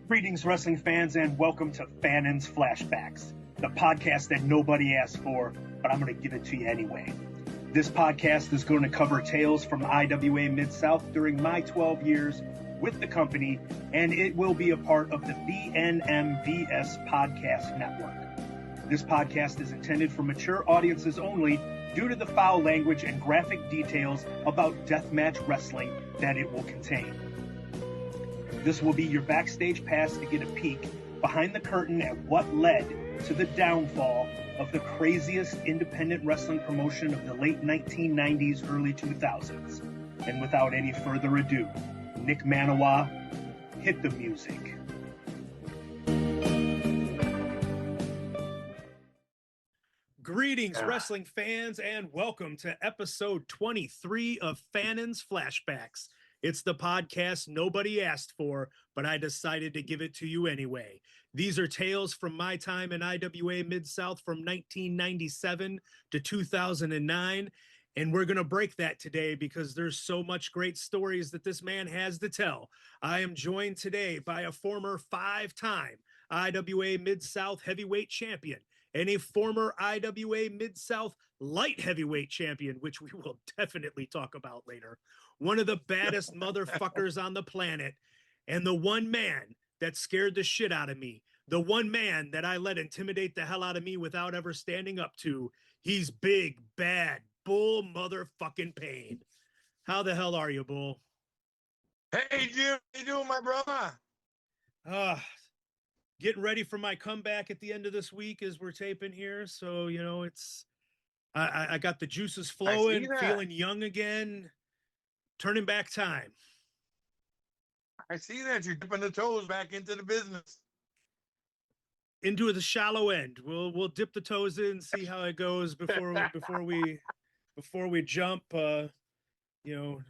Greetings, wrestling fans, and welcome to Fannin's Flashbacks, the podcast that nobody asked for, but I'm going to give it to you anyway. This podcast is going to cover tales from IWA Mid-South during my 12 years with the company, and it will be a part of the BMFers podcast network. This podcast is intended for mature audiences only due to the foul language and graphic details about deathmatch wrestling that it will contain. This will be your backstage pass to get a peek behind the curtain at what led to the downfall of the craziest independent wrestling promotion of the late 1990s, early 2000s. And without any further ado, Nick Manawa, hit the music. Greetings, wrestling fans, and welcome to episode 23 of Fannin's Flashbacks. It's the podcast nobody asked for, but I decided to give it to you anyway. These are tales from my time in IWA Mid-South from 1997 to 2009, and we're going to break that today because there's so much great stories that this man has to tell. I am joined today by a former five-time IWA Mid-South heavyweight champion and a former IWA Mid-South light heavyweight champion, which we will definitely talk about later. One of the baddest motherfuckers on the planet, and the one man that scared the shit out of me, the one man that I let intimidate the hell out of me without ever standing up to. He's big, bad, Bull Motherfuckin Pain. How the hell are you, Bull? Hey, Jim, how you doing, my brother? Getting ready for my comeback at the end of this week as we're taping here. So, you know, I got the juices flowing, feeling young again, turning back time. I see that you're dipping the toes back into the business. Into the shallow end. We'll dip the toes in, see how it goes before we jump. You know,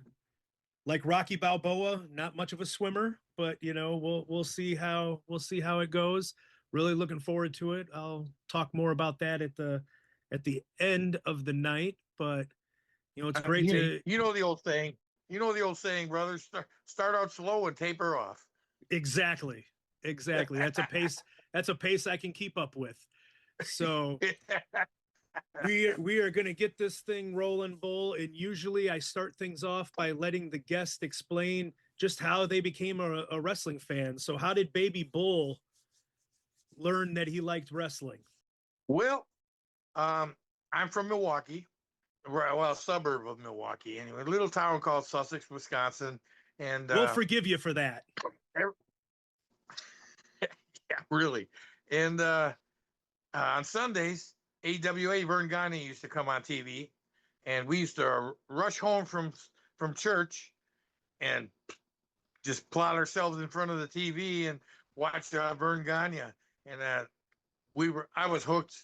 like Rocky Balboa, not much of a swimmer, but you know, we'll see how it goes. Really looking forward to it. I'll talk more about that at the end of the night, but you know, it's great you know the old saying. You know the old saying, brother, start out slow and taper off. Exactly. That's a pace I can keep up with. So we are going to get this thing rolling, Bull. And usually I start things off by letting the guest explain just how they became a wrestling fan. So how did Baby Bull learn that he liked wrestling? Well, I'm from Milwaukee. Well, a suburb of Milwaukee, anyway, a little town called Sussex, Wisconsin, and we'll forgive you for that. Yeah, really. And on Sundays, AWA Rheingans used to come on TV, and we used to rush home from church and just plot ourselves in front of the TV and watch Rheingans, and I was hooked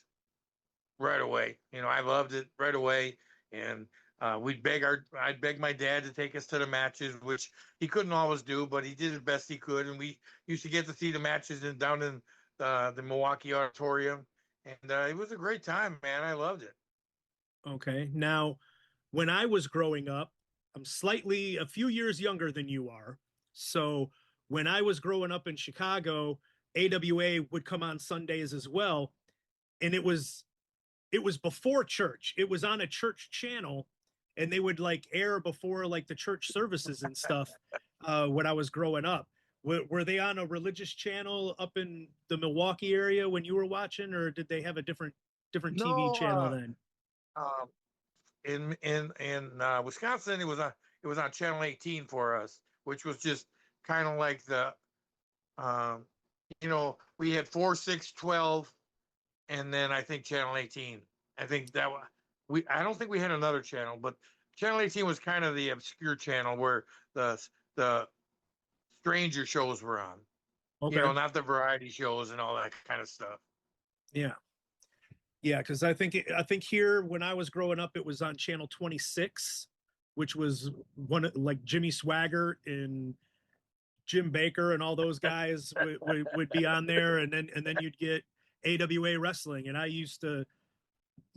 right away. You know, I loved it right away. And I'd beg my dad to take us to the matches, which he couldn't always do, but he did the best he could. And we used to get to see the matches down in the Milwaukee Auditorium. And it was a great time, man. I loved it. Okay. Now, when I was growing up, I'm a few years younger than you are. So when I was growing up in Chicago, AWA would come on Sundays as well. And it was before church. It was on a church channel, and they would like air before like the church services and stuff when I was growing up. Were they on a religious channel up in the Milwaukee area when you were watching, or did they have a different TV channel then? In Wisconsin, it was on Channel 18 for us, which was just kind of like the we had 4, 6, 12. And then I think Channel 18. I think that I don't think we had another channel, but Channel 18 was kind of the obscure channel where the stranger shows were on. Okay. You know, not the variety shows and all that kind of stuff. Yeah, because I think here when I was growing up, it was on Channel 26, which was one like Jimmy Swaggart and Jim Baker and all those guys would be on there, and then you'd get AWA wrestling, and I used to,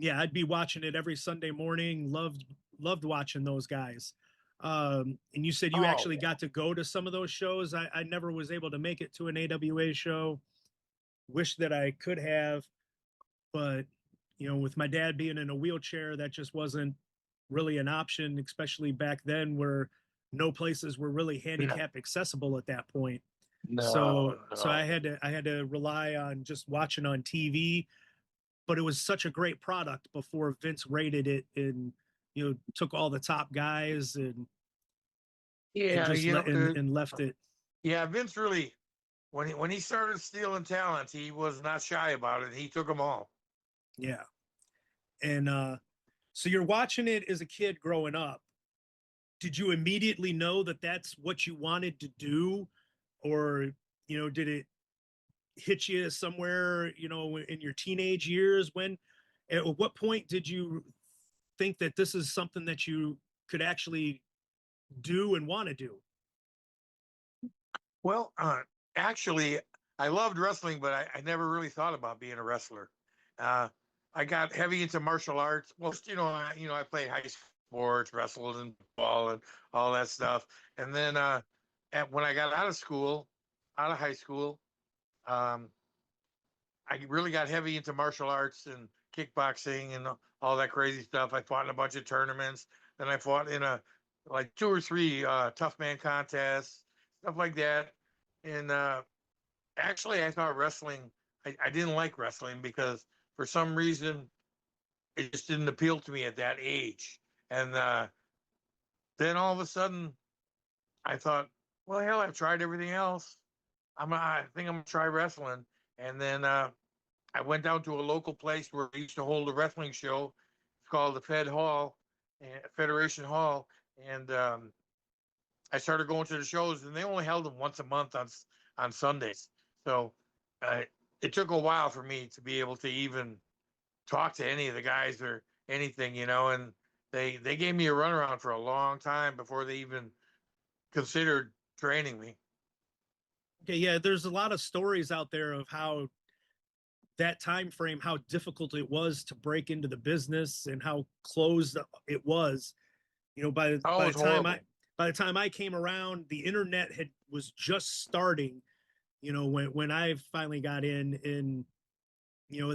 I'd be watching it every Sunday morning. Loved watching those guys. And you said you actually got to go to some of those shows. I never was able to make it to an AWA show. Wish that I could have, but with my dad being in a wheelchair, that just wasn't really an option, especially back then where no places were really handicap accessible at that point. So I had to rely on just watching on TV, but it was such a great product before Vince rated it and took all the top guys and and left it. Yeah, Vince really, when he started stealing talent, he was not shy about it. He took them all. Yeah. And so you're watching it as a kid growing up. Did you immediately know that that's what you wanted to do? Or, did it hit you somewhere, in your teenage years? At what point did you think that this is something that you could actually do and want to do? Well, actually, I loved wrestling, but I never really thought about being a wrestler. I got heavy into martial arts. Well, I played high sports, wrestled and ball and all that stuff. And then when I got out of high school, I really got heavy into martial arts and kickboxing and all that crazy stuff. I fought in a bunch of tournaments. Then I fought in like 2 or 3 tough man contests, stuff like that. And actually, I thought wrestling, I didn't like wrestling because for some reason, it just didn't appeal to me at that age. And then all of a sudden, I thought, well, hell, I've tried everything else. I think I'm gonna try wrestling. And then I went down to a local place where we used to hold a wrestling show. It's called the Federation Hall, and I started going to the shows, and they only held them once a month on Sundays. So it took a while for me to be able to even talk to any of the guys or anything, and they gave me a runaround for a long time before they even considered training me. Okay, yeah, there's a lot of stories out there of how that time frame, how difficult it was to break into the business and how closed it was. By the time I came around, the internet was just starting. When I finally got in, and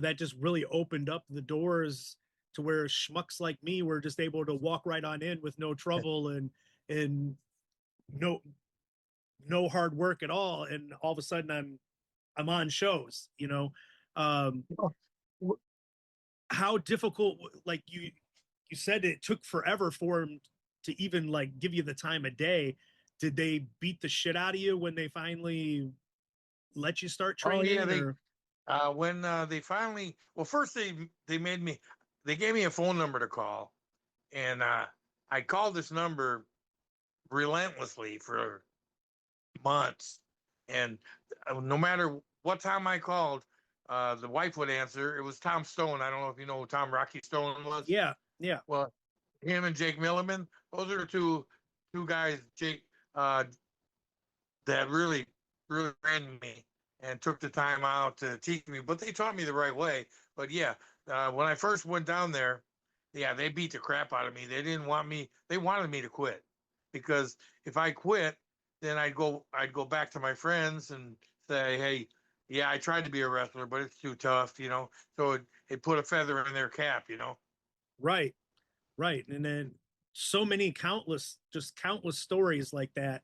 that just really opened up the doors to where schmucks like me were just able to walk right on in with no trouble and no hard work at all. And all of a sudden I'm on shows, how difficult, like you said, it took forever for them to even like give you the time of day. Did they beat the shit out of you when they finally let you start training? Oh yeah, when they finally, well, first they gave me a phone number to call, and I called this number relentlessly for months, and no matter what time I called, the wife would answer. It was Tom Stone. I don't know if you know who Tom Rocky Stone was. Yeah. Well, him and Jake Milliman, those are the two guys, Jake, that really ran me and took the time out to teach me. But they taught me the right way. But yeah, when I first went down there, yeah, they beat the crap out of me. They didn't want me. They wanted me to quit because if I quit, then I'd go back to my friends and say, hey, yeah, I tried to be a wrestler, but it's too tough, So it put a feather in their cap, Right. And then so many countless stories like that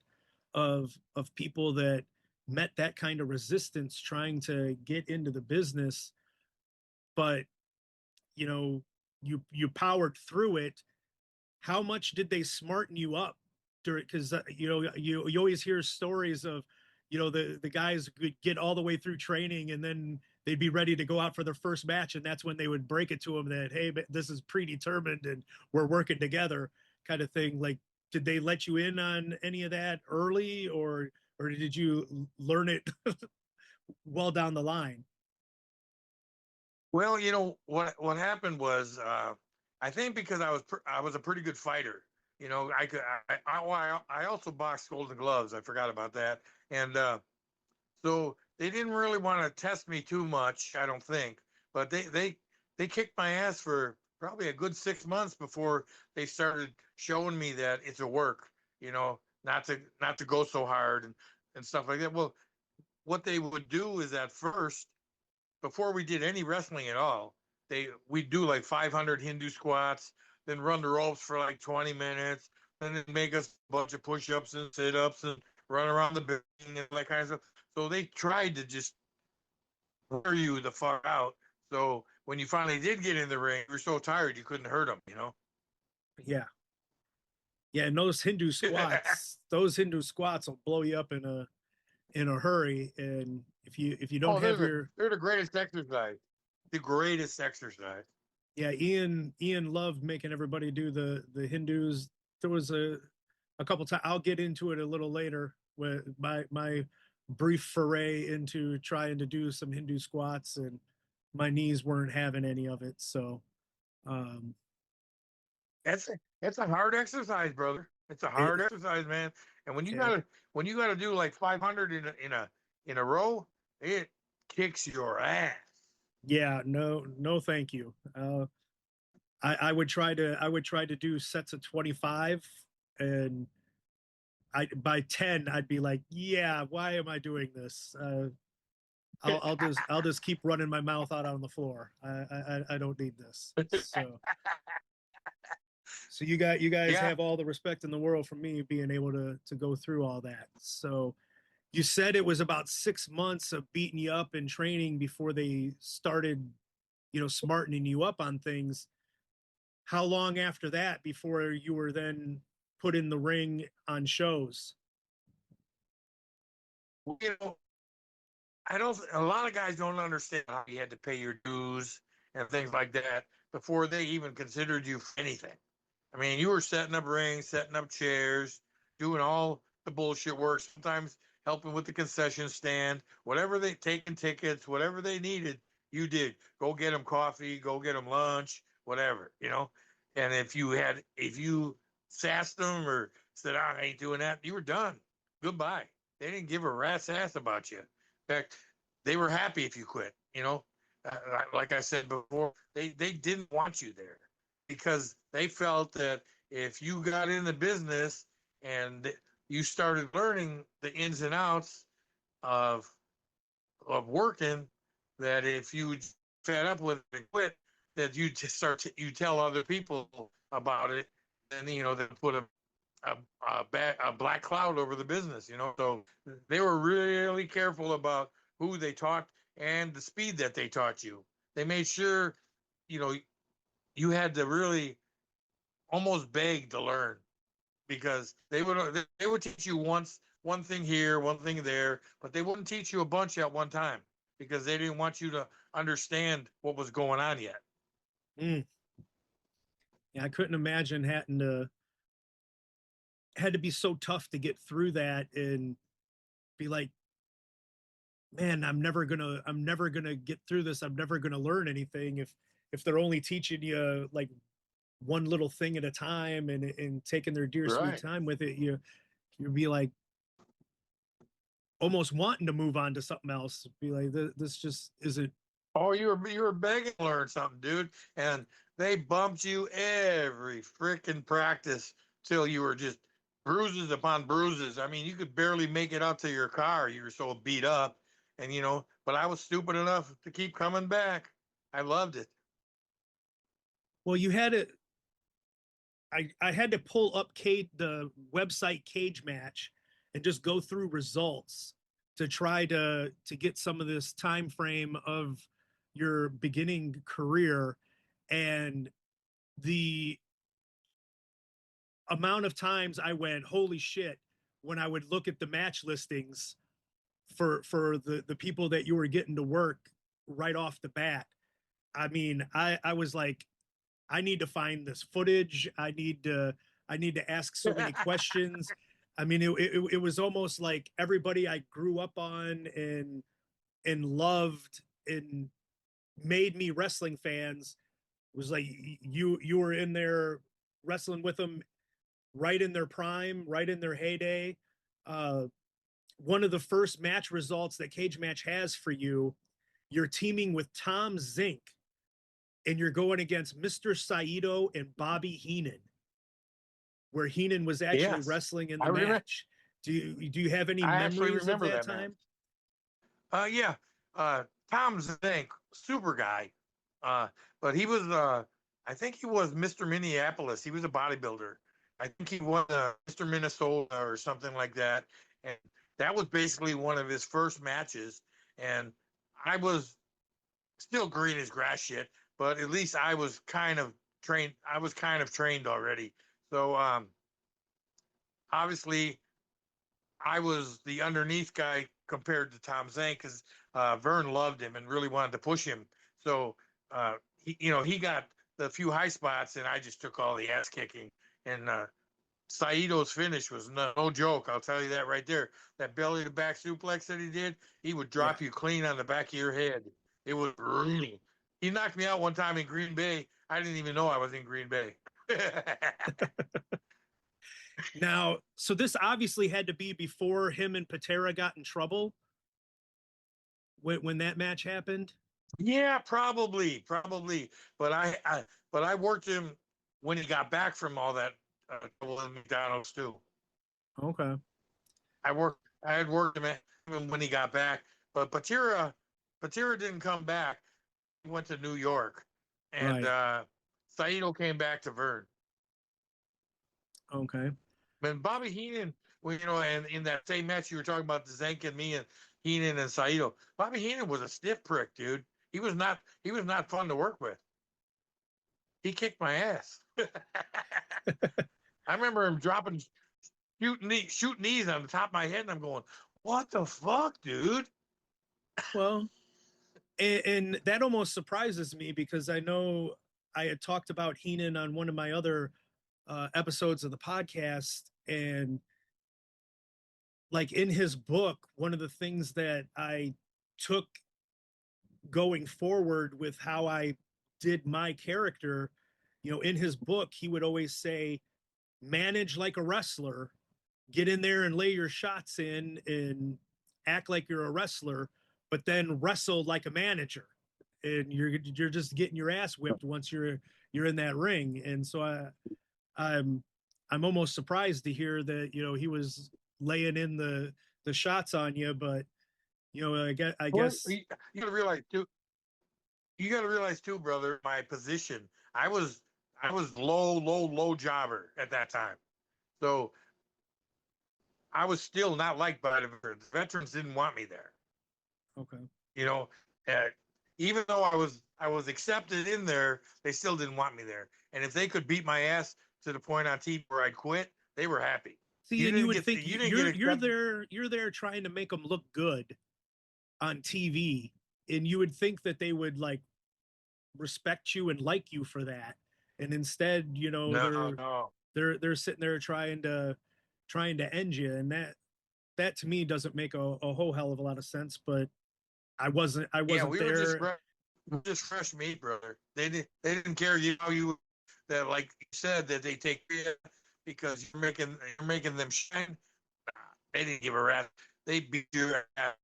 of people that met that kind of resistance trying to get into the business, but you powered through it. How much did they smarten you up during, because you always hear stories of the guys could get all the way through training and then they'd be ready to go out for their first match, and that's when they would break it to them that, hey, this is predetermined and we're working together, kind of thing. Like, did they let you in on any of that early, or did you learn it well down the line? Well, what happened was, I think because I was a pretty good fighter. I also boxed Golden Gloves. I forgot about that, and so they didn't really want to test me too much, I don't think. But they kicked my ass for probably a good 6 months before they started showing me that it's a work. not to go so hard and stuff like that. Well, what they would do is at first, before we did any wrestling at all, we'd do like 500 Hindu squats, then run the ropes for like 20 minutes, then they'd make us a bunch of push-ups and sit-ups and run around the building and that kind of stuff. So they tried to just wear you the fuck out. So when you finally did get in the ring, you were so tired you couldn't hurt them. Yeah. Yeah, and those Hindu squats will blow you up in a hurry. And if you don't Oh, have your they're the greatest exercise. The greatest exercise. yeah, Ian loved making everybody do the Hindus. There was a couple times. I'll get into it a little later with my brief foray into trying to do some Hindu squats, and my knees weren't having any of it. So um That's a hard exercise, brother. It's a hard exercise, man. And when you gotta do like 500 in a row, it kicks your ass. yeah, no thank you. I would try to do sets of 25, and by 10 I'd be like, yeah, why am I doing this? I'll just keep running my mouth out on the floor. I don't need this. So you guys Yeah. have all the respect in the world for me being able to go through all that. So you said it was about 6 months of beating you up and training before they started, smartening you up on things. How long after that before you were then put in the ring on shows? You know, a lot of guys don't understand how you had to pay your dues and things like that before they even considered you for anything. I mean, you were setting up rings, setting up chairs, doing all the bullshit work, sometimes helping with the concession stand, whatever they taking tickets, whatever they needed, you did. Go get them coffee, go get them lunch, whatever. And if you sassed them or said, I ain't doing that, you were done. Goodbye. They didn't give a rat's ass about you. In fact, they were happy if you quit. Like I said before, they didn't want you there because they felt that if you got in the business and you started learning the ins and outs of working, that if you fed up with it and quit, that you just you tell other people about it, and they put a black cloud over the business. So they were really careful about who they taught and the speed that they taught you. They made sure you know you had to really almost beg to learn because they would teach you one thing here, one thing there, but they wouldn't teach you a bunch at one time because they didn't want you to understand what was going on yet. Mm. Yeah, I couldn't imagine had to be so tough to get through that and be like, man, I'm never gonna get through this. I'm never gonna learn anything if they're only teaching you like one little thing at a time and taking their dear sweet Right. time with it. You'd be like almost wanting to move on to something else. Be like, this just isn't. Oh, you were begging to learn something, dude, and they bumped you every freaking practice till you were just bruises upon bruises. I mean, you could barely make it out to your car. You were so beat up, and. But I was stupid enough to keep coming back. I loved it. Well, you had to. I had to pull up the website Cage Match and just go through results to try to get some of this time frame of your beginning career, and the amount of times I went, holy shit, when I would look at the match listings for the people that you were getting to work right off the bat. I mean, I was like, I need to find this footage. I need to ask so many questions. I mean, it was almost like everybody I grew up on and loved and made me wrestling fans was like you were in there wrestling with them right in their prime, right in their heyday. Uh, One of the first match results that Cage Match has for you, you're teaming with Tom Zenk, and you're going against Mr. Saito and Bobby Heenan. where Heenan was actually Yes, wrestling in I the remember. match. Do you have any I actually memories of remember that that time? match. Yeah. Tom Zenk, super guy. But he was, I think he was Mr. Minneapolis. He was a bodybuilder. I think he won Mr. Minnesota or something like that. And that was basically one of his first matches. And I was still green as grass shit, but at least I was kind of trained. I was kind of trained already. So, obviously I was the underneath guy compared to Tom Zenk because Vern loved him and really wanted to push him. So he got the few high spots, and I just took all the ass kicking. And Saito's finish was no joke. I'll tell you that right there. That belly to back suplex that he did, he would Yeah. drop you clean on the back of your head. It was really. He knocked me out one time in Green Bay. I didn't even know I was in Green Bay. Now, so this obviously had to be before him and Patera got in trouble when that match happened. Yeah, probably. But I worked him when he got back from all that trouble in McDonald's too. Okay. I had worked him when he got back, but Patera didn't come back. He went to New York, and Right. Saito came back to Vern. Okay. And Bobby Heenan, well, and in that same match you were talking about, the Zenk and me and Heenan and Saito, Bobby Heenan was a stiff prick, dude. He was not fun to work with. He kicked my ass. I remember him dropping shooting knees on the top of my head, and I'm going, "What the fuck, dude?" Well, and that almost surprises me because I know I had talked about Heenan on one of my other episodes of the podcast, and like in his book, one of the things that I took going forward with how I did my character, in his book, he would always say, manage like a wrestler, get in there and lay your shots in and act like you're a wrestler, but then wrestle like a manager. And you're just getting your ass whipped once you're in that ring. And so I'm almost surprised to hear that he was laying in the shots on you, but I Well, guess you gotta realize too. You gotta realize too, brother. My position. I was low jobber at that time, so I was still not liked by the veterans. Veterans didn't want me there. okay. You know, uh, even though I was accepted in there, they still didn't want me there. And if they could beat my ass to the point on TV where I'd quit, they were happy. See, You and you didn't would get think you didn't get you're accepted. there trying to make them look good on TV, and you would think that they would like respect you and like you for that, and instead, No, no. they're sitting there trying to end you, and that to me doesn't make a whole hell of a lot of sense. But I Yeah, wasn't we were just there. fresh meat, brother. They didn't care. You that, like you said, that they take you because you're making them shine. They didn't give a rat. They beat your ass.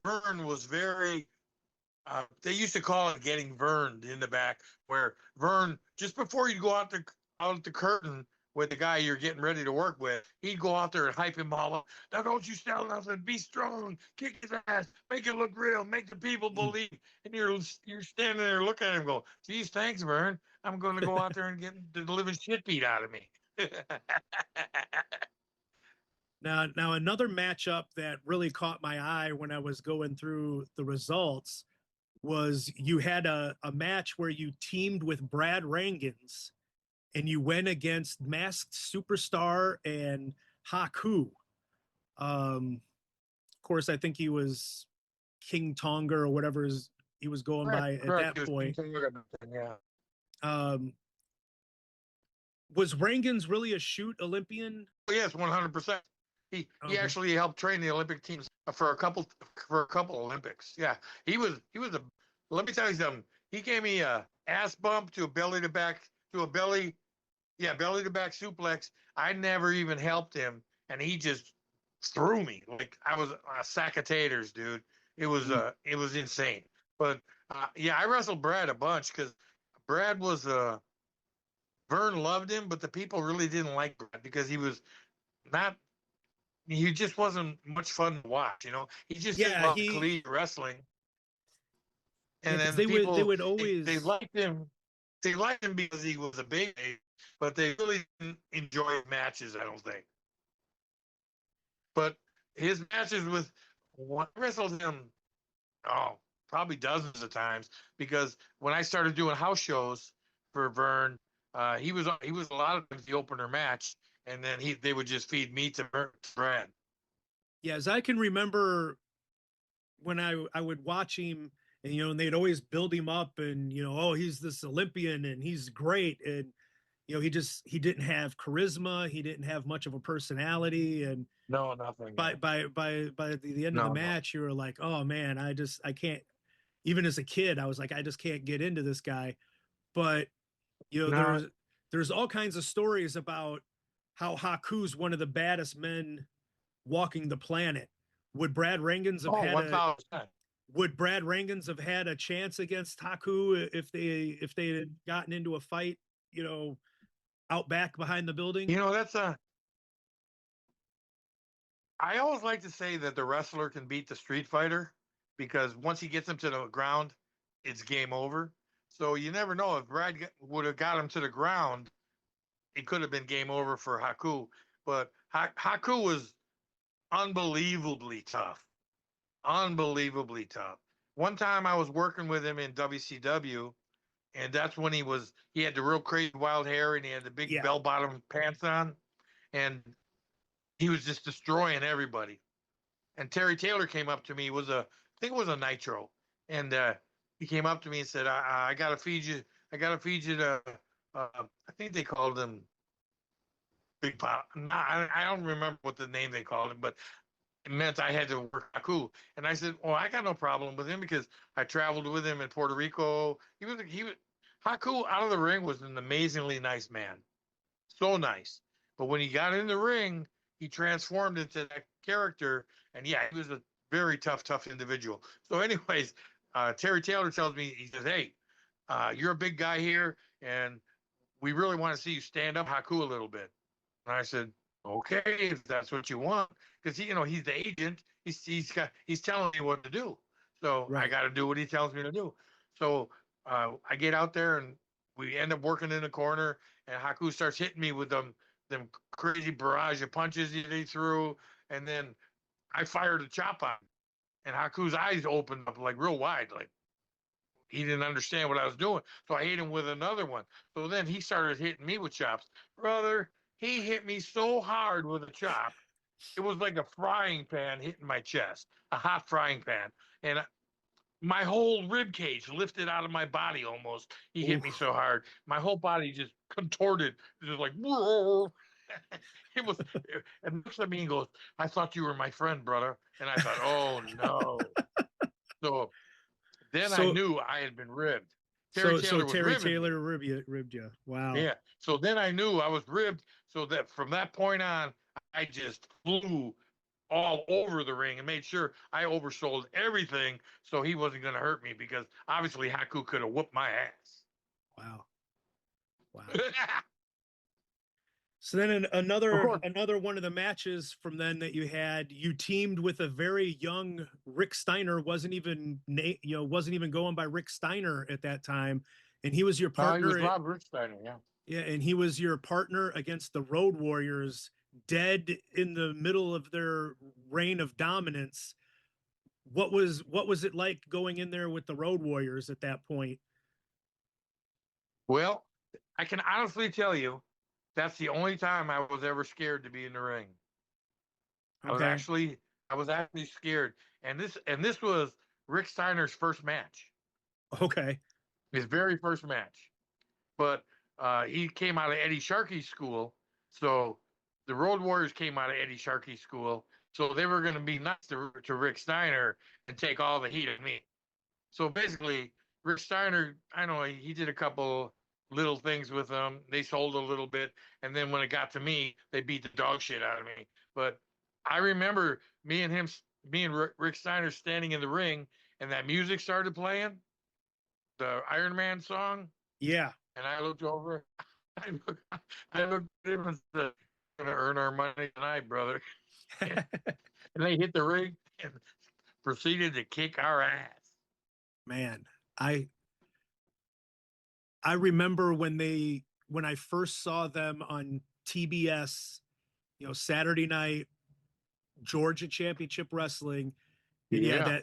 Vern was very. They used to call it getting Verned in the back, where Vern, just before you go out the curtain with the guy you're getting ready to work with, he'd go out there and hype him all up. Now don't you sell nothing. Be strong. Kick his ass. Make it look real. Make the people believe. And you're standing there looking at him, going, "Geez, thanks, Vern. I'm going to go out there and get the living shit beat out of me." Now another matchup that really caught my eye when I was going through the results was you had a match where you teamed with Brad Rheingans and you went against Masked Superstar and Haku. Of course, I think he was King Tonga or whatever he was going Correct, by at correct. that point. Yeah. Um, was Rheingans really a shoot Olympian? Yes, 100%. He Okay. actually helped train the Olympic teams for a couple Olympics. Yeah, he was a. Let me tell you something. He gave me a ass bump to a belly to back to a belly, yeah, belly to back suplex. I never even helped him, and he just threw me like I was a sack of taters, dude. It was insane. But yeah, I wrestled Brad a bunch because Brad was Vern loved him, but the people really didn't like Brad because not he just wasn't much fun to watch. He just didn't Yeah, love collegiate wrestling. yeah, And because then the they people would they always. liked him. They liked him because he was a big, but they really didn't enjoy matches. I don't think. But his matches with I wrestled him, oh, probably dozens of times because when I started doing house shows for Vern, he was a lot of times the opener match, and then they would just feed me to Brad. Yeah, as I can remember when I would watch him, and and they'd always build him up, and oh, he's this Olympian and he's great, and he didn't have charisma, he didn't have much of a personality, and No, nothing. by the end of the No, no. match, you were like, oh man, I can't. Even as a kid, I was like, I just can't get into this guy. But you know, No. there's all kinds of stories about how Haku's one of the baddest men walking the planet. Would Brad Rheingans have Oh, had a 1,000%. would Brad Rheingans have had a chance against Haku if they had gotten into a fight, you know, out back behind the building? That's I always like to say that the wrestler can beat the street fighter because once he gets him to the ground, it's game over. So you never know if Brad would have got him to the ground, it could have been game over for Haku. But Haku was unbelievably tough, unbelievably tough. One time I was working with him in WCW, and that's when he had the real crazy wild hair and he had the big Yeah. bell bottom pants on, and he was just destroying everybody. And Terry Taylor came up to me. I think it was a Nitro, and he came up to me and said, "I gotta feed you. I gotta feed you to. I think they called him Big Pop. I don't remember what the name they called him, but it meant I had to work Haku. And I said, "Well, I got no problem with him because I traveled with him in Puerto Rico. He was Haku out of the ring was an amazingly nice man, so nice. But when he got in the ring, he transformed into that character, and yeah, he was a very tough individual. So, anyways, Terry Taylor tells me, he says, "Hey, you're a big guy here, and we really want to see you stand up Haku a little bit." And I said, "Okay, if that's what you want," because he's the agent. He's telling me what to do, so I Right. got to do what he tells me to do. So I get out there, and we end up working in the corner, and Haku starts hitting me with them crazy barrage of punches he threw, and then I fired a chop on him, and Haku's eyes opened up like real wide, like he didn't understand what I was doing. So I hit him with another one. So then he started hitting me with chops. Brother, he hit me so hard with a chop. It was like a frying pan hitting my chest, a hot frying pan. And my whole rib cage lifted out of my body almost. He hit me Oof. so hard. My whole body just contorted, just like, whoa. It was, and looks at me and goes, "I thought you were my friend, brother." And I thought, oh no. So then I so knew I had been ribbed. Terry so Taylor was Terry ribbing me. Taylor ribbed you. Wow. Yeah. So then I knew I was ribbed. So that from that point on, I just flew all over the ring and made sure I oversold everything so he wasn't going to hurt me because obviously Haku could have whooped my ass. Wow. Wow. So then Of course. another one of the matches from then that you had, you teamed with a very young Rick Steiner, wasn't even going by Rick Steiner at that time, and he was your He was partner. Rob Rick Steiner, yeah. Yeah, and he was your partner against the Road Warriors, dead in the middle of their reign of dominance. What was it like going in there with the Road Warriors at that point? Well, I can honestly tell you that's the only time I was ever scared to be in the ring. I was Okay. actually I was actually scared. And this was Rick Steiner's first match. Okay. His very first match. But he came out of Eddie Sharkey's school. So the Road Warriors came out of Eddie Sharkey's school. So they were going to be nice to Rick Steiner and take all the heat of me. So basically, Rick Steiner, I know he did a couple little things with them. They sold a little bit. And then when it got to me, they beat the dog shit out of me. But I remember me and Rick Steiner standing in the ring and that music started playing, the Iron Man song. Yeah. And I looked over. I looked at him and said, "We're gonna earn our money tonight, brother." And they hit the ring and proceeded to kick our ass. Man, I remember when I first saw them on TBS, Saturday night, Georgia Championship Wrestling, and yeah,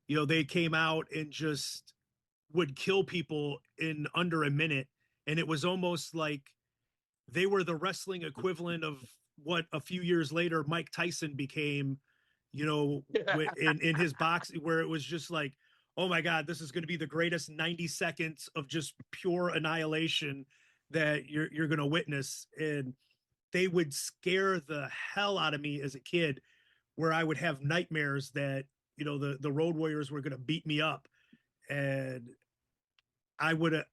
Yeah. they came out and just would kill people in under a minute, and it was almost like they were the wrestling equivalent of what a few years later Mike Tyson became, in his box, where it was just like, oh my God, this is going to be the greatest 90 seconds of just pure annihilation that you're going to witness. And they would scare the hell out of me as a kid, where I would have nightmares that, the Road Warriors were going to beat me up. And I would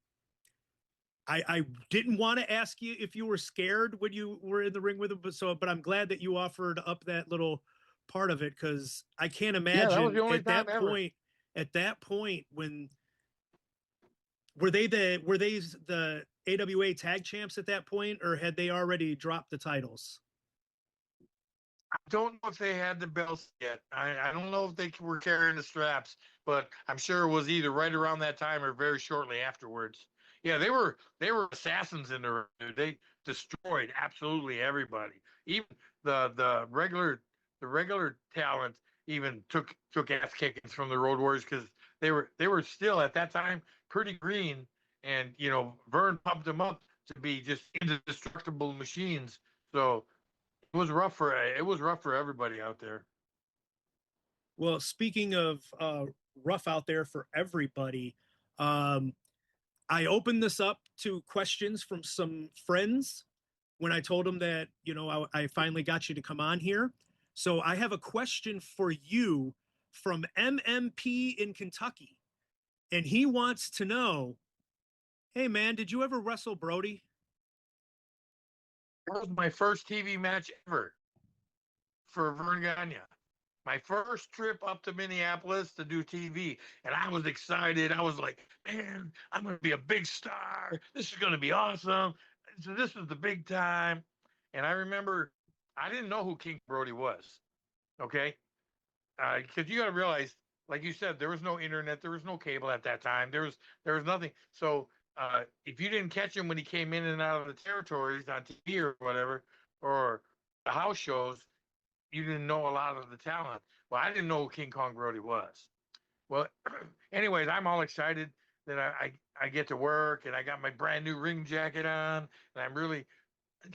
I didn't want to ask you if you were scared when you were in the ring with him, but I'm glad that you offered up that little part of it, because I can't Yeah, that was imagine the only time ever. at that point when were they the AWA tag champs at that point, or had they already dropped the titles? I don't know if they had the belts yet. I don't know if they were carrying the straps, but I'm sure it was either right around that time or very shortly afterwards. Yeah, they were assassins in the ring. They destroyed absolutely everybody. Even the regular talent even took ass kickings from the Road Warriors, because they were still at that time pretty green, and Vern pumped them up to be just indestructible machines. So it was rough for everybody out there. Well, speaking of rough out there for everybody, um, I opened this up to questions from some friends when I told them that, I finally got you to come on here. So I have a question for you from MMP in Kentucky. And he wants to know, hey, man, did you ever wrestle Brody? That was my first TV match ever for Vern Gagne. My first trip up to Minneapolis to do TV, and I was excited. I was like, "Man, I'm going to be a big star. This is going to be awesome." So this was the big time, and I remember I didn't know who King Brody was. Okay, because you got to realize, like you said, there was no internet, there was no cable at that time. There was nothing. So if you didn't catch him when he came in and out of the territories on TV or whatever, or the house shows, you didn't know a lot of the talent. Well, I didn't know who King Kong Brody was. Well, anyways, I'm all excited that I get to work, and I got my brand new ring jacket on, and I'm really,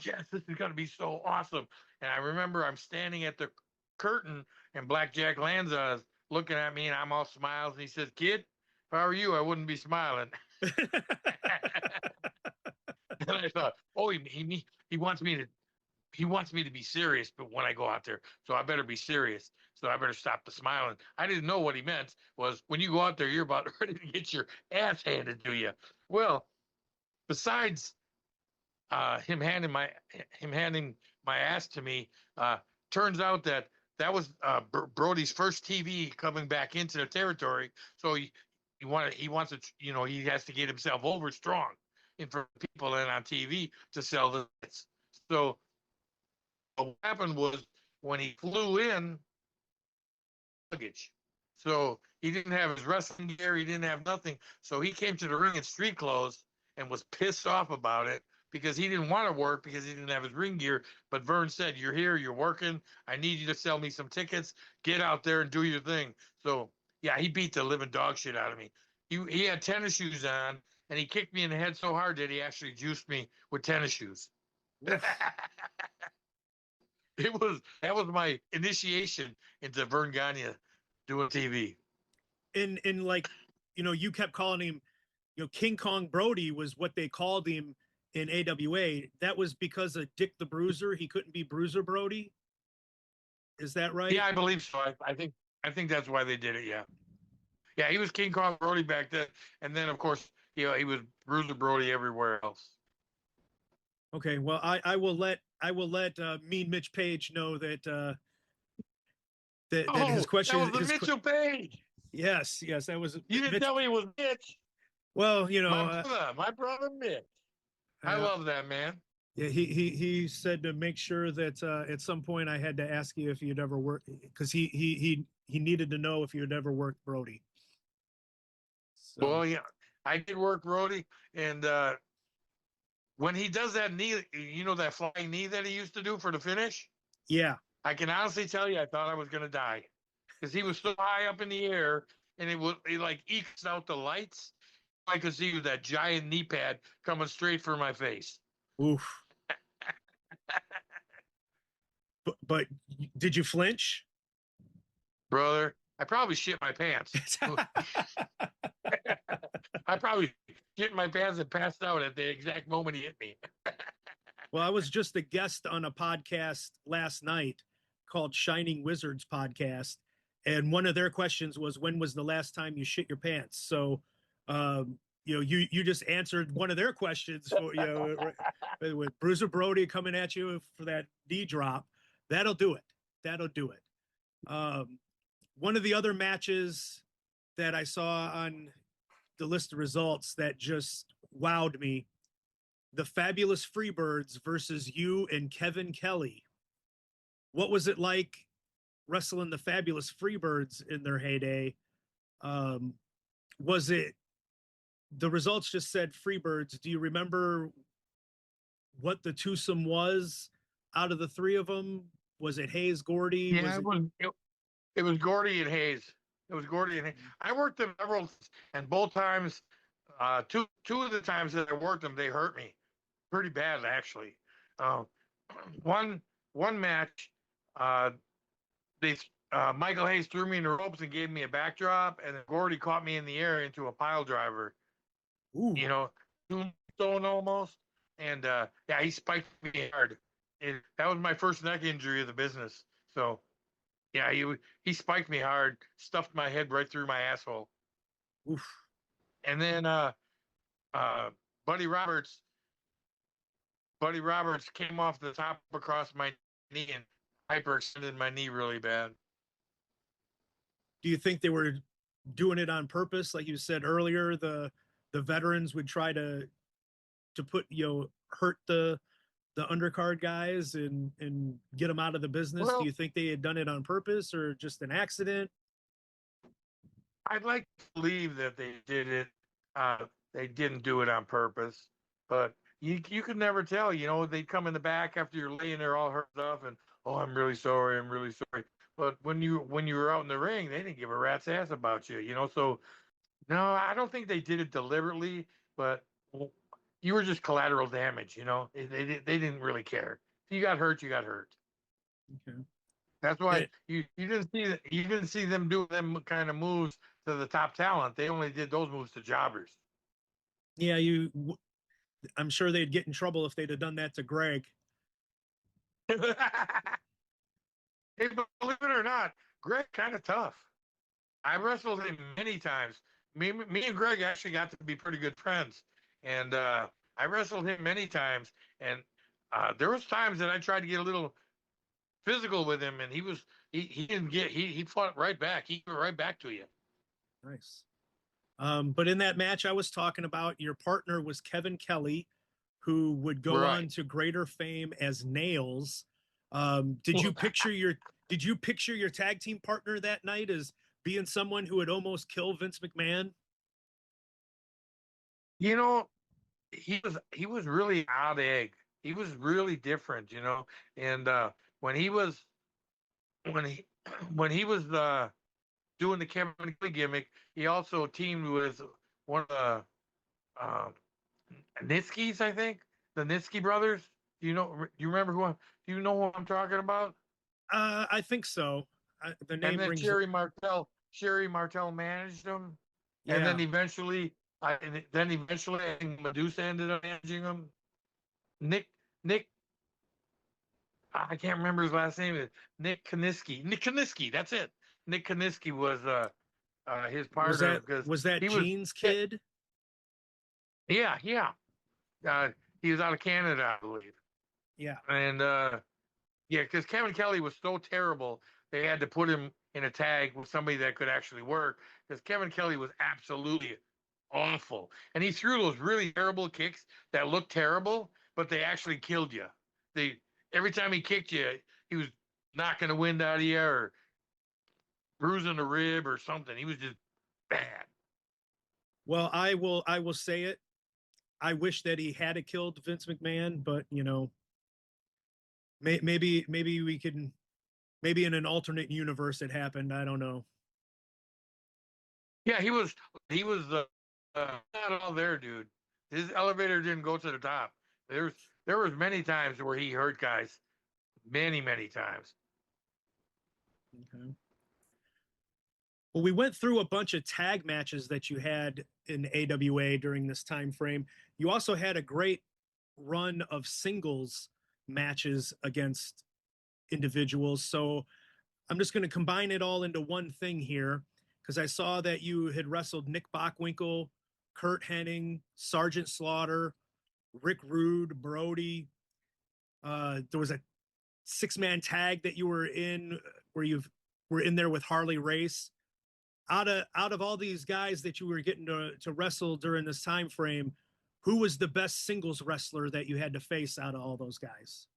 yes, this is going to be so awesome. And I remember I'm standing at the curtain, and Blackjack Lanza is looking at me, and I'm all smiles, and he says, "Kid, if I were you, I wouldn't be smiling." And I thought, oh, he wants me to be serious, but when I go out there, so I better be serious. So I better stop the smiling. I didn't know what he meant was, when you go out there, you're about ready to get your ass handed to you. Well, besides him handing my ass to me, turns out that was Brody's first TV coming back into the territory. So he wants to, he has to get himself over strong in front of people and on TV to sell the hits. So what happened was, when he flew in, luggage. So he didn't have his wrestling gear. He didn't have nothing. So he came to the ring in street clothes and was pissed off about it, because he didn't want to work because he didn't have his ring gear. But Vern said, "You're here. You're working. I need you to sell me some tickets. Get out there and do your thing." So yeah, he beat the living dog shit out of me. He had tennis shoes on, and he kicked me in the head so hard that he actually juiced me with tennis shoes. That was my initiation into Vern Gagne doing TV. And like, you kept calling him, King Kong Brody was what they called him in AWA. That was because of Dick the Bruiser. He couldn't be Bruiser Brody. Is that right? Yeah, I believe so. I think that's why they did it. Yeah, yeah. He was King Kong Brody back then, and then of course, he was Bruiser Brody everywhere else. Okay. Well, I will let Mean Mitch Page know that that his Oh, question that was the his Mitchell Page. yes, that was You didn't Mitch. tell me it was Mitch. Well, My brother Mitch. I love that, man. Yeah, he said to make sure that at some point I had to ask you if you'd ever worked, because he needed to know if you'd ever worked Brody. So Well, yeah, I did work Brody, and when he does that knee, that flying knee that he used to do for the finish, yeah, I can honestly tell you, I thought I was going to die because he was so high up in the air, and it like ekes out the lights. I could see that giant knee pad coming straight for my face. oof. But did you flinch? Brother, I probably shit my pants. I probably shit my pants and passed out at the exact moment he hit me. Well, I was just a guest on a podcast last night called Shining Wizards Podcast, and one of their questions was, "When was the last time you shit your pants?" So, you just answered one of their questions for with Bruiser Brody coming at you for that knee drop. That'll do it. That'll do it. One of the other matches that I saw on the list of results that just wowed me, the Fabulous Freebirds versus you and Kevin Kelly. What was it like wrestling the Fabulous Freebirds in their heyday? Was it, the results just said Freebirds? Do you remember what the twosome was out of the three of them? Was it Hayes, Gordy? Yeah, it was Gordy and Hayes. It was Gordy and Hayes. I worked them several, and both times, two of the times that I worked them, they hurt me pretty bad actually. Uh, one match, they Michael Hayes threw me in the ropes and gave me a backdrop, and then Gordy caught me in the air into a pile driver. Ooh. Tombstone almost, and yeah, he spiked me hard. That was my first neck injury of the business. So yeah, he spiked me hard, stuffed my head right through my asshole. Oof. And then Buddy Roberts came off the top across my knee and hyperextended my knee really bad. Do you think they were doing it on purpose? Like you said earlier, the veterans would try to put, hurt the undercard guys and get them out of the business. Well, Do you think they had done it on purpose or just an accident? I'd like to believe that they did it. They didn't do it on purpose, but you could never tell. They'd come in the back after you're laying there all hurt up, and I'm really sorry, I'm really sorry. But when you were out in the ring, they didn't give a rat's ass about you. So no, I don't think they did it deliberately, but you were just collateral damage. They didn't really care. If you got hurt, you got hurt. Okay. That's why you didn't see them do them kind of moves to the top talent. They only did those moves to jobbers. Yeah, I'm sure they'd get in trouble if they'd have done that to Greg. Hey, believe it or not, Greg kind of tough. I wrestled him many times. Me and Greg actually got to be pretty good friends, and I wrestled him many times. And there was times that I tried to get a little physical with him, and he didn't get he fought right back. He went right back to you. Nice. But in that match I was talking about, your partner was Kevin Kelly, who would go on to greater fame as Nailz. Did you picture your tag team partner that night as being someone who would almost kill Vince McMahon? He was really odd egg. He was really different, And when he was doing the Kevin Kelly gimmick, he also teamed with one of the Nitskis, I think, the Nitsky brothers. Do you remember do you know who I'm talking about? I think so. The name and then rings. Sherry Martel managed him, Yeah. and then eventually, I think Medusa ended up managing him. Nick, I can't remember his last name. Nick Kaniski. That's it. Nick Kaniski was his partner. Was that Gene's kid? Yeah. He was out of Canada, I believe. Yeah. And because Kevin Kelly was so terrible, they had to put him in a tag with somebody that could actually work. Because Kevin Kelly was absolutely awful. And he threw those really terrible kicks that looked terrible, but they actually killed you. They every time he kicked you, he was knocking the wind out of you or bruising the rib or something. He was just bad. Well, I will say it. I wish that he had killed Vince McMahon, but maybe we can, maybe in an alternate universe it happened. I don't know. Yeah, he was not all there, dude. His elevator didn't go to the top. There's there was many times where he hurt guys, many times. Okay. Well, we went through a bunch of tag matches that you had in AWA during this time frame. You also had a great run of singles matches against individuals. So I'm just going to combine it all into one thing here because I saw that you had wrestled Nick Bockwinkel, Kurt Hennig, Sergeant Slaughter, Rick Rude, Brody. There was a 6-man tag that you were in where you were in there with Harley Race. Out of all these guys that you were getting to wrestle during this time frame, who was the best singles wrestler that you had to face out of all those guys?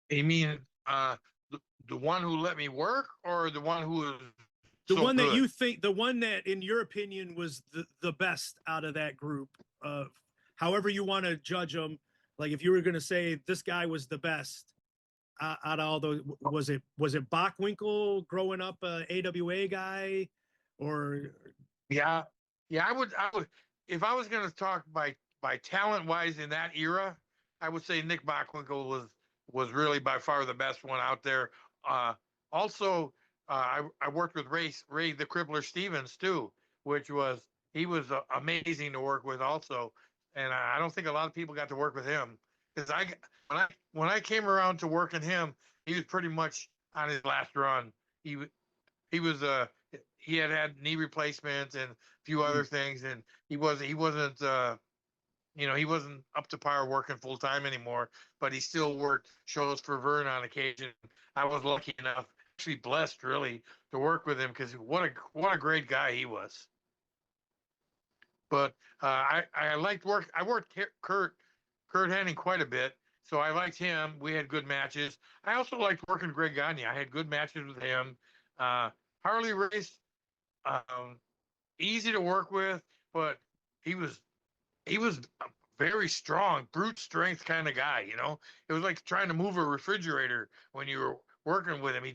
You mean the one who let me work or the one who was The so one that good? you think, the one that in your opinion was the best out of that group, however you want to judge them. Like if you were going to say this guy was the best out of all those, was it Bockwinkel growing up, AWA guy, or Yeah, yeah, I would if I was going to talk by talent wise in that era, I would say Nick Bockwinkel was really by far the best one out there. Uh, also, I worked with Ray the Crippler Stevens too, which was he was amazing to work with also, and I don't think a lot of people got to work with him because when I came around to working him, he was pretty much on his last run. He was he had knee replacements and a few other things, and he wasn't he wasn't up to par working full time anymore, but he still worked shows for Vern on occasion. I was lucky enough, actually blessed really, to work with him because what a great guy he was. But I liked work. I worked Kurt Hennig quite a bit, so I liked him. We had good matches. I also liked working Greg Gagne. I had good matches with him. Uh, Harley Race, um, easy to work with, but he was he was a very strong, brute strength kind of guy. It was like trying to move a refrigerator when you were working with him.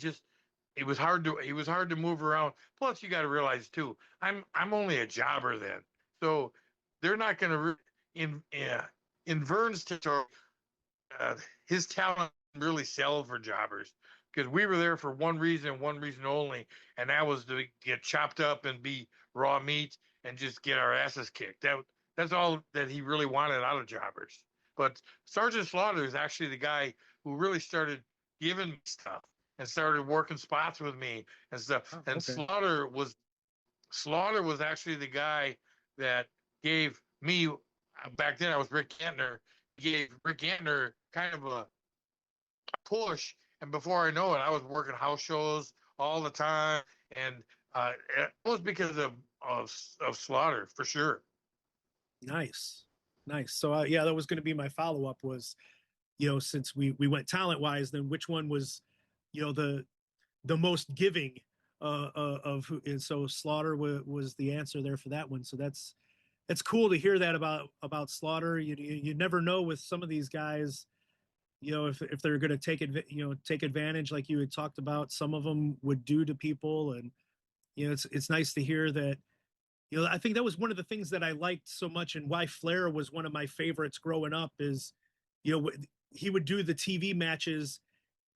He was hard to move around. Plus, you got to realize too, I'm only a jobber then, so they're not going to in Vern's territory. His talent really sell for jobbers because we were there for one reason only, and that was to get chopped up and be raw meat and just get our asses kicked. That's all that he really wanted out of jobbers. But Sergeant Slaughter is actually the guy who really started giving me stuff and started working spots with me and stuff. oh, And okay. Slaughter was actually the guy that gave me back then. I was Rick Gantner. Gave Rick Gantner kind of a push, and before I know it, I was working house shows all the time, and it was because of Slaughter for sure. Nice, nice. So yeah, that was going to be my follow up. Was since we went talent wise, then which one was the most giving of who? And so Slaughter was the answer there for that one. So that's cool to hear that about Slaughter. You never know with some of these guys. If they're going to take advantage, like you had talked about, some of them would do to people, and it's nice to hear that. I think that was one of the things that I liked so much, and why Flair was one of my favorites growing up. Is he would do the TV matches,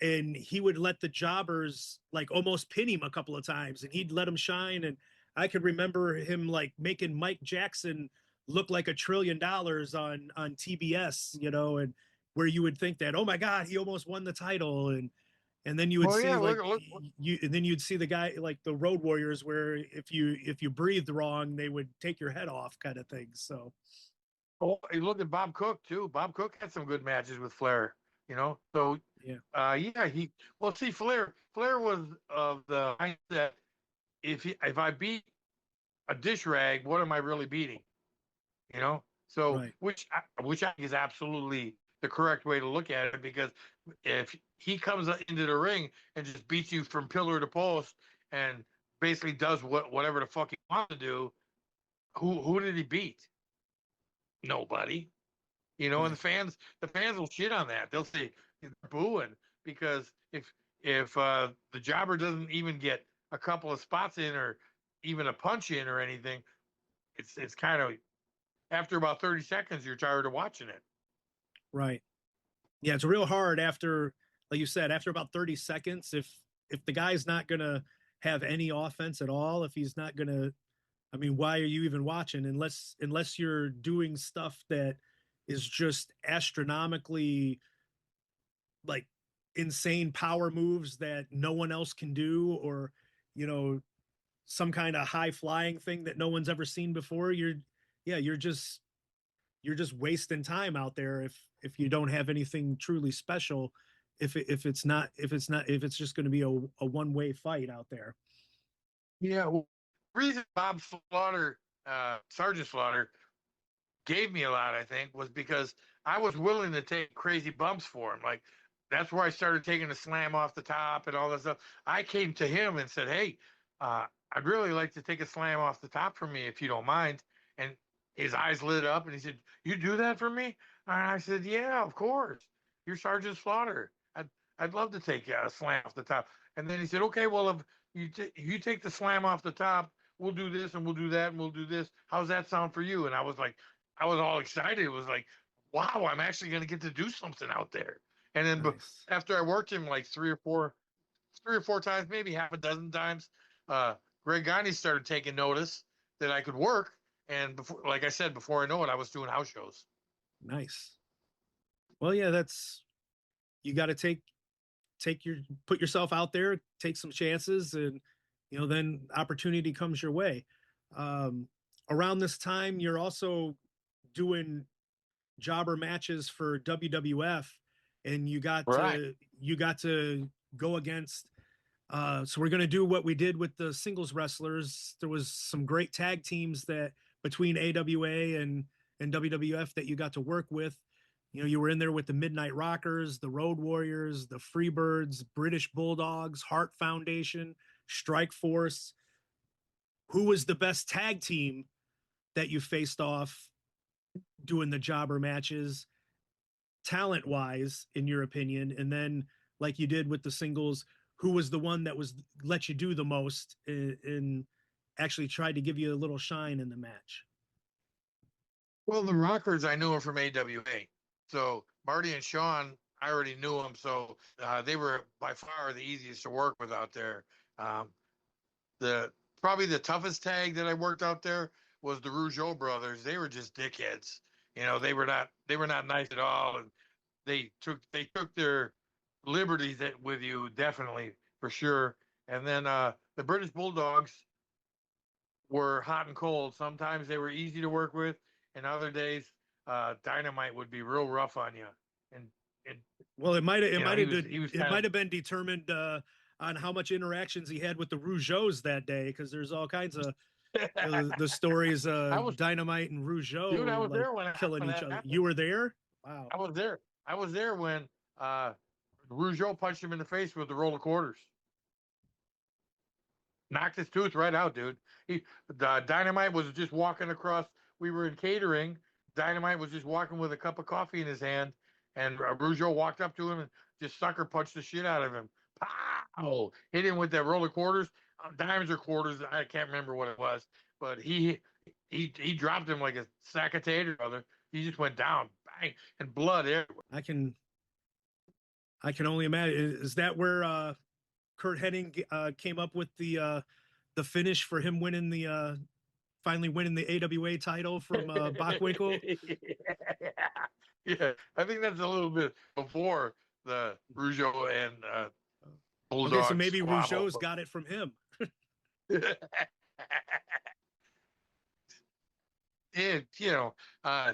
and he would let the jobbers like almost pin him a couple of times, and he'd let them shine. And I could remember him like making Mike Jackson look like $1 trillion on TBS, and where you would think that, oh my God, he almost won the title. And then you would Well, see yeah, like look. and then you'd see the guy like the Road Warriors, where if you breathed wrong, they would take your head off, kind of thing. So Oh, you look at Bob Cook too. Bob Cook had some good matches with Flair. So yeah, yeah, see Flair was of the mindset if I beat a dish rag, what am I really beating? You know, so Right. which I think is absolutely the correct way to look at it, because if he comes into the ring and just beats you from pillar to post and basically does whatever the fuck he wants to do, who did he beat? Nobody. You know, and Right. the fans will shit on that. They'll say they're booing because if the jobber doesn't even get a couple of spots in or even a punch in or anything, it's kind of, after about 30 seconds you're tired of watching it. Right. Yeah, it's real hard after, like you said, after about 30 seconds, if the guy's not gonna have any offense at all, if he's not gonna, I mean, why are you even watching unless you're doing stuff that is just astronomically like insane power moves that no one else can do, or you know, some kind of high flying thing that no one's ever seen before. Yeah, you're just wasting time out there if you don't have anything truly special, if it's just going to be a one-way fight out there. Yeah, well, the reason Bob Slaughter, Sergeant Slaughter, gave me a lot, I think, was because I was willing to take crazy bumps for him. Like, that's where I started taking the slam off the top and all that stuff. I came to him and said, "Hey, I'd really like to take a slam off the top for me if you don't mind." And his eyes lit up and he said, "You do that for me?" And I said, "Yeah, of course. You're Sergeant Slaughter. I'd love to take a slam off the top." And then he said, "Okay, well, if you take the slam off the top, we'll do this and we'll do that and we'll do this. How's that sound for you?" And I was like, I was all excited. It was like, wow, I'm actually going to get to do something out there. And then Nice. after I worked him like three or four times, maybe half a dozen times, uh, Rheingans started taking notice that I could work. And before, like I said, before I know it, I was doing house shows. Nice. Well, yeah, that's, you got to take your put yourself out there, take some chances, and then opportunity comes your way. um Around this time you're also doing jobber matches for WWF, and Right. you got to go against, so we're going to do what we did with the singles wrestlers. There was some great tag teams that between AWA and WWF that you got to work with. You were in there with the Midnight Rockers, the Road Warriors, the Freebirds, British Bulldogs, Hart Foundation, Strike Force. Who was the best tag team that you faced off doing the jobber matches, talent wise, in your opinion? And then, like you did with the singles, who was the one that was let you do the most and actually tried to give you a little shine in the match? Well, the Rockers, I knew them from AWA. So Marty and Sean, I already knew them. So they were by far the easiest to work with out there. Um, the Probably the toughest tag that I worked out there was the Rougeaus brothers. They were just dickheads. You know, they were not nice at all, and they took their liberties with you, definitely, for sure. And then the British Bulldogs were hot and cold. Sometimes they were easy to work with, and other days Dynamite would be real rough on you. And Well, it might have you know he was it kind might have been determined on how much interactions he had with the Rougeaus that day, because there's all kinds of of. the stories, I was Dynamite and Dude, I Rougeau was like there when killing each that other. happened. You were there? Wow. I was there. I was there when Rougeau punched him in the face with the roll of quarters. Knocked his tooth right out, dude. The Dynamite was just walking across. We were in catering. Dynamite was just walking with a cup of coffee in his hand, and Rougeau walked up to him and just sucker punched the shit out of him. Pow! Hit him with that roll of quarters, dimes or quarters. I can't remember what it was, but he dropped him like a sack of tater, brother. He just went down, bang, and blood everywhere. I can only imagine. Is that where Kurt Hennig came up with the finish for him winning the finally winning the AWA title from Bockwinkel? Yeah, I think that's a little bit before the Rougeau and Okay, so Bulldog maybe squabble. Rougeau's got it from him. it, you know, uh,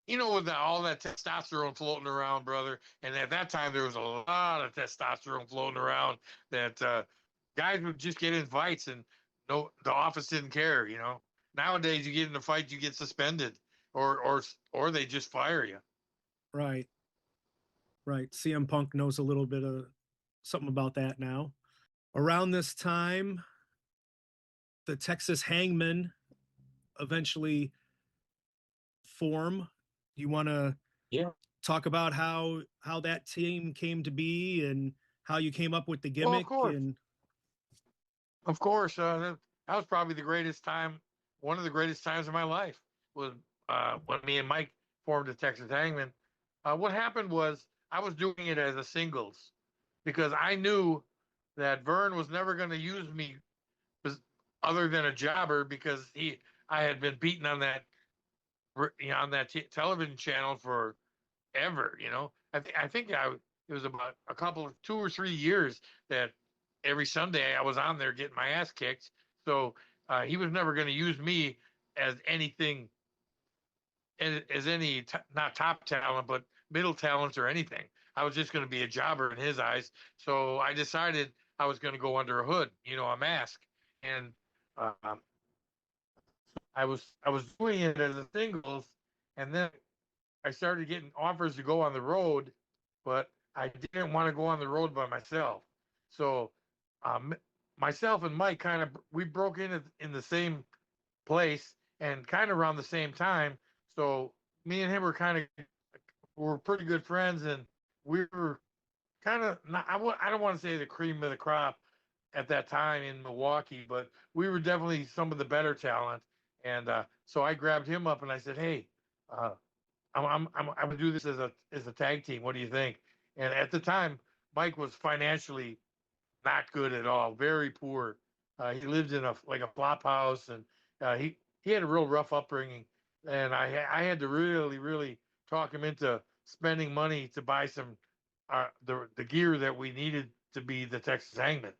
with all that testosterone floating around, brother. And at that time, there was a lot of testosterone floating around that guys would just get in fights, and no, the office didn't care. Nowadays, you get in a fight, you get suspended, or they just fire you. Right. Right. CM Punk knows a little bit of something about that now. Around this time, the Texas Hangmen eventually form. You want to Yeah. talk about how that team came to be and how you came up with the Well, of gimmick course, and of course. That was probably the greatest time, one of the greatest times of my life was when me and Mike formed the Texas Hangman. What happened was I was doing it as a singles because I knew that Vern was never going to use me other than a jobber because I had been beaten on that on that television channel forever. I think it was about a couple of 2 or 3 years that every Sunday I was on there getting my ass kicked. So he was never going to use me as anything, as any not top talent, but middle talent or anything. I was just going to be a jobber in his eyes. So I decided I was going to go under a hood, a mask, and um, I was doing it as a singles, and then I started getting offers to go on the road, but I didn't want to go on the road by myself. So, um, myself and Mike we broke in the same place and kind of around the same time. So me and him were pretty good friends, and we were kind of not, I don't want to say the cream of the crop at that time in Milwaukee, but we were definitely some of the better talent. And so I grabbed him up and I said, "Hey, uh, I'm gonna do this as a tag team. What do you think?" And at the time, Mike was financially not good at all, very poor. He lived in a flop house, and he had a real rough upbringing. And I had to really talk him into spending money to buy some the gear that we needed to be the Texas Hangman,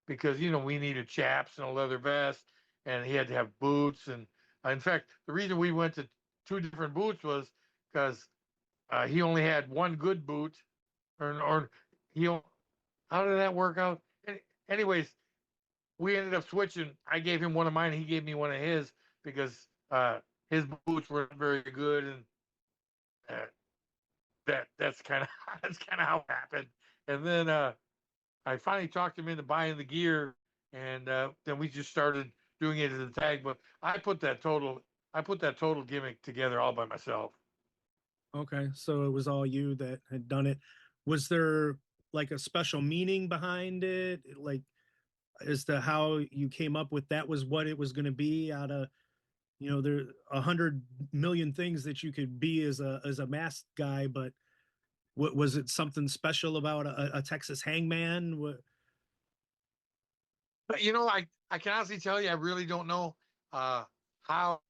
because we needed chaps and a leather vest, and he had to have boots. And in fact, the reason we went to two different boots was because he only had one good boot, or he. How did that work out? Anyways, we ended up switching. I gave him one of mine. He gave me one of his because his boots weren't very good, and uh, that's kind of that's kind of how it happened. And then I finally talked him into buying the gear, and then we just started doing it as a tag. But I put that total gimmick together all by myself. okay, so it was all you that had done it. Was there like a special meaning behind it? Like as to how you came up with that was what it was going to be out of there 100 million things that you could be as a masked guy, but what was it something special about a Texas hangman? What? But I can honestly tell you, I really don't know uh, how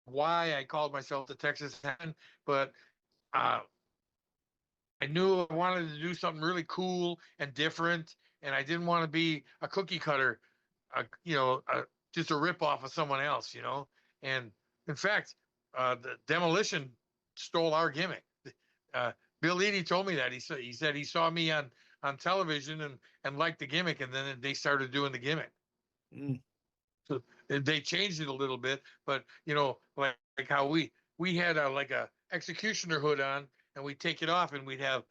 why I called myself the Texas Hen, but uh, I knew I wanted to do something really cool and different, and I didn't want to be a cookie cutter, just a rip off of someone else. And in fact, the Demolition stole our gimmick. Uh, Bill Eadie told me that he said he saw me on television and liked the gimmick, and then they started doing the gimmick. Mm. So they changed it a little bit, but like how we had like a executioner hood on, and we'd take it off, and we had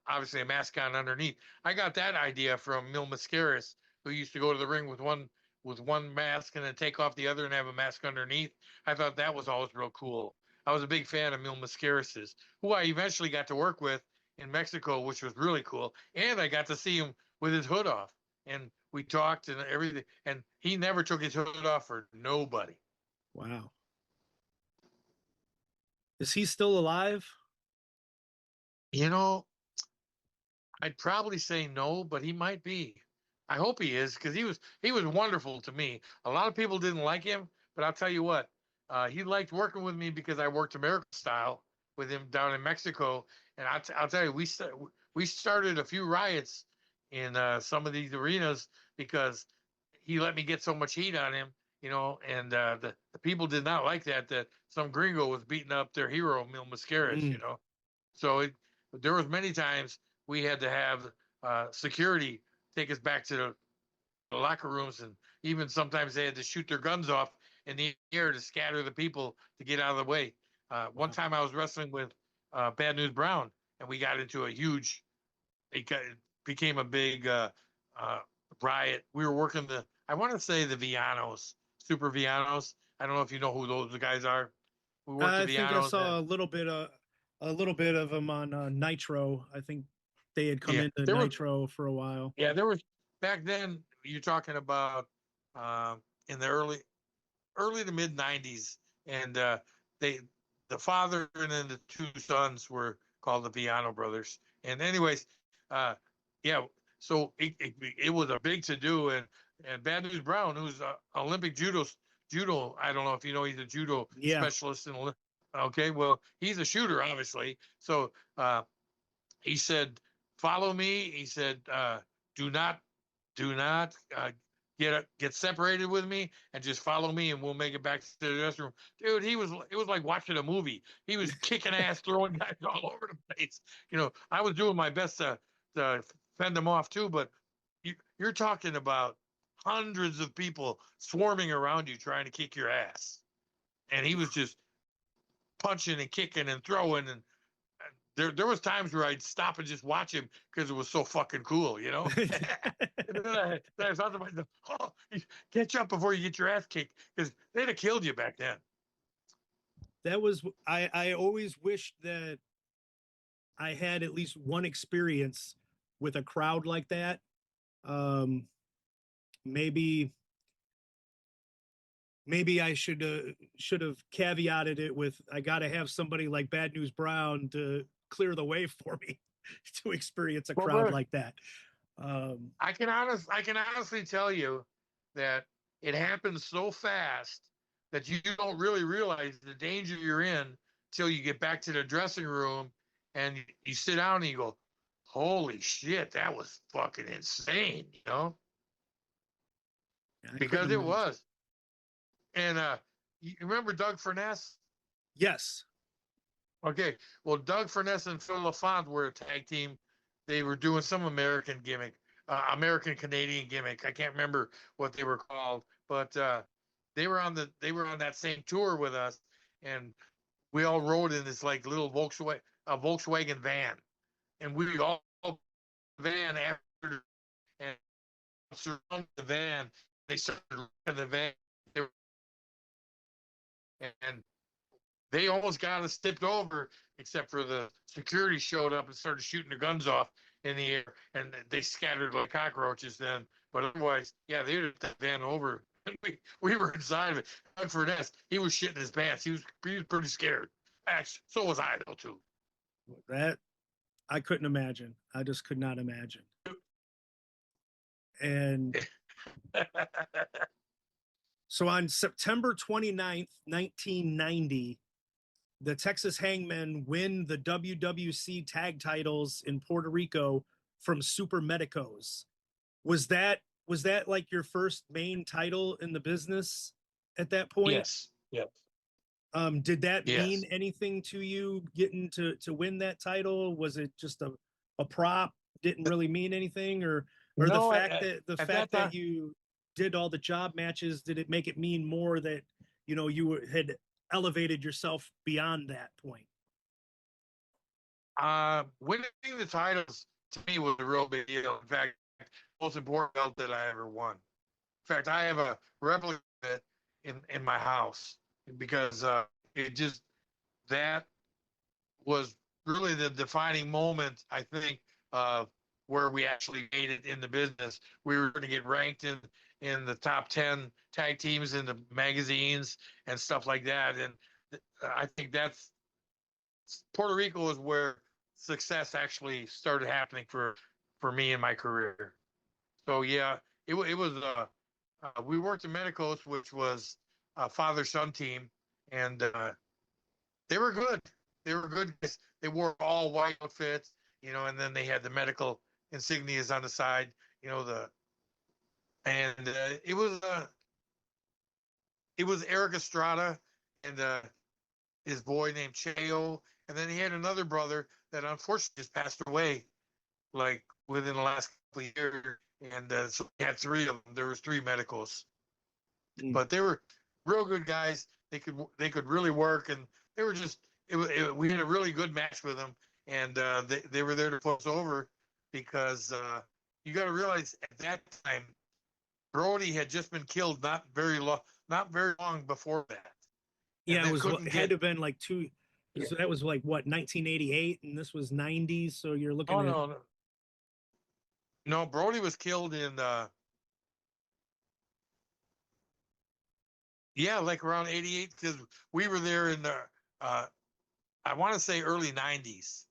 obviously a mask on underneath. I got that idea from Mil Mascaris, who used to go to the ring with one mask and then take off the other and have a mask underneath. I thought that was always real cool. I was a big fan of Mil Mascaris's, who I eventually got to work with in Mexico, which was really cool, and I got to see him with his hood off, and we talked and everything, and he never took his hood off for nobody. Wow. Is he still alive? You know, I'd probably say no, but he might be. I hope he is, because he was wonderful to me. A lot of people didn't like him, but I'll tell you what, he liked working with me because I worked American style with him down in Mexico, and I'll tell you, we started a few riots in some of these arenas because he let me get so much heat on him, and the people did not like that some gringo was beating up their hero Mil Mm. Mascaris. So there was many times we had to have security take us back to the locker rooms, and even sometimes they had to shoot their guns off in the air to scatter the people to get out of the way. One time I was wrestling with Bad News Brown, and we got into a huge. It became a big riot. We were working I want to say the Vianos, Super Vianos. I don't know if you know who those guys are. We worked the I think I Vianos. saw a little bit of them on Nitro. I think they had come Yeah, into there was. Nitro for a while. Yeah, there was back then. You're talking about in the early to mid '90s, and they the father and then the two sons were called the Viano brothers. And anyways, yeah, so it was a big to do, and Bad News Brown, who's Olympic judo. I don't know if you know, he's a judo Yeah. specialist in. Okay, well, he's a shooter, obviously. So he said, "Follow me." He said, "Do not, do not get separated with me, and just follow me, and we'll make it back to the dressing room." Dude, it was like watching a movie. He was kicking ass, throwing guys all over the place. I was doing my best to fend them off too, but you're talking about hundreds of people swarming around you trying to kick your ass, and he was just punching and kicking and throwing, and there was times where I'd stop and just watch him because it was so fucking cool. And then I thought to myself, oh, catch up before you get your ass kicked, because they'd have killed you back then. That was I always wished that I had at least one experience with a crowd like that. Maybe I should have caveated it with, I got to have somebody like Bad News Brown to clear the way for me to experience a crowd like that. I can honestly tell you that it happens so fast that you don't really realize the danger you're in till you get back to the dressing room and you sit down and you go, "Holy shit, that was fucking insane," because it was. And you remember Doug Furness? Yes. Okay. Well, Doug Furness and Phil LaFont were a tag team. They were doing some American gimmick, American Canadian gimmick. I can't remember what they were called, but they were on that same tour with us, and we all rode in this like little Volkswagen van, and we all van after and surrounded the van. They started the van. And they almost got us tipped over, except for the security showed up and started shooting their guns off in the air, and they scattered like cockroaches then. But otherwise, yeah, they took that van over. We were inside of it. Doug Furness, he was shitting his pants. He was pretty scared. Actually, so was I, though, too. That I couldn't imagine. I just could not imagine. And so on September 29th, 1990, the Texas Hangmen win the WWC tag titles in Puerto Rico from Super Medicos. Was that like your first main title in the business at that point? Yes. Yes. Did that mean anything to you getting to win that title? Was it just a prop? Didn't really mean anything, or No, the fact that you did all the job matches, did it make it mean more that you had elevated yourself beyond that point? Winning the titles to me was a real big deal. In fact, most important belt that I ever won. In fact, I have a replica of it in my house, because that was really the defining moment, I think, of where we actually made it in the business. We were going to get ranked in the top 10 tag teams in the magazines and stuff like that. And I think Puerto Rico is where success actually started happening for me in my career. So yeah, it was we worked in Medicos, which was a father-son team, and they were good. They were good. They wore all white outfits, and then they had the medical insignias on the side, and it was Eric Estrada and his boy named Cheo, and then he had another brother that unfortunately just passed away like within the last couple of years, and so we had three of them. There was three medicals, but they were real good guys. They could really work, and they were just we had a really good match with them, and they were there to put us over because you got to realize at that time Brody had just been killed not very long before that. Yeah, it was had to have been like two. Yeah. So that was like what 1988, and this was 90s. So you're looking at no. Brody was killed in like around 88 because we were there in the I want to say early 90s,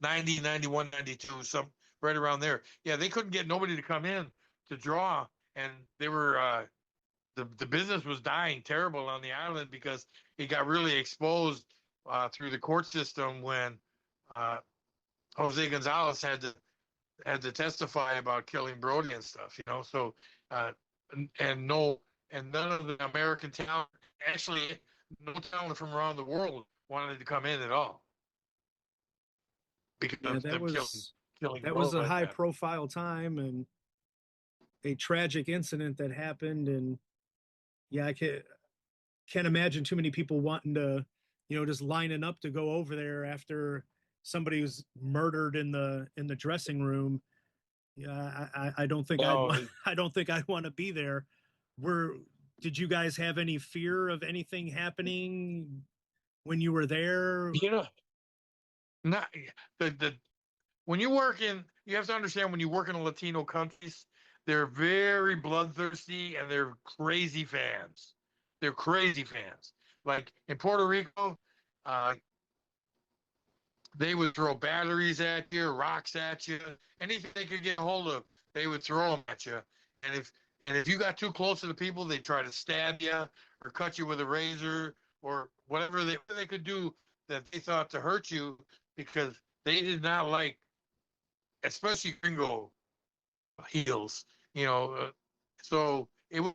90, 91, 92, some right around there. Yeah, they couldn't get nobody to come in to draw, and they were the business was dying terrible on the island because it got really exposed through the court system when Jose Gonzalez had to testify about killing Brody and stuff, So and none of the American talent, actually, no talent from around the world wanted to come in at all because yeah, of them killing that Brody was a like high that. profile time and a tragic incident that happened. And yeah, I can't imagine too many people wanting to, just lining up to go over there after somebody was murdered in the dressing room. Yeah, I don't think No, I don't think I'd want to be there. Did you guys have any fear of anything happening when you were there? not the when you have to understand when you work in Latino countries, they're very bloodthirsty and they're crazy fans. They're crazy fans. Like in Puerto Rico, they would throw batteries at you, rocks at you, anything they could get a hold of, they would throw them at you. And if you got too close to the people, they'd try to stab you or cut you with a razor or whatever they could do that they thought to hurt you because they did not like, especially gringo heels. So it was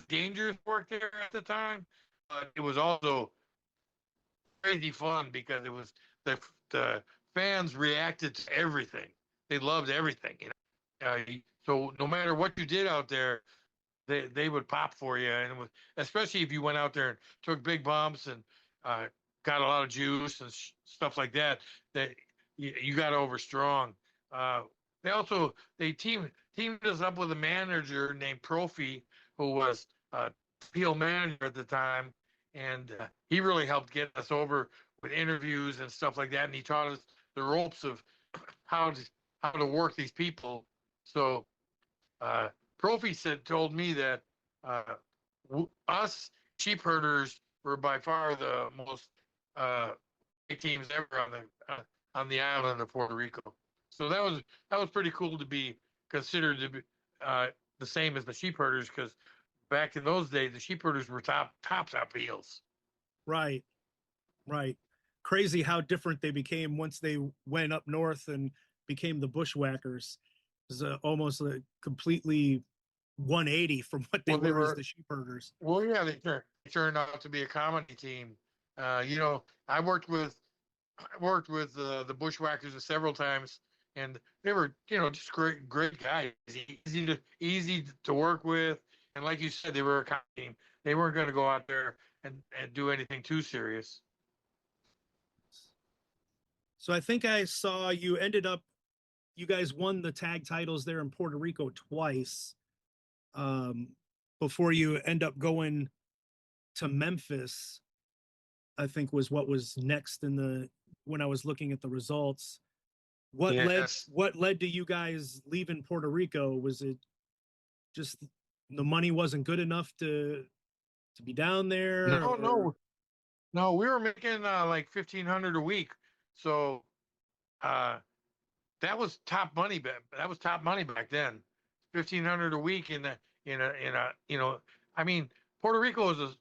dangerous work there at the time, but it was also crazy fun because it was the fans reacted to everything. They loved everything. So no matter what you did out there, they would pop for you, and it was, especially if you went out there and took big bumps and uh, got a lot of juice and stuff like that. That you got over strong. Uh, they teamed us up with a manager named Profi, who was Peel manager at the time, and he really helped get us over with interviews and stuff like that. And he taught us the ropes of how to work these people. So Profi told me that us sheep herders were by far the most uh, teams ever on the island of Puerto Rico. So that was pretty cool to be considered to be the same as the sheep herders because back in those days the sheep herders were top heels. Right, right. Crazy how different they became once they went up north and became the bushwhackers. It was almost a completely 180 from what they were as the sheep herders. Well, yeah, they turned out to be a comedy team. I worked with the bushwhackers several times, and they were just great guys, easy to work with, and like you said, they were a comedy team. They weren't going to go out there and do anything too serious. So I think I saw you guys won the tag titles there in Puerto Rico twice before you end up going to Memphis, I think was what was next when I was looking at the results. What led to you guys leaving Puerto Rico? Was it just the money wasn't good enough to be down there? No, we were making like $1,500 a week. So that was top money back. That was top money back then. $1,500 a week in a I mean, Puerto Rico is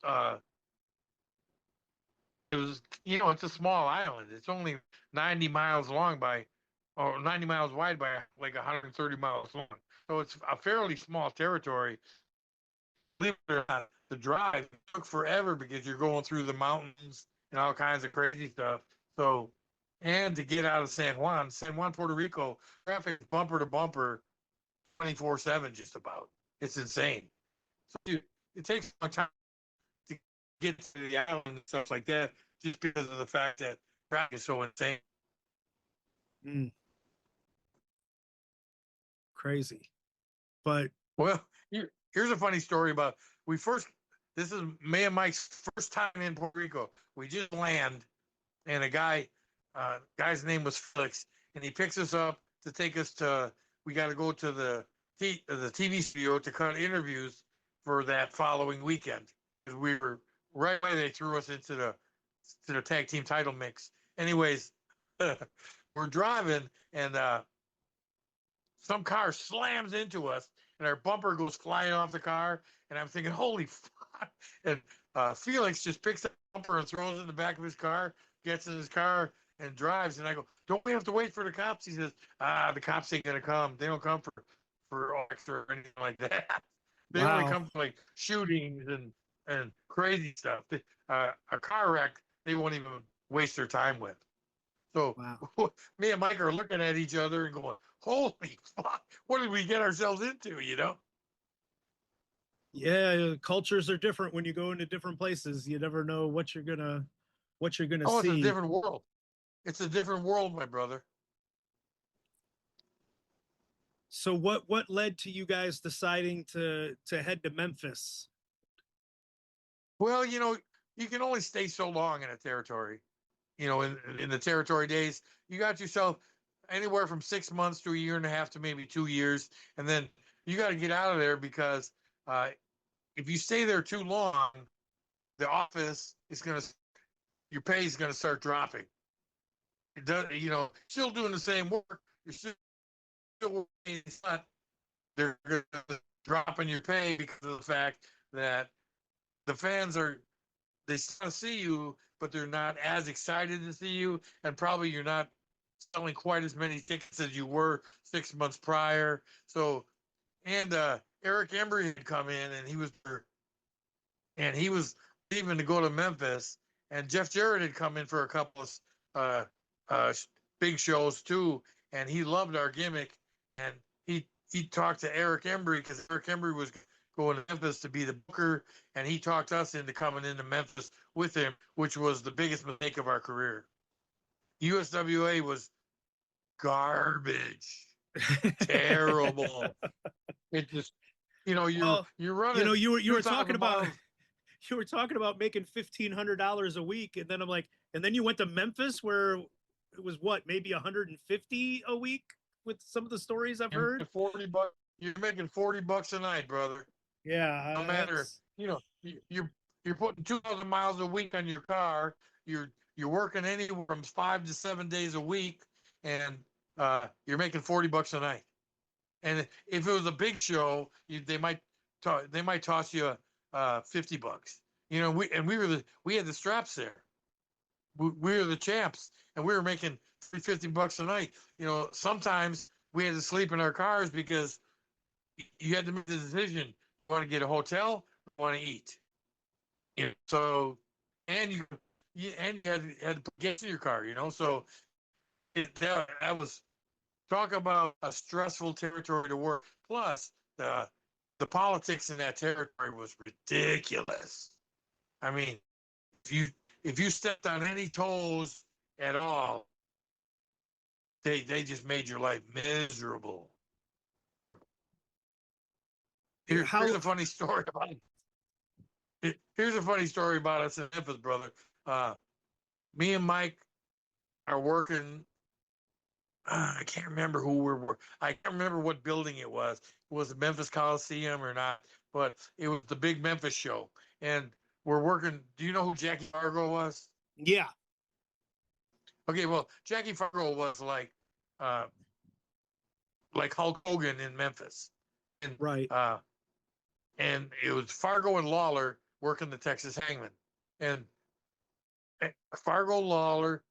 it's a small island. It's only 90 miles long or 90 miles wide by like 130 miles long. So it's a fairly small territory. Believe it or not, the drive took forever because you're going through the mountains and all kinds of crazy stuff. So, and to get out of San Juan, Puerto Rico, traffic bumper to bumper, 24/7, just about. It's insane. So it takes a long time to get to the island and stuff like that, just because of the fact that traffic is so insane. Mm. Crazy. But well, here's a funny story about this is me and Mike's first time in Puerto Rico. We just land, and a guy's name was Felix, and he picks us up to take us to. We got to go to the TV studio to cut interviews for that following weekend, because we were right away. They threw us into the tag team title mix. Anyways, we're driving, and some car slams into us, and our bumper goes flying off the car. And I'm thinking, holy fuck! And Felix just picks up the bumper and throws it in the back of his car, gets in his car, and drives. And I go, don't we have to wait for the cops? He says, the cops ain't gonna come. They don't come for extra or anything like that. They only come for like shootings and crazy stuff. A car wreck, they won't even waste their time with. So me and Mike are looking at each other and going, holy fuck, what did we get ourselves into, you know? Yeah, cultures are different when you go into different places. You never know what you're gonna see. It's a different world. It's a different world, my brother. So what led to you guys deciding to head to Memphis? Well, you can only stay so long in a territory. In the territory days, you got yourself anywhere from 6 months to a year and a half to maybe 2 years. And then you got to get out of there, because if you stay there too long, the office is your pay is going to start dropping. It does, still doing the same work. You're still it's not, they're going to drop in your pay because of the fact that the fans they still see you, but they're not as excited to see you. And probably you're not selling quite as many tickets as you were 6 months prior. So, and Eric Embry had come in, and he was leaving to go to Memphis, and Jeff Jarrett had come in for a couple of big shows too, and he loved our gimmick, and he talked to Eric Embry, because Eric Embry was going to Memphis to be the booker, and he talked us into coming into Memphis with him, which was the biggest mistake of our career. USWA was garbage. Terrible. It just, you're running. You were talking about you were talking about making $1,500 a week, and then I'm like, and then you went to Memphis, where it was maybe 150 a week with some of the stories I've heard. $40. You're making $40 a night, brother. Yeah, no matter. You're putting 2,000 miles a week on your car. You're working anywhere from 5 to 7 days a week, and you're making $40 a night. And if it was a big show, they might toss you $50. We had the straps there. We were the champs, and we were making $350 a night. Sometimes we had to sleep in our cars, because you had to make the decision: you want to get a hotel, you want to eat. So, and you had to put gas in your car. So that was, talk about a stressful territory to work. Plus, the politics in that territory was ridiculous. I mean, if you stepped on any toes at all, they just made your life miserable. Here's a funny story about it. Here's a funny story about us in Memphis, brother. Me and Mike are working. I can't remember I can't remember what building it was. Was it Memphis Coliseum or not? But it was the big Memphis show, and we're working. Do you know who Jackie Fargo was? Yeah. Okay, well, Jackie Fargo was like Hulk Hogan in Memphis, and right. And it was Fargo and Lawler working the Texas Hangman, and Fargo, Lawler,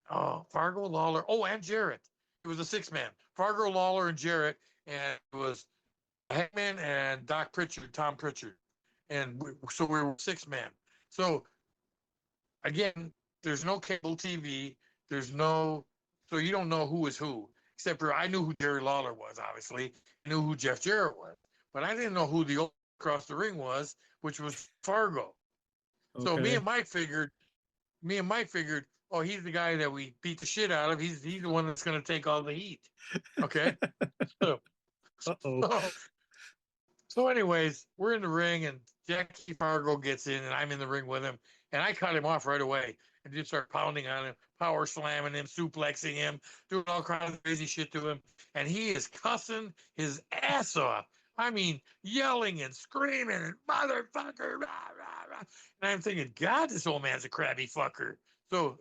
and Jarrett. It was a 6-man. Fargo, Lawler, and Jarrett, and it was Hangman and Doc Pritchard, Tom Pritchard, and so we were 6-man. So again, there's no cable TV. there's no, so you don't know who is who. Except for I knew who Jerry Lawler was, obviously. I knew who Jeff Jarrett was, but I didn't know who the old across the ring was, which was Fargo. So Okay. me and Mike figured, oh, he's the guy that we beat the shit out of. He's the one that's going to take all the heat. Okay. So, Uh-oh. so So, anyways, we're in the ring, and Jackie Fargo gets in, and I'm in the ring with him, and I cut him off right away and just start pounding on him, power slamming him, suplexing him, doing all kinds of crazy shit to him, and he is cussing his ass off. I mean, yelling and screaming and motherfucker, rah, rah, rah. And I'm thinking, God, this old man's a crabby fucker. So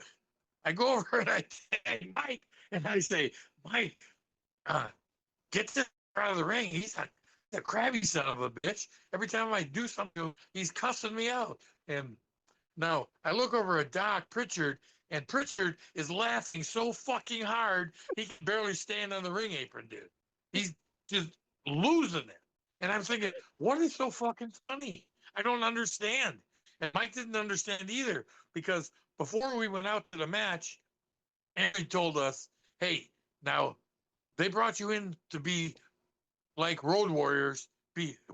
I go over and I tag Mike, and I say, Mike, uh, get this out of the ring. He's a crabby son of a bitch. Every time I do something, he's cussing me out. And now I look over at Doc Pritchard, and Pritchard is laughing so fucking hard he can barely stand on the ring apron, dude. He's just losing it. And I'm thinking, what is so fucking funny? I don't understand. And Mike didn't understand either, because before we went out to the match, Henry told us, hey, now they brought you in to be like Road Warriors,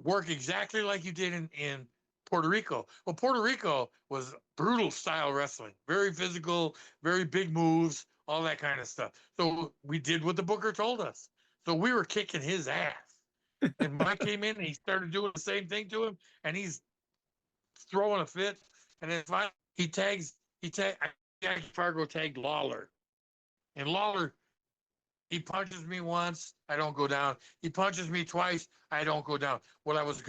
work exactly like you did in Puerto Rico. Well, Puerto Rico was brutal style wrestling, very physical, very big moves, all that kind of stuff. So we did what the booker told us. So we were kicking his ass. And Mike came in and he started doing the same thing to him, and he's throwing a fit. And then finally Jackie Fargo tagged Lawler. And Lawler, he punches me once, I don't go down. He punches me twice, I don't go down. What I was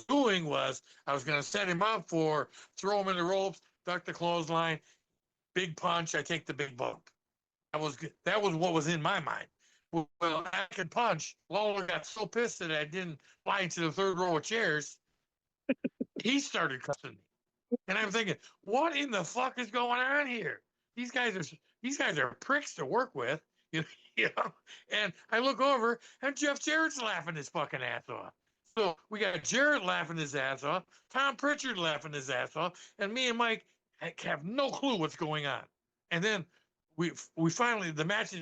doing was I was gonna set him up for throw him in the ropes, duck the clothesline, big punch. I take the big bump. That was what was in my mind. Well, I could punch. Lawler got so pissed that I didn't fly into the third row of chairs. He started cussing me, and I'm thinking, what in the fuck is going on here? These guys are pricks to work with. You know, and I look over and Jeff Jarrett's laughing his fucking ass off. So we got Jarrett laughing his ass off, Tom Pritchard laughing his ass off, and me and Mike have no clue what's going on. And then we finally the match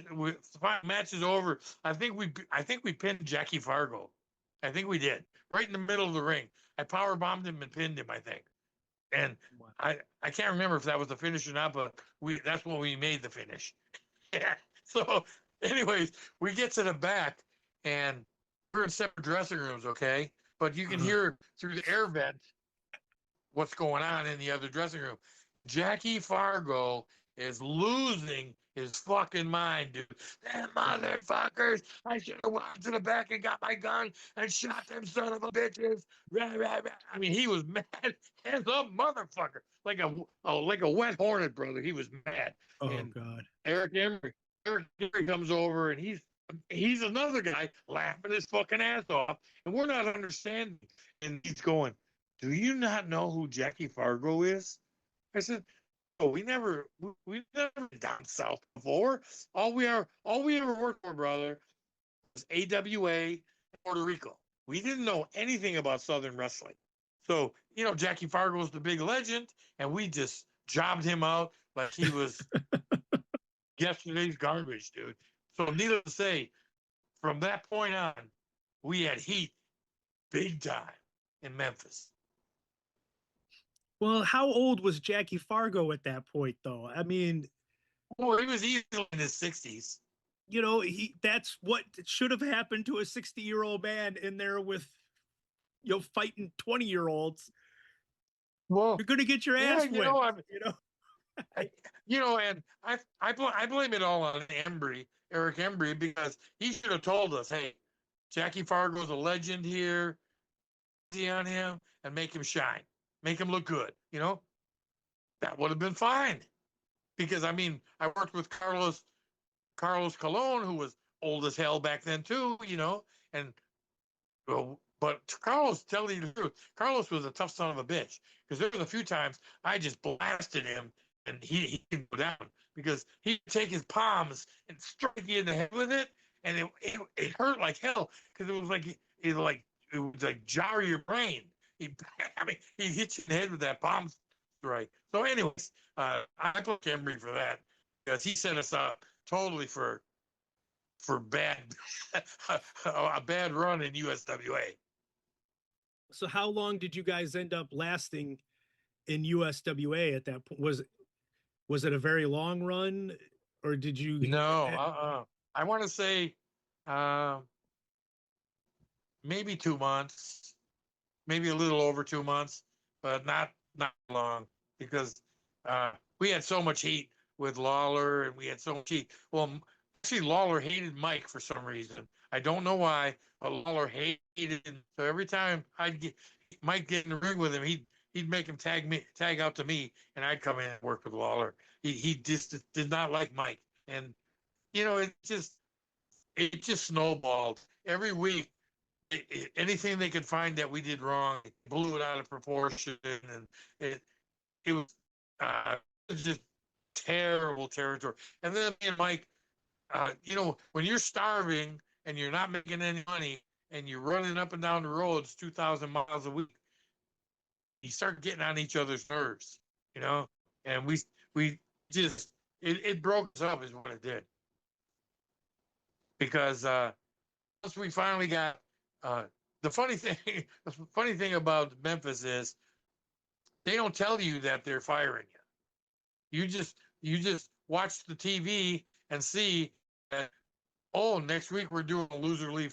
is over. I think we pinned Jackie Fargo. I think we did right in the middle of the ring. I power bombed him and pinned him. I think. And I can't remember if that was the finish or not, but that's when we made the finish. Yeah. So, anyways, we get to the back, and we're in separate dressing rooms, okay? But you can hear through the air vent what's going on in the other dressing room. Jackie Fargo is losing his fucking mind, dude. Them motherfuckers! I should have went to the back and got my gun and shot them son of a bitches. Rah, rah, rah. I mean, he was mad as a motherfucker, like a wet hornet, brother. He was mad. Oh and God. Eric Emery comes over, and he's another guy laughing his fucking ass off, and we're not understanding. And he's going, "Do you not know who Jackie Fargo is?" I said, "Oh, we never been down south before. All we ever worked for, brother, was AWA Puerto Rico. We didn't know anything about Southern wrestling. So, Jackie Fargo was the big legend, and we just jobbed him out like he was yesterday's garbage, dude." So, needless to say, from that point on, we had heat big time in Memphis. Well, how old was Jackie Fargo at that point, though? I mean, Well, he was easily in his 60s. That's what should have happened to a 60-year-old man in there with, fighting 20-year-olds. Well, You're going to get your ass whipped, and I blame it all on Eric Embry, because he should have told us, hey, Jackie Fargo's a legend here. Easy on him and make him shine, make him look good. That would have been fine. Because I worked with Carlos Colon, who was old as hell back then too. And but Carlos, tell you the truth, Carlos was a tough son of a bitch, because there was a few times I just blasted him and he didn't go down, because he'd take his palms and strike you in the head with it, and it hurt like hell, because it would like jar your brain. He hit you in the head with that palm strike. So anyways, I put Emery for that. because he set us up totally for bad a bad run in USWA. So how long did you guys end up lasting in USWA at that point? Was it a very long run, or did you? No, I want to say maybe 2 months, maybe a little over 2 months, but not long because we had so much heat with Lawler, and we had so much heat. Well, actually, Lawler hated Mike for some reason. I don't know why, but Lawler hated him. So every time Mike get in the ring with him, he'd make him tag out to me, and I'd come in and work with Lawler. He just did not like Mike, and it just snowballed every week. Anything they could find that we did wrong, blew it out of proportion, and it was just terrible territory. And then me and Mike, when you're starving and you're not making any money and you're running up and down the roads 2,000 miles a week, you start getting on each other's nerves, and we just it broke us up is what it did, because once we finally got the funny thing about Memphis is they don't tell you that they're firing you. You just watch the TV and see that, oh, next week we're doing a lose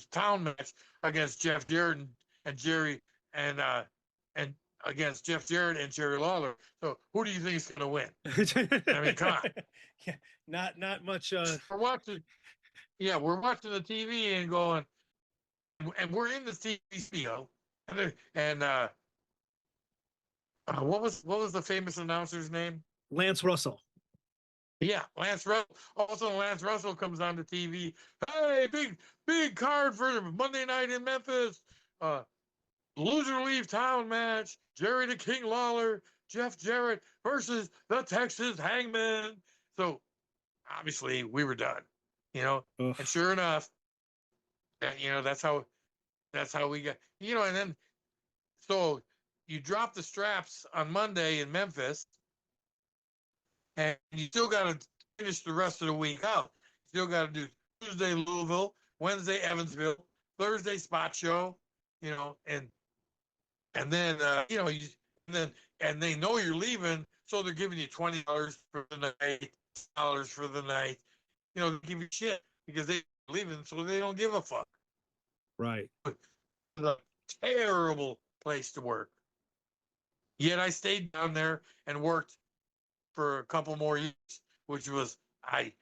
town match against Jeff Jarrett and Jerry and against Jeff Jarrett and Jerry Lawler. So who do you think is going to win? I mean, come on. Yeah, not much. We're watching the TV and going, and we're in the TV studio, and what was the famous announcer's name? Lance Russell. Yeah, Lance Russell. Also, Lance Russell comes on the TV. Hey, big card for Monday night in Memphis. Loser leave town match. Jerry the King Lawler, Jeff Jarrett versus the Texas Hangman. So obviously we were done, Ugh. And sure enough, that's how we got, and then so you drop the straps on Monday in Memphis, and you still got to finish the rest of the week out. You still got to do Tuesday Louisville, Wednesday Evansville, Thursday spot show, and then and they know you're leaving, so they're giving you $20 for the night, $6 for the night. They give you shit because they're leaving, so they don't give a fuck. Right. It's a terrible place to work. Yet I stayed down there and worked for a couple more years, which was I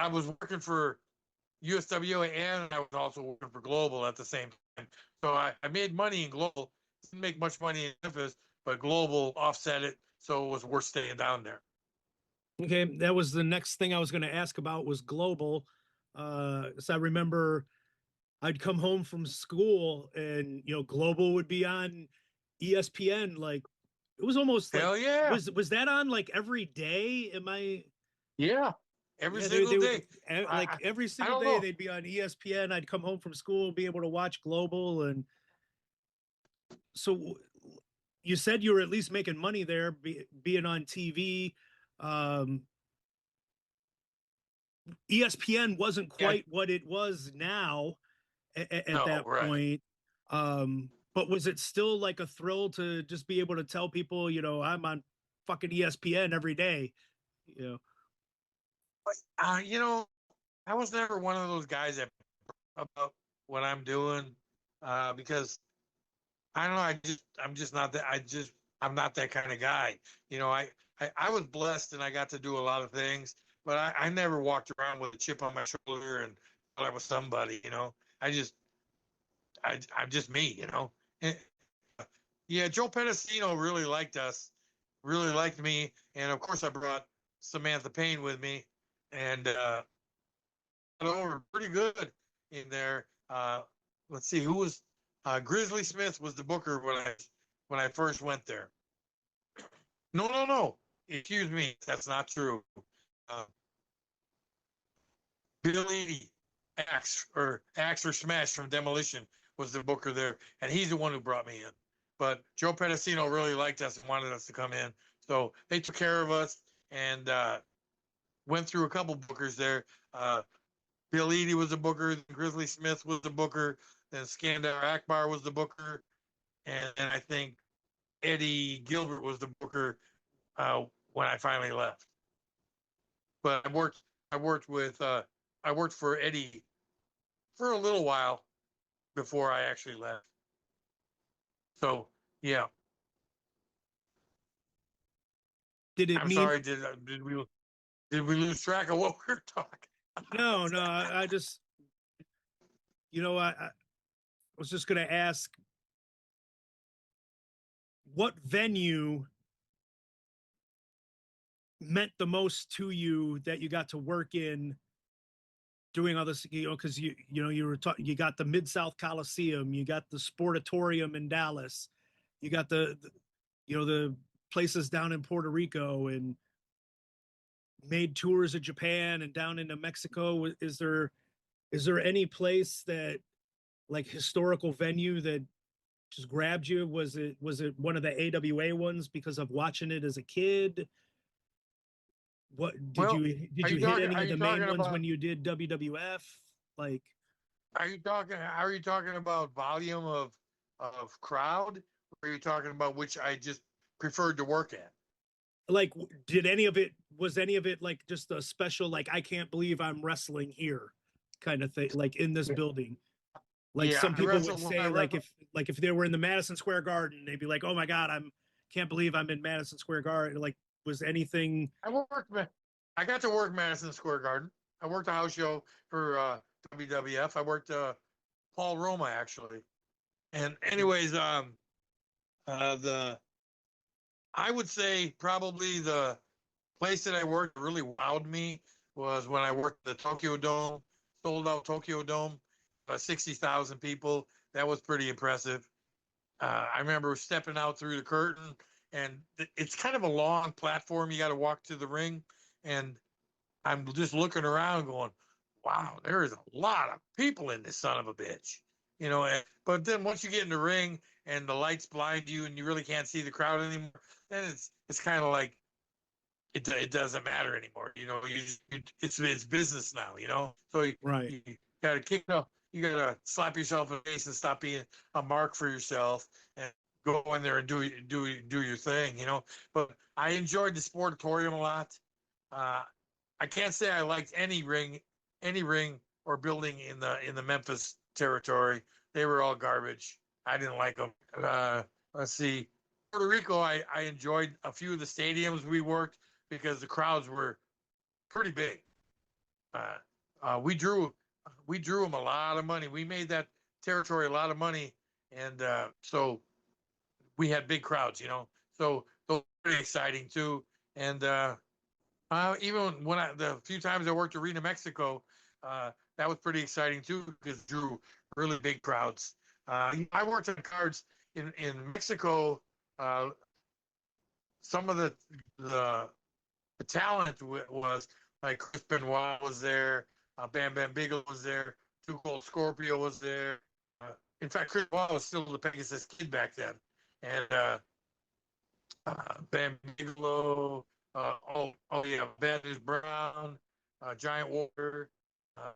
was working for USWA and I was also working for Global at the same time. So I made money in Global. Didn't make much money in Memphis, but Global offset it, so it was worth staying down there. Okay, that was the next thing I was going to ask about was Global. So I remember I'd come home from school and Global would be on ESPN. Like it was almost like, hell yeah. Was that on like every day? Yeah, every single day. Like every single day they'd be on ESPN. I'd come home from school, be able to watch Global. And so you said you were at least making money there, being on TV. ESPN wasn't quite what it was now at that point. But was it still like a thrill to just be able to tell people, I'm on fucking ESPN every day? I was never one of those guys that about what I'm doing, because I don't know. I'm just not that. I'm not that kind of guy. I was blessed and I got to do a lot of things, but I never walked around with a chip on my shoulder and thought I was somebody. I'm just me. Yeah, Joe Pedicino really liked us, really liked me, and of course I brought Samantha Payne with me, and got over pretty good in there. Let's see, who was Grizzly Smith was the booker when I first went there. No, excuse me, that's not true. Billy Axe or Smash from Demolition was the booker there, and he's the one who brought me in. But Joe Pedicino really liked us and wanted us to come in, so they took care of us. and went through a couple bookers there. Bill Eadie was a booker. Grizzly Smith was the booker. Then Skandar Akbar was the booker, and I think Eddie Gilbert was the booker when I finally left. But I worked for Eddie for a little while before I actually left. So yeah. Did it I'm mean? sorry. Did we lose track of what we're talking? No, no. I just, I was just going to ask, what venue meant the most to you that you got to work in doing all this, because you were talking, you got the Mid-South Coliseum, you got the Sportatorium in Dallas, you got the places down in Puerto Rico, and made tours of Japan and down into Mexico. Is there any place that, like, historical venue that just grabbed you? Was it one of the AWA ones because of watching it as a kid? What did Well, you hit any are of you the main talking ones about? when you did WWF? Like, Are you talking about volume of crowd? Or are you talking about which I just preferred to work at? like, was any of it like just a special, like, I can't believe I'm wrestling here kind of thing, like in this building? Like, Yeah, some I people would wrestled when I say, like, wrestled. if they were in the Madison Square Garden, they'd be like, oh my God, can't believe I'm in Madison Square Garden. Like, was anything? I got to work Madison Square Garden. I worked a house show for WWF. I worked Paul Roma actually. And anyways, the I would say probably the place that I worked really wowed me was when I worked the Tokyo Dome, sold out Tokyo Dome, 60,000 people. That was pretty impressive. I remember stepping out through the curtain, and it's kind of a long platform. You got to walk to the ring, and I'm just looking around, going, "Wow, there is a lot of people in this son of a bitch," But then once you get in the ring and the lights blind you, and you really can't see the crowd anymore, then it's kind of like it doesn't matter anymore. It's business now. So Right. you gotta kick up. You gotta slap yourself in the face and stop being a mark for yourself and go in there and do your thing. But I enjoyed the sportatorium a lot. Uh, I can't say I liked any ring or building in the Memphis territory. They were all garbage. I didn't like them. Let's see, Puerto Rico. I enjoyed a few of the stadiums we worked because the crowds were pretty big. We drew them a lot of money. We made that territory a lot of money, and so we had big crowds. So those were pretty exciting too. And even when the few times I worked Arena Mexico, that was pretty exciting too because it drew really big crowds. I worked on cards in Mexico. Some of the talent was like Chris Benoit was there, Bam Bam Bigelow was there, Too Cold Scorpio was there. In fact, Chris Benoit was still the Pegasus Kid back then, and Bam Bigelow, oh yeah, Baddest Brown, Giant Warrior. Uh,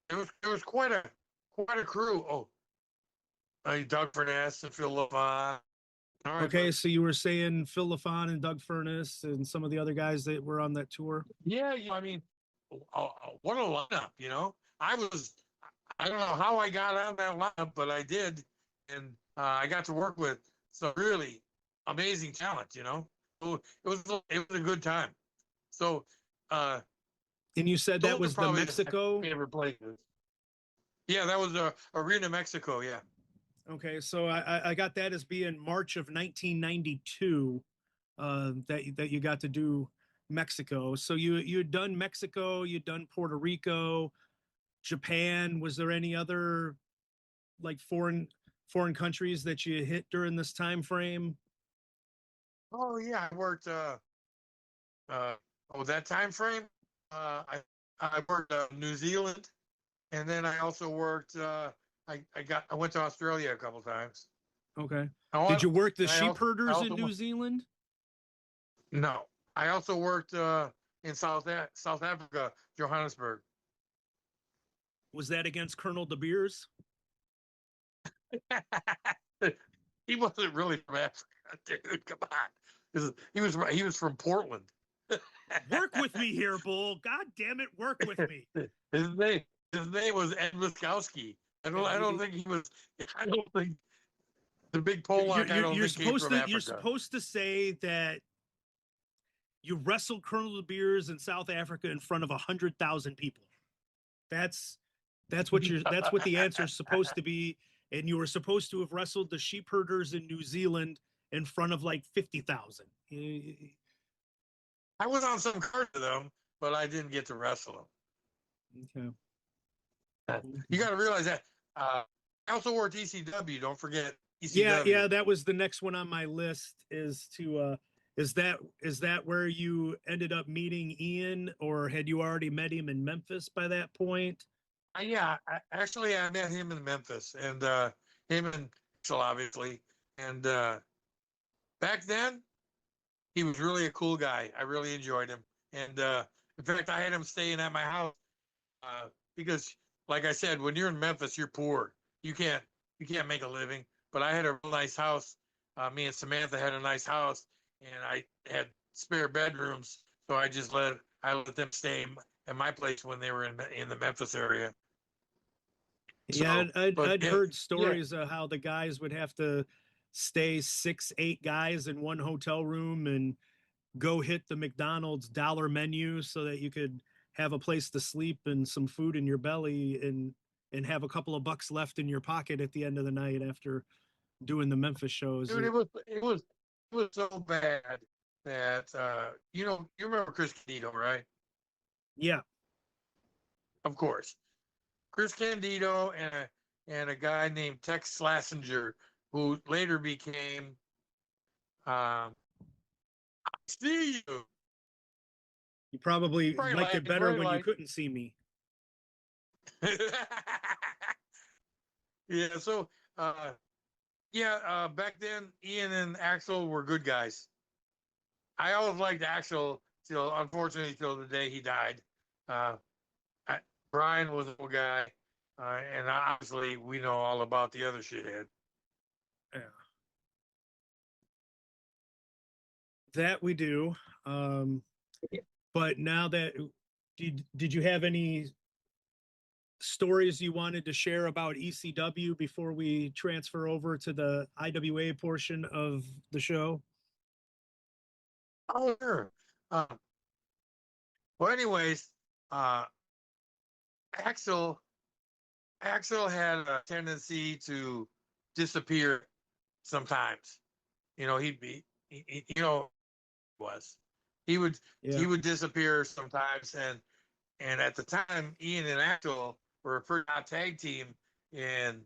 it was quite a crew. Oh, Doug Furness and Phil Levon. All right, Okay, buddy. so you were saying Phil LaFon and Doug Furness and some of the other guys that were on that tour. Yeah, I mean, what a lineup. I don't know how I got on that lineup, but I did, and I got to work with some really amazing talent. So it was a good time. So And you said that those are was the probably my Mexico. favorite places. Yeah, that was Arena Mexico. Yeah. Okay, so I got that as being March of 1992. That you got to do Mexico. So you had done Mexico, you'd done Puerto Rico, Japan. Was there any other, like, foreign countries that you hit during this time frame? Oh yeah, I worked. Uh, that time frame. I worked New Zealand, and then I also worked. I went to Australia a couple times. Okay. Oh, Did you work the and sheep I herders in also New Zealand? no, I also worked in South Africa, Johannesburg. Was that against Colonel De Beers? He wasn't really from Africa, dude. Come on, he was from Portland. Work with me here, Bull. God damn it, work with me. his name his name was Ed Wiskowski. I don't think he was. I don't think the big Polak. I don't think came from Africa. You're supposed to say that you wrestled Colonel De Beers in South Africa in front of 100,000 people. That's what the answer is supposed to be. And you were supposed to have wrestled the sheep herders in New Zealand in front of like 50,000. I was on some card with them, but I didn't get to wrestle them. Okay. You got to realize that. I also worked ECW. Don't forget ECW. Yeah, that was the next one on my list. Is that where you ended up meeting Ian, or had you already met him in Memphis by that point? Yeah, actually, I met him in Memphis, and him and Axel, obviously. And back then, he was really a cool guy. I really enjoyed him. And in fact, I had him staying at my house because, like I said, when you're in Memphis, you're poor. You can't make a living. But I had a real nice house. Me and Samantha had a nice house, and I had spare bedrooms. So I let them stay at my place when they were in the Memphis area. Yeah, I'd heard stories of how the guys would have to stay 6-8 guys in one hotel room and go hit the McDonald's dollar menu so that you could have a place to sleep and some food in your belly and have a couple of bucks left in your pocket at the end of the night after doing the Memphis shows. Dude, it was so bad that you remember Chris Candido, right? Yeah. Of course. Chris Candido and a guy named Tex Slassinger, who later became I See You. You probably liked it better when you couldn't see me. Yeah, so back then Ian and Axel were good guys. I always liked Axel unfortunately till the day he died. Brian was a cool guy, and obviously we know all about the other shithead. Yeah. That we do. But now that did you have any stories you wanted to share about ECW before we transfer over to the IWA portion of the show? Oh, sure. Well, anyways, Axel had a tendency to disappear sometimes. He'd be, he would disappear sometimes, and at the time, Ian and Axel were a pretty hot tag team in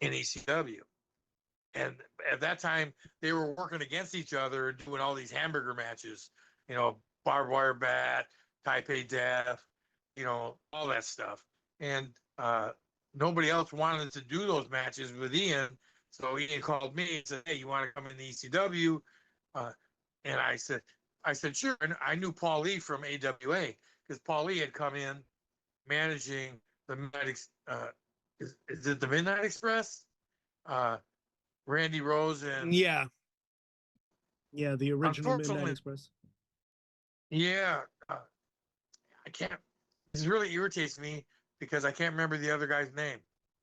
ECW. And at that time, they were working against each other and doing all these hamburger matches, barbed wire bat, Taipei death, all that stuff. And nobody else wanted to do those matches with Ian. So Ian called me and said, "Hey, you want to come in the ECW?" And I said, "Sure." And I knew Paul Lee from AWA because Paul Lee had come in managing the Midnight, is it the Midnight Express? Randy Rose and yeah, the original Midnight Express. Yeah, I can't. This really irritates me because I can't remember the other guy's name.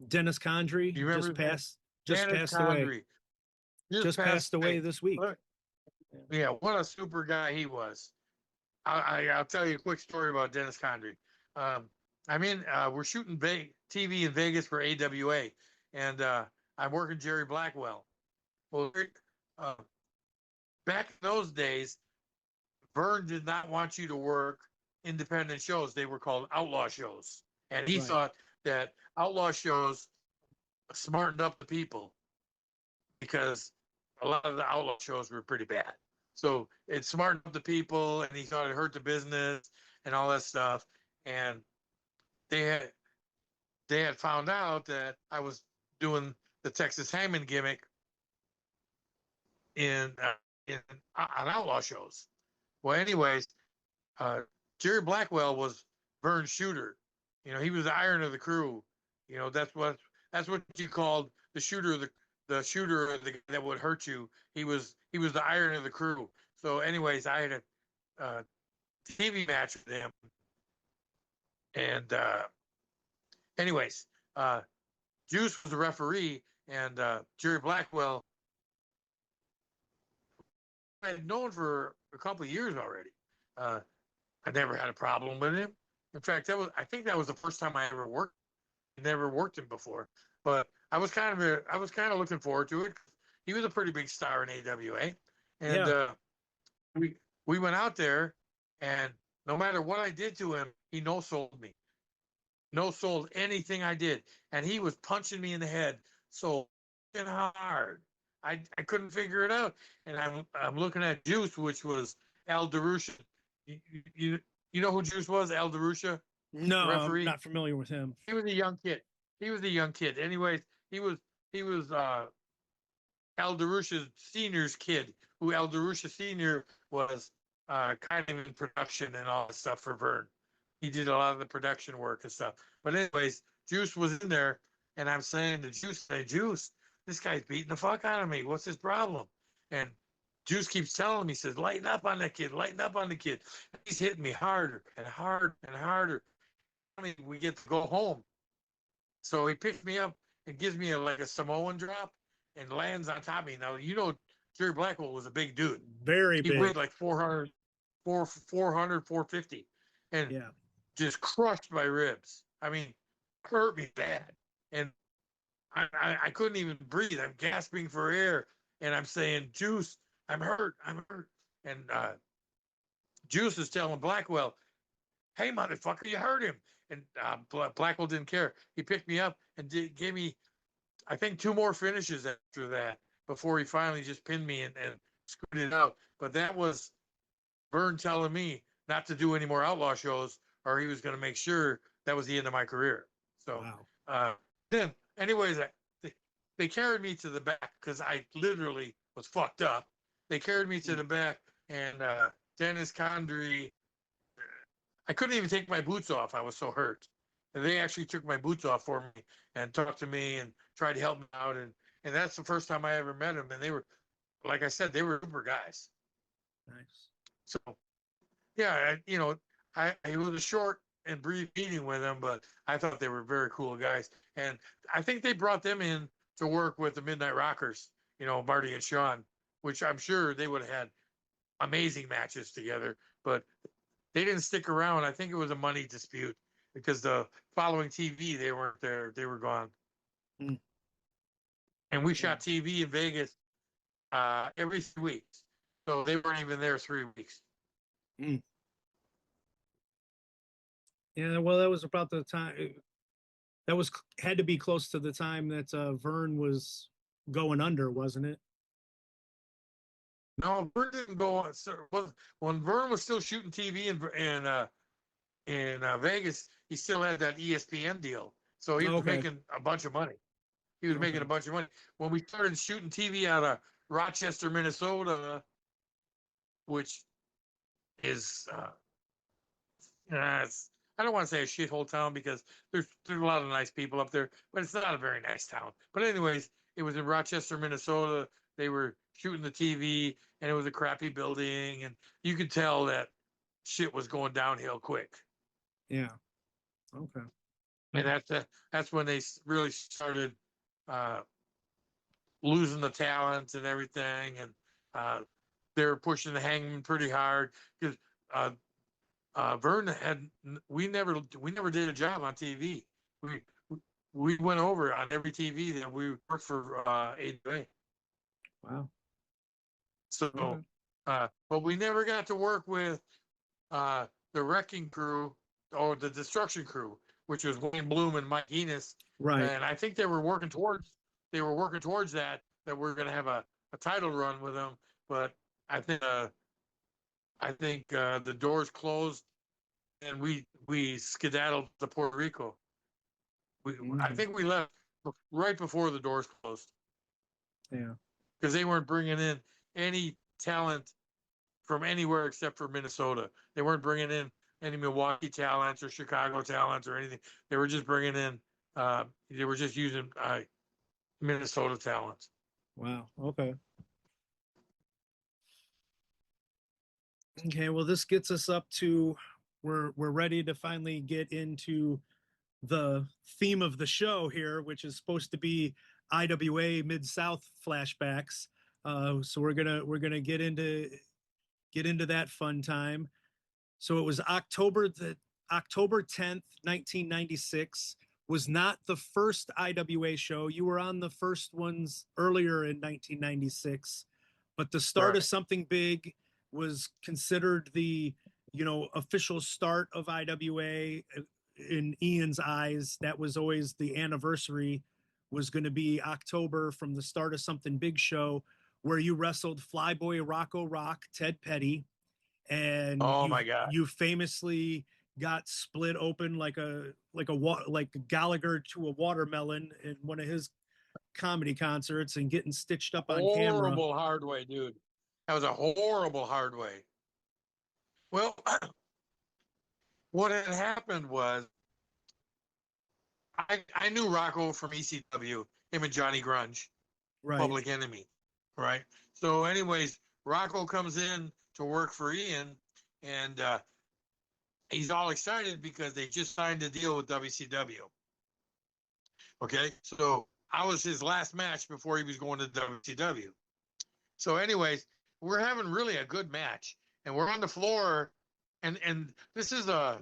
Dennis Condrey just passed away. Just passed away this week. Yeah, what a super guy he was. I'll tell you a quick story about Dennis Condrey. We're shooting TV in Vegas for AWA, and I'm working Jerry Blackwell. Well, back in those days, Vern did not want you to work independent shows. They were called outlaw shows. And he thought that outlaw shows smartened up the people because a lot of the outlaw shows were pretty bad. So it smartened up the people, and he thought it hurt the business and all that stuff. And they had found out that I was doing the Texas Hangman gimmick in on outlaw shows. Well, anyways, uh, Jerry Blackwell was Vern's shooter. He was the iron of the crew. That's what you called the shooter of the shooter of that would hurt you. He was the iron of the crew. So, anyways, I had a TV match with him, and anyways, uh, Juice was the referee, and Jerry Blackwell I had known for a couple of years already. I never had a problem with him. In fact, I think that was the first time I ever worked. Never worked him before, but I was kind of looking forward to it. He was a pretty big star in AWA, and Yeah. we went out there, and no matter what I did to him, he no sold me, no sold anything I did, and he was punching me in the head so hard. I couldn't figure it out, and I'm looking at Juice, which was Al DeRusha. You, you, you know who Juice was? Al DeRusha, No, the I'm referee. not familiar with him. He was a young kid. He was a young kid. Anyways, he was Al DeRusha Senior's kid, who Al DeRusha Senior was kind of in production and all that stuff for Vern. He did a lot of the production work and stuff. But anyways, Juice was in there, and I'm saying to Juice, "Hey, Juice, this guy's beating the fuck out of me. What's his problem?" And Juice keeps telling me, he says, "Lighten up on that kid, lighten up on the kid." And he's hitting me harder and harder and harder. I mean, we get to go home. So he picks me up and gives me like a Samoan drop and lands on top of me. Now, Jerry Blackwell was a big dude. Very He big. weighed like 400, 450, and Yeah. just crushed my ribs. I mean, hurt me bad. And I couldn't even breathe. I'm gasping for air. And I'm saying, "Juice, I'm hurt. I'm hurt." And Juice is telling Blackwell, "Hey, motherfucker, you hurt him." And Blackwell didn't care. He picked me up and gave me, I think, 2 more finishes after that before he finally just pinned me and screwed it out. But that was Vern telling me not to do any more outlaw shows, or he was going to make sure that was the end of my career. So Wow. then, anyways, they carried me to the back because I literally was fucked up. They carried me to the back, and Dennis Condrey, I couldn't even take my boots off. I was so hurt. And they actually took my boots off for me and talked to me and tried to help me out. And that's the first time I ever met them. And they were, like I said, they were super guys. Nice. So, yeah, it was a short and brief meeting with them, but I thought they were very cool guys. And I think they brought them in to work with the Midnight Rockers, Marty and Sean, which I'm sure they would have had amazing matches together. But they didn't stick around. I think it was a money dispute because the following TV, they weren't there. They were gone. Mm. And we shot TV in Vegas every 3 weeks. So they weren't even there 3 weeks. Mm. Yeah, well, that was about the time. That had to be close to the time that Vern was going under, wasn't it? No, Vern didn't go on. When Vern was still shooting TV in Vegas, he still had that ESPN deal. So he was making a bunch of money. He was making a bunch of money. When we started shooting TV out of Rochester, Minnesota, which is, I don't want to say a shithole town because there's a lot of nice people up there, but it's not a very nice town. But anyways, it was in Rochester, Minnesota. They were shooting the TV, and it was a crappy building, and you could tell that shit was going downhill quick. Yeah. Okay. And that's when they really started losing the talent and everything, and they were pushing the Hangman pretty hard because Vern we never did a job on TV. We went over on every TV that we worked for AWA. Wow. So, but we never got to work with the Wrecking Crew or the Destruction Crew, which was Wayne Bloom and Mike Enos. Right. And I think they were working towards that we're going to have a title run with them. But I think the doors closed and we skedaddled to Puerto Rico. I think we left right before the doors closed. Yeah. Because they weren't bringing in any talent from anywhere except for Minnesota. They weren't bringing in any Milwaukee talents or Chicago talents or anything. They were just bringing in. They were just using Minnesota talents. Wow. Okay. Okay. Well, this gets us up to we're ready to finally get into the theme of the show here, which is supposed to be IWA Mid South flashbacks. So we're gonna get into that fun time. So it was October 10th, 1996 was not the first IWA show. You were on the first ones earlier in 1996, but the start of something big was considered the, official start of IWA in Ian's eyes. That was always the anniversary, was going to be October from the start of something big show, where you wrestled Flyboy Rocco Rock, Ted Petty, and my God, you famously got split open like Gallagher to a watermelon in one of his comedy concerts and getting stitched up on camera. Horrible hard way, dude. That was a horrible hard way. Well, what had happened was I knew Rocco from ECW, him and Johnny Grunge, Right. Public Enemy, right? So, anyways, Rocco comes in to work for Ian, and he's all excited because they just signed a deal with WCW. Okay, so I was his last match before he was going to WCW. So, anyways, we're having really a good match, and we're on the floor, and this is I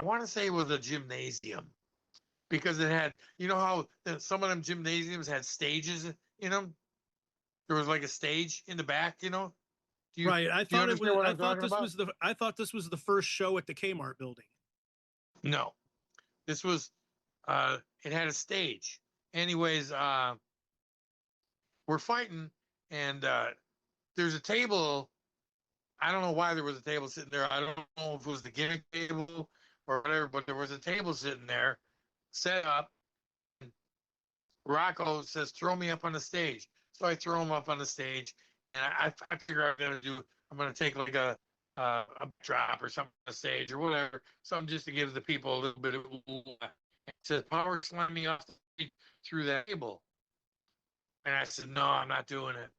want to say it was a gymnasium, because it had, how some of them gymnasiums had stages in them. There was like a stage in the back, Right. I thought it was. I thought this was the first show at the Kmart building. No, this was. It had a stage. Anyways, we're fighting, and there's a table. I don't know why there was a table sitting there. I don't know if it was the gimmick table or whatever, but there was a table sitting there, set up. Rocco says, "Throw me up on the stage." So I throw him up on the stage, and I figure I'm going to take like a drop or something on the stage or whatever, something just to give the people a little bit of. It says, "Power slam me off the stage through that table," and I said, "No, I'm not doing it."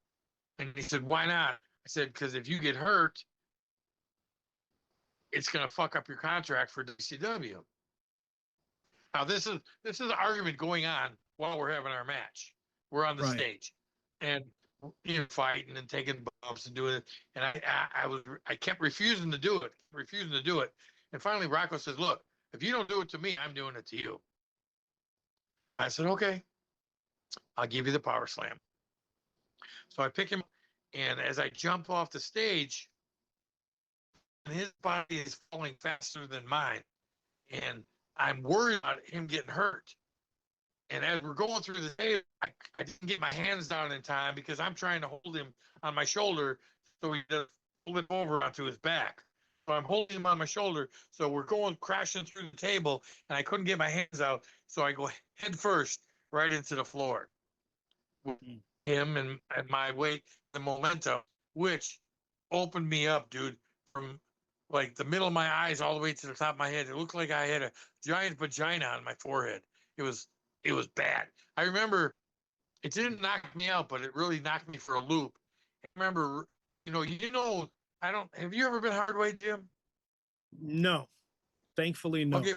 And he said, "Why not?" I said, "Because if you get hurt, it's going to fuck up your contract for WCW." Now this is an argument going on while we're having our match. We're on the stage, and fighting and taking bumps and doing it. And I kept refusing to do it. And finally, Rocco says, "Look, if you don't do it to me, I'm doing it to you." I said, "Okay, I'll give you the power slam." So I pick him up, and as I jump off the stage, and his body is falling faster than mine, and I'm worried about him getting hurt. And as we're going through the day, I didn't get my hands down in time because I'm trying to hold him on my shoulder so he doesn't flip over onto his back. So I'm holding him on my shoulder. So we're going crashing through the table, and I couldn't get my hands out. So I go head first right into the floor with him and my weight, the momentum, which opened me up, dude, from like the middle of my eyes all the way to the top of my head. It looked like I had a giant vagina on my forehead. It was bad. I remember it didn't knock me out, but it really knocked me for a loop. I remember, have you ever been hard weight, Jim? No, thankfully, no. Okay,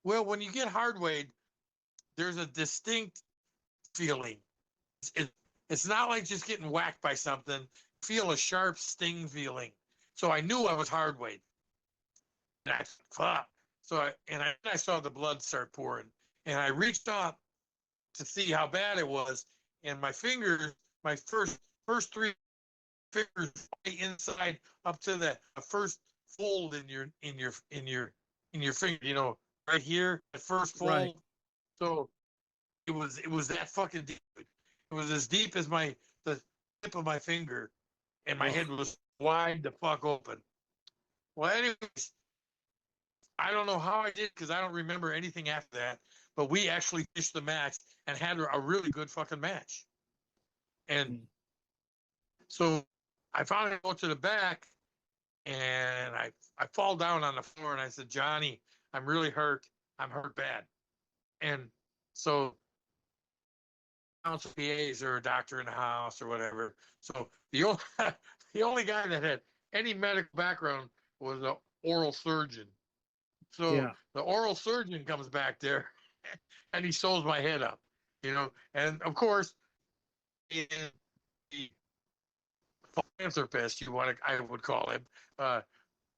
well, when you get hard weight, there's a distinct feeling. It's not like just getting whacked by something. Feel a sharp sting feeling. So I knew I was hard weight. And I fuck. So I saw the blood start pouring, and I reached up to see how bad it was, and my fingers, my first three fingers inside up to the first fold in your finger, right here, the first fold. Right. So it was that fucking deep. It was as deep as the tip of my finger, and my head was wide the fuck open. Well, anyways, I don't know how I did because I don't remember anything after that, but we actually finished the match and had a really good fucking match. And So I finally go to the back, and I fall down on the floor, and I said, Johnny, I'm really hurt. I'm hurt bad. And so council PAs or a doctor in the house or whatever. So the only the only guy that had any medical background was an oral surgeon. So Yeah. the oral surgeon comes back there and he sews my head up, And of course, in the philanthropist, I would call him,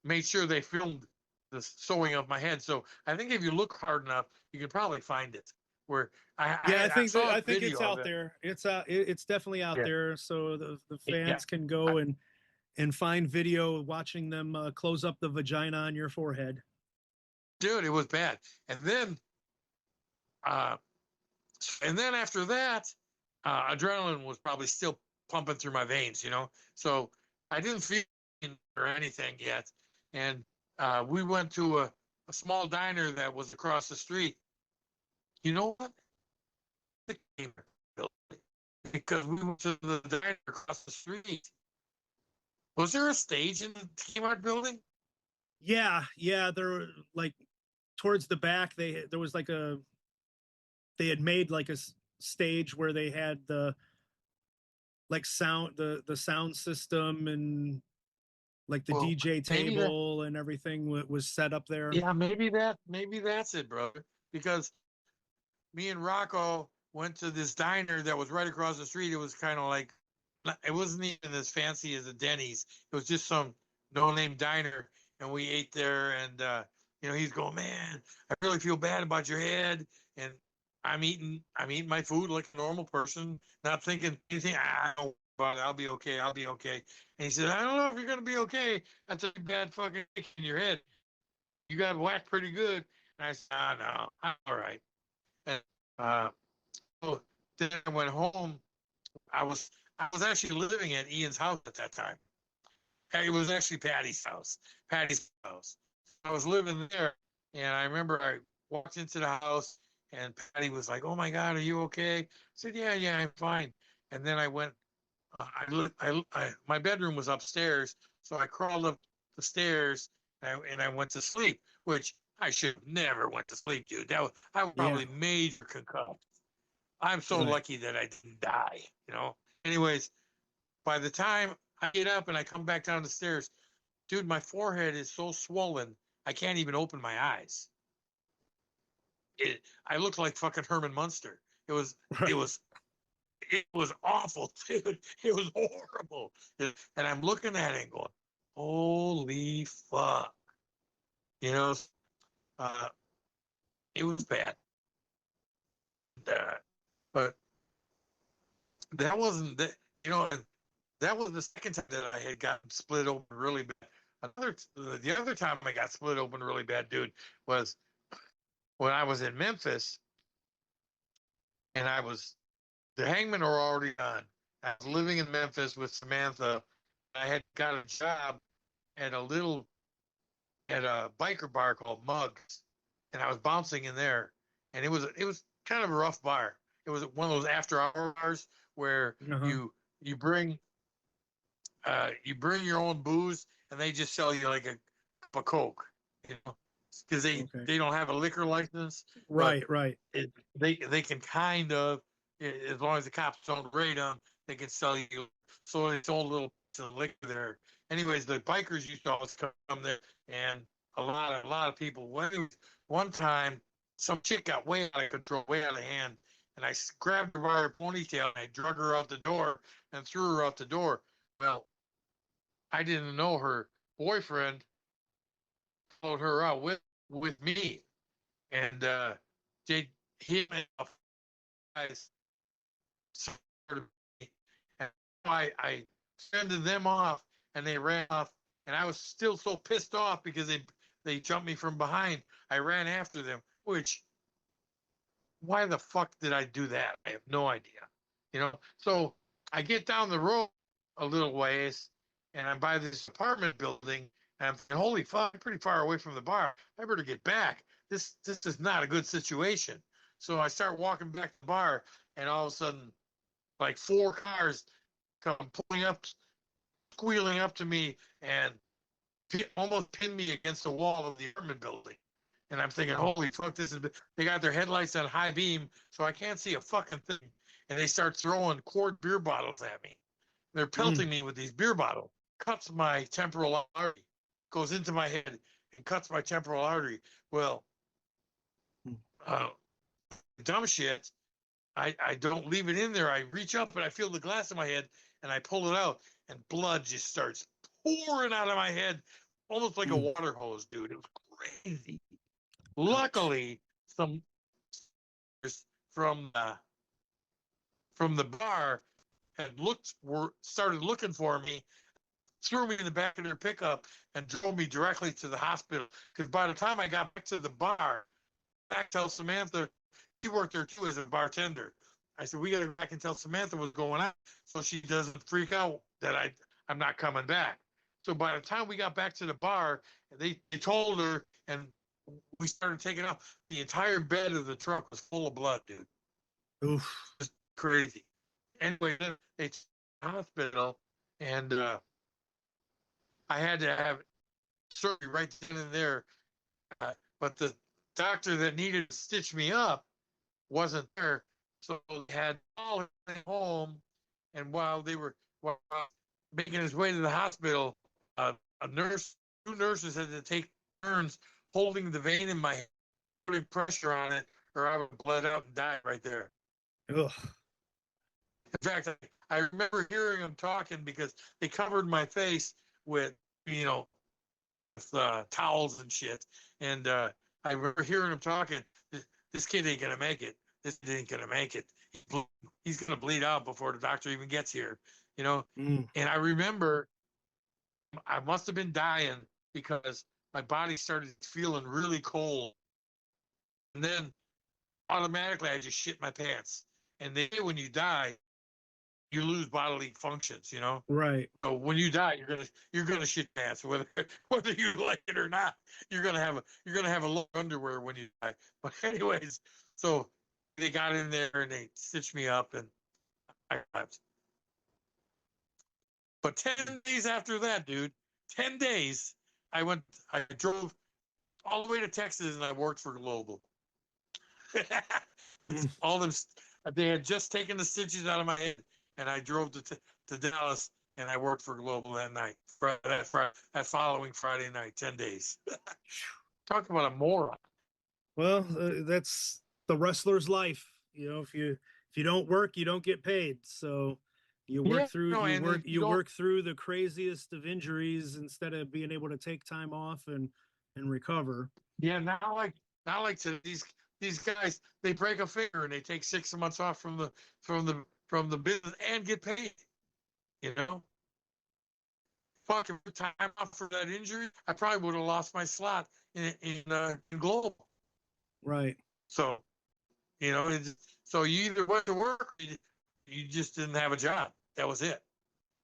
made sure they filmed the sewing of my head. So I think if you look hard enough, you can probably find it. Where Yeah, I saw a I think it's video of out it. there. It's definitely out Yeah, there, so the yeah. fans can go and find video watching them close up the vagina on your forehead. Dude, it was bad. Uh, and then after that, adrenaline was probably still pumping through my veins. So I didn't feel or anything yet. And we went to a small diner that was across the street. You know what? The k-mart building. Because we went to the diner across the street. Was there a stage in the k-mart building? Yeah, they're like towards the back. There was like they had made like a stage where they had the like the sound system and like the Well, DJ maybe that. table and everything was set up there. Yeah, maybe that's it, brother. Because me and Rocco went to this diner that was right across the street. It was kind of like, it wasn't even as fancy as a Denny's. It was just some no-name diner, and we ate there. And he's going, man, I really feel bad about your head. And I'm eating my food like a normal person, not thinking anything. I don't about it. I'll be okay. I'll be okay. And he said, I don't know if you're gonna be okay. That's a bad fucking kick in your head. You got whacked pretty good. And I said, no, I'm all right. And uh, so then I went home. I was I was actually living at Ian's house at that time. It was actually Patty's house. Patty's house. I was living there, and I remember I walked into the house, and Patty was like, "Oh my God, are you okay?" I said, "Yeah, yeah, I'm fine." And then I went. My bedroom was upstairs, so I crawled up the stairs and I went to sleep, which I should have never went to sleep, dude. I was Yeah, probably major concussed. I'm so right. lucky that I didn't die. Anyways, by the time I get up and I come back down the stairs, dude, my forehead is so swollen, I can't even open my eyes. I look like fucking Herman Munster. It was, it Right. was, it was awful, dude. It was horrible. And I'm looking at it and going, holy fuck. You know, uh, it was bad. Uh, but that wasn't that, you know, that was the second time that I had gotten split open really bad. The other time I got split open really bad, dude, was when I was in Memphis, and the hangmen were already done. I was living in Memphis with Samantha. I had got a job at at a biker bar called Mugs, and I was bouncing in there, and it was kind of a rough bar. It was one of those after hour bars where Uh-huh. you bring your own booze, and they just sell you like a cup of Coke, you know, because Okay. they don't have a liquor license, but Right, right. they can kind of, as long as the cops don't raid them, they can sell you. So it's all a little bit of liquor there. Anyways, the bikers used to always come there, and a lot of people. One time, some chick got way out of control, way out of hand, and I grabbed her by her ponytail and I drug her out the door and threw her out the door. Well, I didn't know her boyfriend followed her out with me, and they hit me off. Guys, and I fended them off, and they ran off, and I was still so pissed off because they jumped me from behind. I ran after them, which why the fuck did I do that? I have no idea. So I get down the road a little ways, and I'm by this apartment building, and I'm thinking, holy fuck, I'm pretty far away from the bar. I better get back. This is not a good situation. So I start walking back to the bar, and all of a sudden, like four cars come pulling up squealing up to me and almost pinned me against the wall of the apartment building. And I'm thinking, holy fuck, they got their headlights on high beam, so I can't see a fucking thing. And they start throwing quart beer bottles at me. They're pelting me with these beer bottles. Cuts my temporal artery, goes into my head and cuts my temporal artery. Well, dumb shit. I don't leave it in there. I reach up and I feel the glass in my head and I pull it out and blood just starts pouring out of my head, almost like a water hose, dude. It was crazy. Luckily, some from the bar had started looking for me, threw me in the back of their pickup, and drove me directly to the hospital. Because by the time I got back to the bar, back tell Samantha, he worked there too as a bartender. I said, we got to go back and tell Samantha what's going on so she doesn't freak out that I'm not coming back. So by the time we got back to the bar, they told her, and we started taking off. The entire bed of the truck was full of blood, dude. Oof. Just crazy. Anyway, then they took me to the hospital, and I had to have surgery right then and there. But the doctor that needed to stitch me up wasn't there, so they had to call him home. And while they were making his way to the hospital, two nurses had to take turns holding the vein in my head, putting pressure on it, or I would have bled out and died right there. Ugh. In fact, I remember hearing them talking because they covered my face with, towels and shit. And I remember hearing them talking, this kid ain't going to make it. This kid ain't going to make it. He's going to bleed out before the doctor even gets here, And I remember I must have been dying because my body started feeling really cold. And then automatically I just shit my pants. And they say when you die, you lose bodily functions, Right. So when you die, you're gonna shit pants, whether you like it or not. You're gonna have a low underwear when you die. But anyways, so they got in there and they stitched me up and I left. But 10 days after that, dude, 10 days, I drove all the way to Texas and I worked for Global. All them, they had just taken the stitches out of my head, and I drove to Dallas and I worked for Global that night. That following Friday night, 10 days. Talk about a moron. Well, that's the wrestler's life. If you don't work, you don't get paid. So you work work through the craziest of injuries instead of being able to take time off and recover. Yeah, now like to these guys, they break a finger and they take 6 months off from the business and get paid. Fucking time off for that injury, I probably would have lost my slot in Global. Right. So, so you either went to work, or you just didn't have a job. That was it.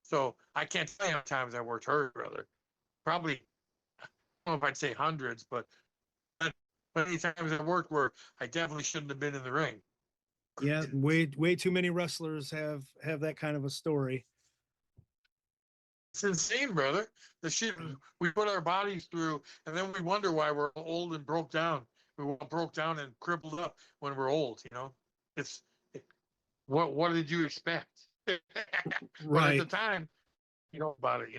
So I can't tell you how many times I worked hard, brother. Probably, I don't know if I'd say hundreds, but many times I worked where I definitely shouldn't have been in the ring. Yeah, way too many wrestlers have that kind of a story. It's insane, brother. The shit we put our bodies through, and then we wonder why we're old and broke down. We broke down and crippled up when we're old. What did you expect? But at the time, you know about it.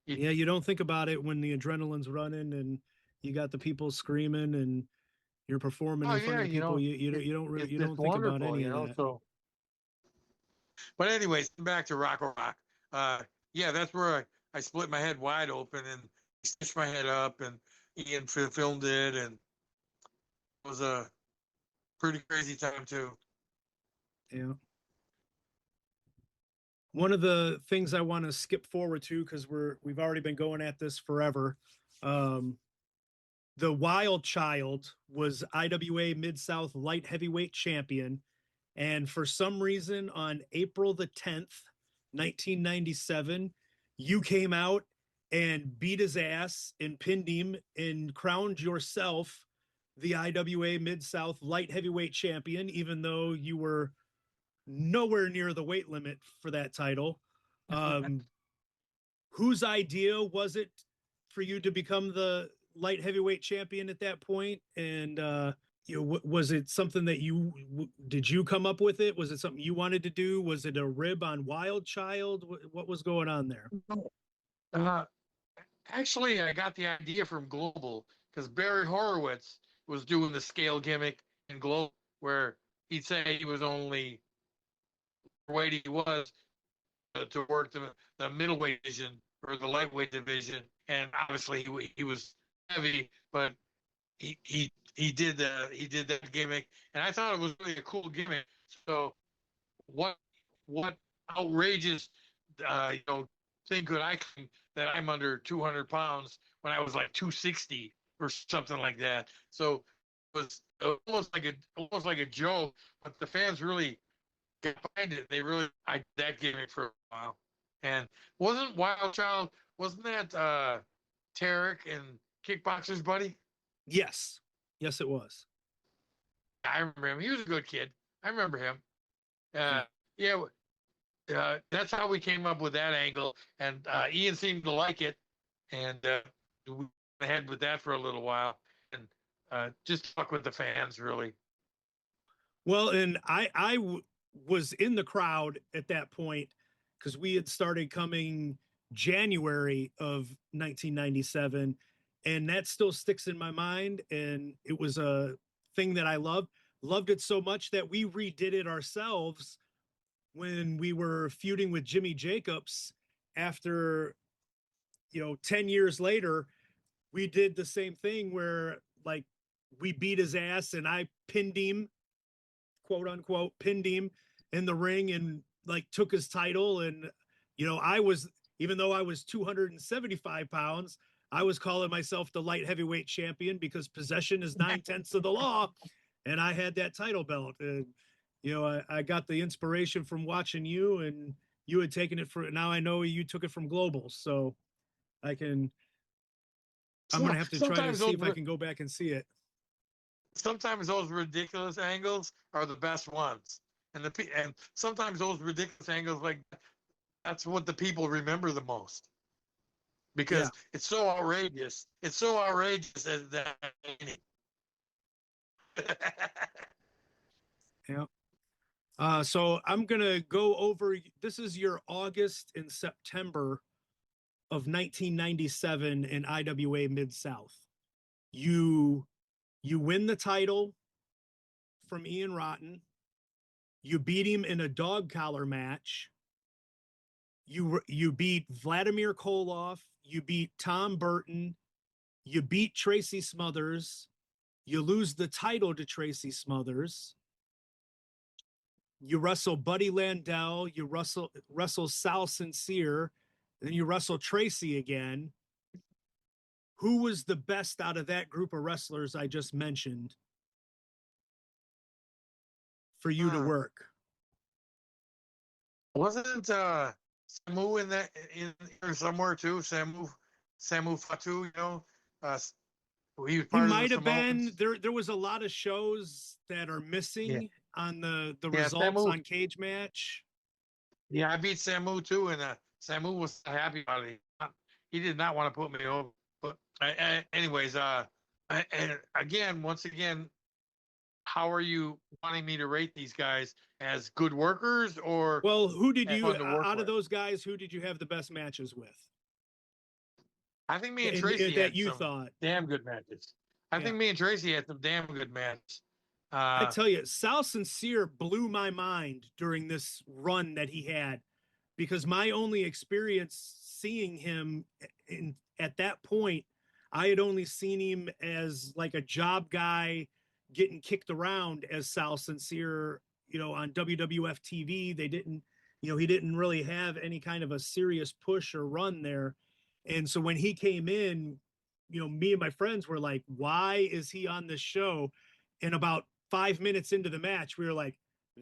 Yeah, you don't think about it when the adrenaline's running and you got the people screaming and you're performing in front of people. You don't think about any of that. So, but anyways, back to Rock. Yeah, that's where I split my head wide open and stitched my head up, and Ian filmed it, and it was a pretty crazy time too. Yeah. One of the things I want to skip forward to, because we've already been going at this forever. The Wild Child was IWA Mid-South Light Heavyweight Champion. And for some reason, on April the 10th, 1997, you came out and beat his ass and pinned him and crowned yourself the IWA Mid-South Light Heavyweight Champion, even though you were nowhere near the weight limit for that title. whose idea was it for you to become the light heavyweight champion at that point? And was it something that did you come up with it? Was it something you wanted to do? Was it a rib on Wild Child? What was going on there? Uh, Actually, I got the idea from Global because Barry Horowitz was doing the scale gimmick in Global, where he'd say he was only weight he was to work the middleweight division or the lightweight division, and obviously he was heavy, but he did that gimmick, and I thought it was really a cool gimmick. So what outrageous thing could I claim that I'm under 200 pounds when I was like 260 or something like that? So it was almost like a joke, but the fans really got behind it. They really I that gimmick for a while, and wasn't Wild Child, wasn't that Tarek and Kickboxer's buddy? Yes, it was. I remember him. He was a good kid. I remember him. Yeah, that's how we came up with that angle, and Ian seemed to like it, and we went ahead with that for a little while, and just fuck with the fans, really. Well, and I was in the crowd at that point because we had started coming January of 1997, and that still sticks in my mind. And it was a thing that I loved it so much that we redid it ourselves when we were feuding with Jimmy Jacobs. After 10 years later, we did the same thing where like we beat his ass and I pinned him, quote unquote, pinned him in the ring and like took his title. And I was, even though I was 275 pounds, I was calling myself the light heavyweight champion because possession is 9/10 of the law, and I had that title belt. And I got the inspiration from watching you, and you had taken it for. Now I know you took it from Global, so I'm gonna have to try to see if I can go back and see it. Sometimes those ridiculous angles are the best ones, and sometimes those ridiculous angles, like, that's what the people remember the most, because it's so outrageous. It's so outrageous as that. Yeah. So I'm gonna go over. This is your August and September of 1997 in IWA Mid-South. You win the title from Ian Rotten. You beat him in a dog collar match. You beat Vladimir Koloff. You beat Tom Burton. You beat Tracy Smothers. You lose the title to Tracy Smothers. You wrestle Buddy Landel. You wrestle Sal Sincere. And then you wrestle Tracy again. Who was the best out of that group of wrestlers I just mentioned for you to work? Wasn't Samu in here somewhere too? Samu Fatu, he might have been. There was a lot of shows that are missing on the results Samu. On Cage Match. Yeah, I beat Samu too, and Samu was happy about it. He did not want to put me over. But anyways, once again, how are you wanting me to rate these guys, as good workers or? Well, who did you out of those guys? Who did you have the best matches with? I think me and Tracy had some damn good matches. I think me and Tracy had some damn good matches. I tell you, Sal Sincere blew my mind during this run that he had, because my only experience seeing him at that point, I had only seen him as like a job guy getting kicked around as Sal Sincere, on WWF TV. They didn't, he didn't really have any kind of a serious push or run there. And so when he came in, me and my friends were like, why is he on this show? And about 5 minutes into the match, we were like,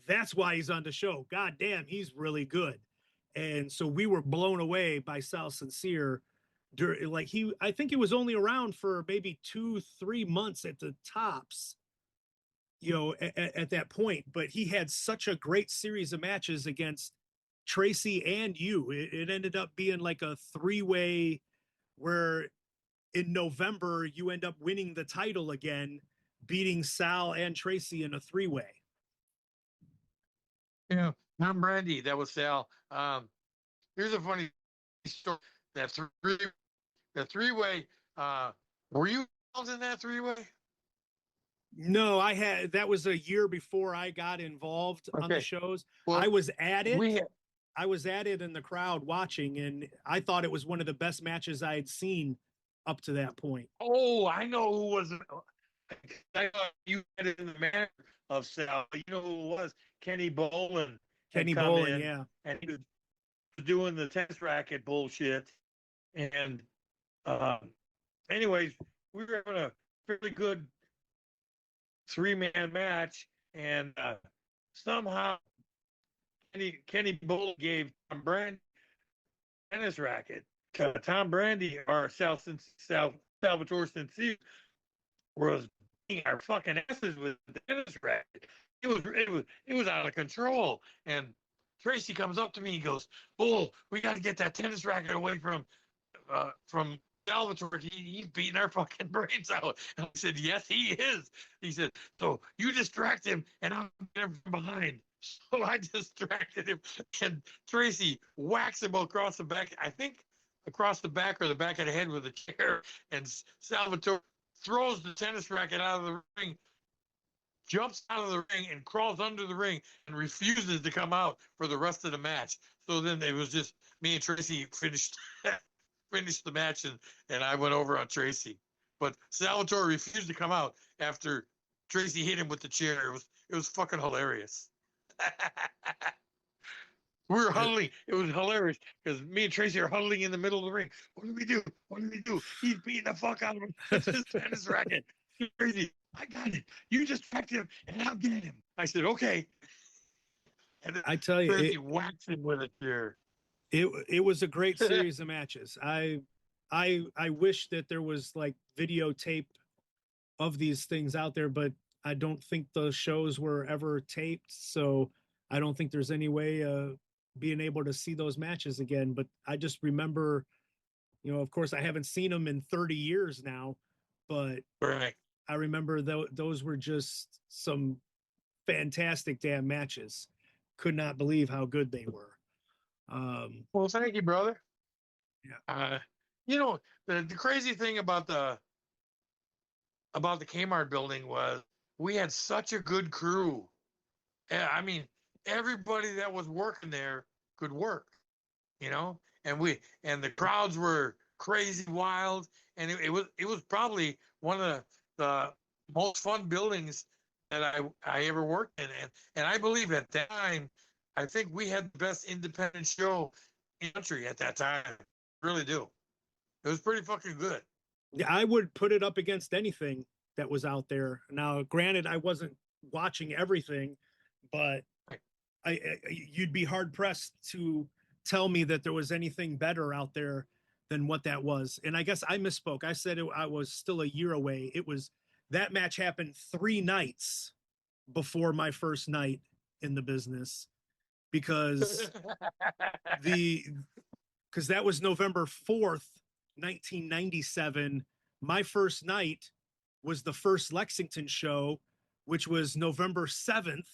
that's why he's on the show. God damn, he's really good. And so we were blown away by Sal Sincere. I think he was only around for maybe 2-3 months at the tops, at that point, but he had such a great series of matches against Tracy and you. It ended up being like a three-way where in November you end up winning the title again, beating Sal and Tracy in a three-way. Yeah, Tom Brandy, that was Sal. Here's a funny story. That three-way. Were you involved in that three-way? No, that was a year before I got involved on the shows. Well, I was at it. I was at it in the crowd watching, and I thought it was one of the best matches I had seen up to that point. Oh, I know who was. I thought you had it in the manner of Sal. You know who it was? Kenny Bolin. Kenny Bolin, yeah. And he was doing the tennis racket bullshit. And anyways, we were having a fairly good three-man match, and somehow Kenny Bolin gave Tom Brandy tennis racket. Tom Brandy, or Salvatore Sincere, was beating our fucking asses with the tennis racket. It was out of control. And Tracy comes up to me. He goes, "Bull, we got to get that tennis racket away from Salvatore. He's beating our fucking brains out." And I said, "Yes, he is." He said, "So you distract him, and I'll get him from behind." So I distracted him, and Tracy whacks him across the back. I think across the back or the back of the head with a chair, and Salvatore throws the tennis racket out of the ring, jumps out of the ring, and crawls under the ring and refuses to come out for the rest of the match. So then it was just me and Tracy finished the match, and I went over on Tracy. But Salvatore refused to come out after Tracy hit him with the chair. It was fucking hilarious. We were huddling. It was hilarious because me and Tracy are huddling in the middle of the ring. What do we do? What do we do? He's beating the fuck out of him with his tennis racket. Crazy. I got it. You distract him, and I'll get him. I said, okay. And then I tell you, Tracy whacks him with a chair. It was a great series of matches. I wish that there was like videotape of these things out there, but I don't think those shows were ever taped. So I don't think there's any way being able to see those matches again. But I just remember, of course I haven't seen them in 30 years now, but right. I remember those were just some fantastic damn matches. Could not believe how good they were. Well, thank you, brother. Yeah. The crazy thing about the Kmart building was we had such a good crew. I mean, everybody that was working there could work, and the crowds were crazy wild, and it was probably one of the most fun buildings that I ever worked in, and I believe at that time, I think we had the best independent show in the country at that time. Really do. It was pretty fucking good. Yeah, I would put it up against anything that was out there. Now, granted, I wasn't watching everything, but you'd be hard pressed to tell me that there was anything better out there than what that was. And I guess I misspoke. I said I was still a year away. That match happened 3 nights before my first night in the business, because that was November 4th, 1997. My first night was the first Lexington show, which was November 7th,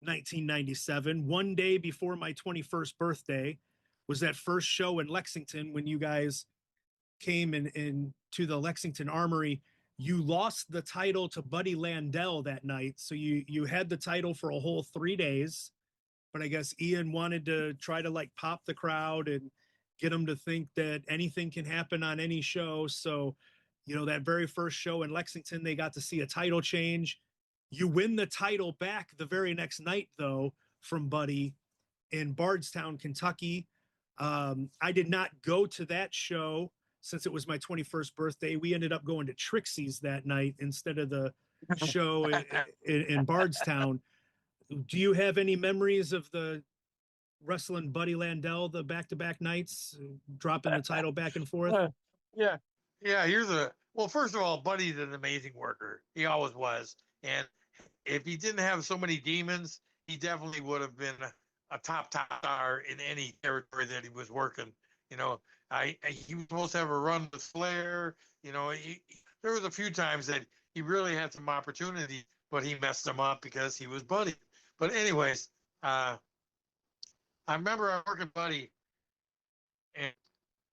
1997. One day before my 21st birthday was that first show in Lexington when you guys came in to the Lexington Armory. You lost the title to Buddy Landel that night. So you had the title for a whole 3 days, but I guess Ian wanted to try to like pop the crowd and get them to think that anything can happen on any show. So, that very first show in Lexington, they got to see a title change. You win the title back the very next night, though, from Buddy in Bardstown, Kentucky. I did not go to that show since it was my 21st birthday. We ended up going to Trixie's that night instead of the show in Bardstown. Do you have any memories of the wrestling Buddy Landel, the back-to-back nights, dropping the title back and forth? Yeah. Well, first of all, Buddy's an amazing worker. He always was. And if he didn't have so many demons, he definitely would have been a top star in any territory that he was working. You know, he was supposed to have a run with Flair. You know, there was a few times that he really had some opportunity, but he messed them up because he was Buddy. But anyways, I remember I working Buddy, and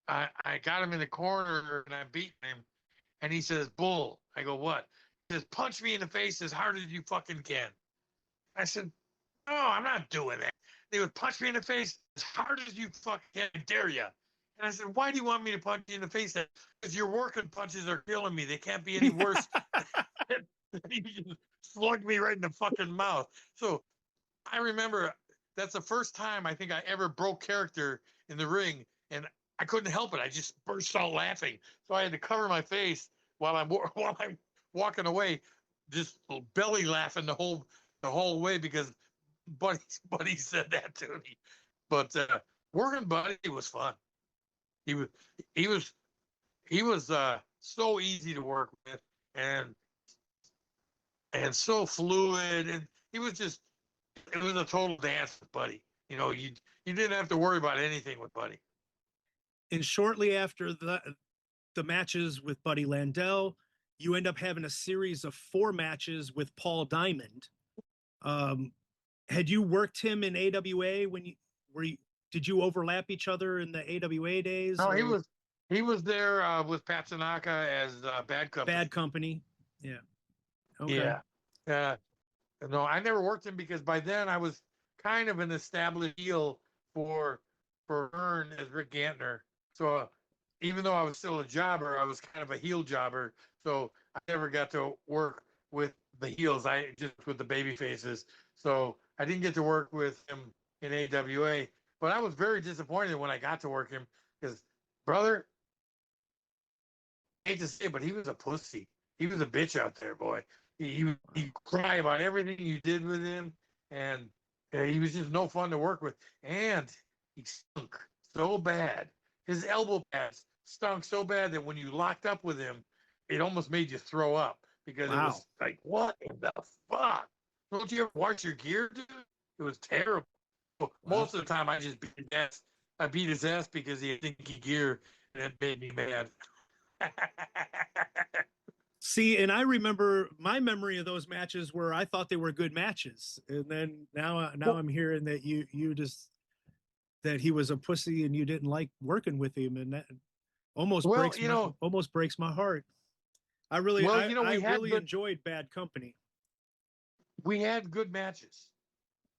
I got him in the corner and I beat him, and he says, "Bull." I go, "What?" He says, "Punch me in the face as hard as you fucking can." I said, "No, I'm not doing that." They would punch me in the face as hard as you fucking can. I dare you. And I said, "Why do you want me to punch you in the face? Because your working punches are killing me. They can't be any worse." He just slugged me right in the fucking mouth. So I remember that's the first time I think I ever broke character in the ring, and I couldn't help it. I just burst out laughing. So I had to cover my face while I'm walking away, just belly laughing the whole way because Buddy said that to me. But working Buddy was fun. He was he was he was so easy to work with and so fluid, and he was just it was a total dance with Buddy. You know, you didn't have to worry about anything with Buddy. And shortly after the matches with Buddy Landel, you end up having a series of 4 matches with Paul Diamond. Had you worked him in AWA when you were you, did you overlap each other in the AWA days? No, or? he was there with Pat Tanaka as Bad Company. Bad Company. Yeah. Okay. Yeah. No, I never worked him because by then I was kind of an established heel for Vern as Rick Gantner. So even though I was still a jobber, I was kind of a heel jobber. So I never got to work with the heels. I just with the baby faces. So I didn't get to work with him in AWA. But I was very disappointed when I got to work him because, brother, I hate to say it, but he was a pussy. He was a bitch out there, boy. He cry about everything you did with him, and he was just no fun to work with. And he stunk so bad. His elbow pads stunk so bad that when you locked up with him, it almost made you throw up because it was like, what in the fuck? Don't you ever wash your gear, dude? It was terrible. Most of the time, I just beat his ass. I beat his ass because he had dinky gear, and it made me mad. See, and I remember my memory of those matches where I thought they were good matches, and then now I'm hearing that you just that he was a pussy and you didn't like working with him, and that almost breaks my heart. I really enjoyed Bad Company. We had good matches,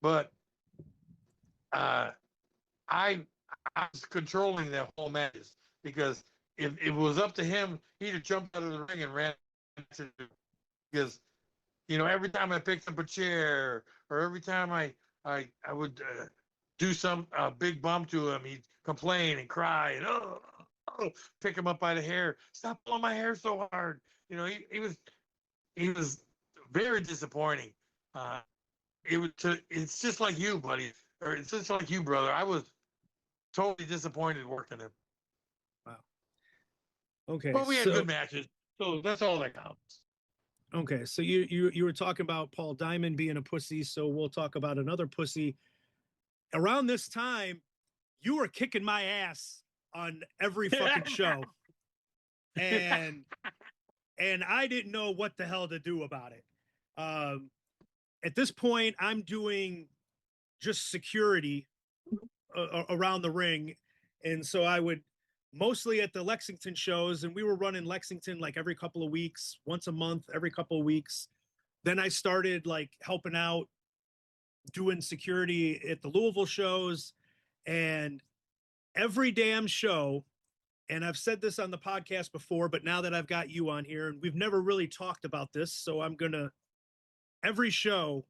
but I was controlling the whole matches because if it was up to him, he'd have jumped out of the ring and ran to because every time I picked up a chair or every time I would do some big bump to him, he'd complain and cry and pick him up by the hair. Stop pulling my hair so hard. He was very disappointing. It's just like you, buddy, or it's just like you, brother. I was totally disappointed working him. Wow. Okay. But we had good matches, so that's all that counts. Okay, so you were talking about Paul Diamond being a pussy, so we'll talk about another pussy. Around this time, you were kicking my ass on every fucking show, and I didn't know what the hell to do about it. At this point, I'm doing just security around the ring, and so I would mostly at the Lexington shows, and we were running Lexington like every couple of weeks, once a month, every couple of weeks. Then I started like helping out, doing security at the Louisville shows, and every damn show. And I've said this on the podcast before, but now that I've got you on here, and we've never really talked about this, so every show,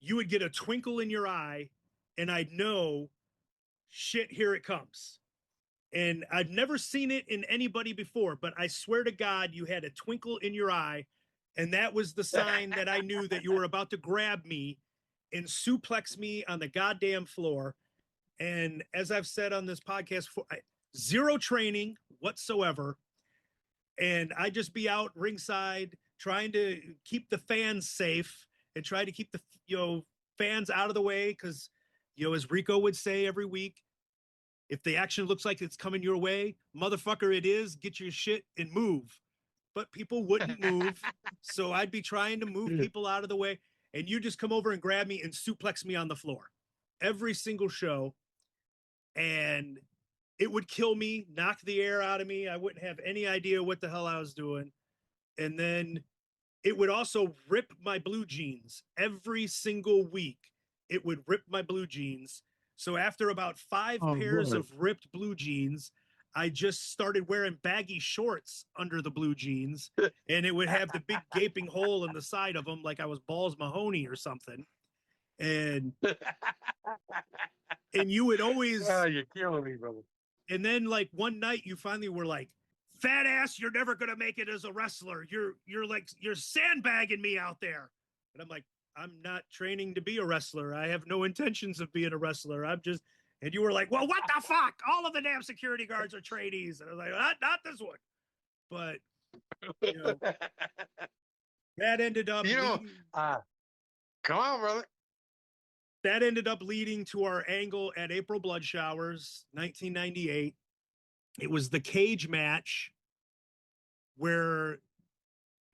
you would get a twinkle in your eye, and I'd know, shit, here it comes. And I've never seen it in anybody before, but I swear to God, you had a twinkle in your eye. And that was the sign that I knew that you were about to grab me and suplex me on the goddamn floor. And as I've said on this podcast, zero training whatsoever. And I just be out ringside trying to keep the fans safe and try to keep the fans out of the way because as Rico would say every week, if the action looks like it's coming your way, motherfucker, it is. Get your shit and move. But people wouldn't move. So I'd be trying to move people out of the way. And you just come over and grab me and suplex me on the floor every single show. And it would kill me, knock the air out of me. I wouldn't have any idea what the hell I was doing. And then it would also rip my blue jeans every single week. It would rip my blue jeans. So after about 5 pairs of ripped blue jeans, I just started wearing baggy shorts under the blue jeans, and it would have the big gaping hole in the side of them, like I was Balls Mahoney or something. And you would always, you're killing me, brother. And then like one night you finally were like, fat ass, you're never gonna make it as a wrestler. You're sandbagging me out there. And I'm like, I'm not training to be a wrestler. I have no intentions of being a wrestler. And you were like, well, what the fuck? All of the damn security guards are trainees. And I was like, not this one. But that ended up come on, brother. That ended up leading to our angle at April Blood Showers, 1998. It was the cage match where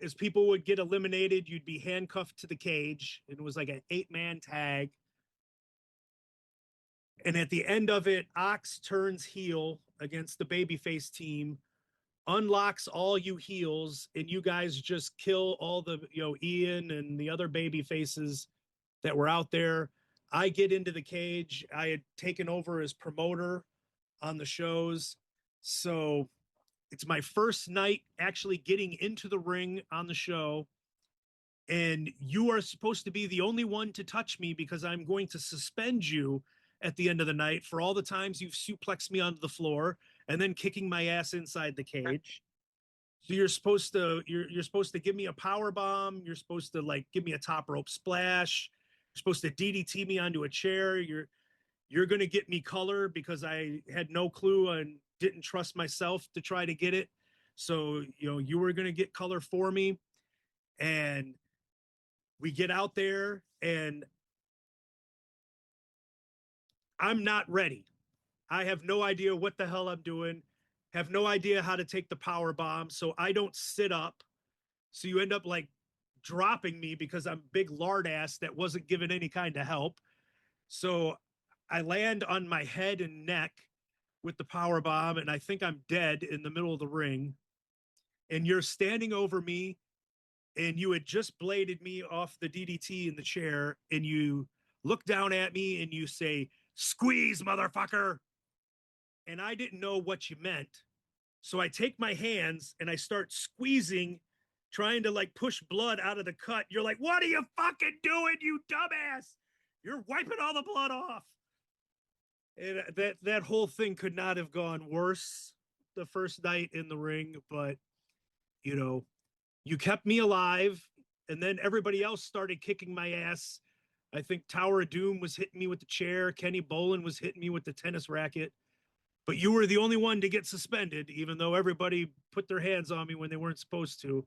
as people would get eliminated, you'd be handcuffed to the cage. It was like an 8-man tag. And at the end of it, Ox turns heel against the babyface team, unlocks all you heels, and you guys just kill all the, Ian and the other baby faces that were out there. I get into the cage. I had taken over as promoter on the shows. So it's my first night actually getting into the ring on the show. And you are supposed to be the only one to touch me because I'm going to suspend you at the end of the night for all the times you've suplexed me onto the floor and then kicking my ass inside the cage. So you're supposed to give me a power bomb. You're supposed to like give me a top rope splash. You're supposed to DDT me onto a chair. You're going to get me color because I had no clue and didn't trust myself to try to get it. So, you were going to get color for me. And we get out there and I'm not ready. I have no idea what the hell I'm doing. Have no idea how to take the power bomb. So I don't sit up. So you end up like dropping me because I'm big lard ass that wasn't given any kind of help. So I land on my head and neck with the power bomb, and I think I'm dead in the middle of the ring. And you're standing over me, and you had just bladed me off the DDT in the chair, and you look down at me and you say, "Squeeze, motherfucker." And I didn't know what you meant. So I take my hands and I start squeezing, trying to like push blood out of the cut. You're like, "What are you fucking doing, you dumbass? You're wiping all the blood off." And that whole thing could not have gone worse the first night in the ring, but you kept me alive, and then everybody else started kicking my ass. I think Tower of Doom was hitting me with the chair. Kenny Bolin was hitting me with the tennis racket. But you were the only one to get suspended, even though everybody put their hands on me when they weren't supposed to.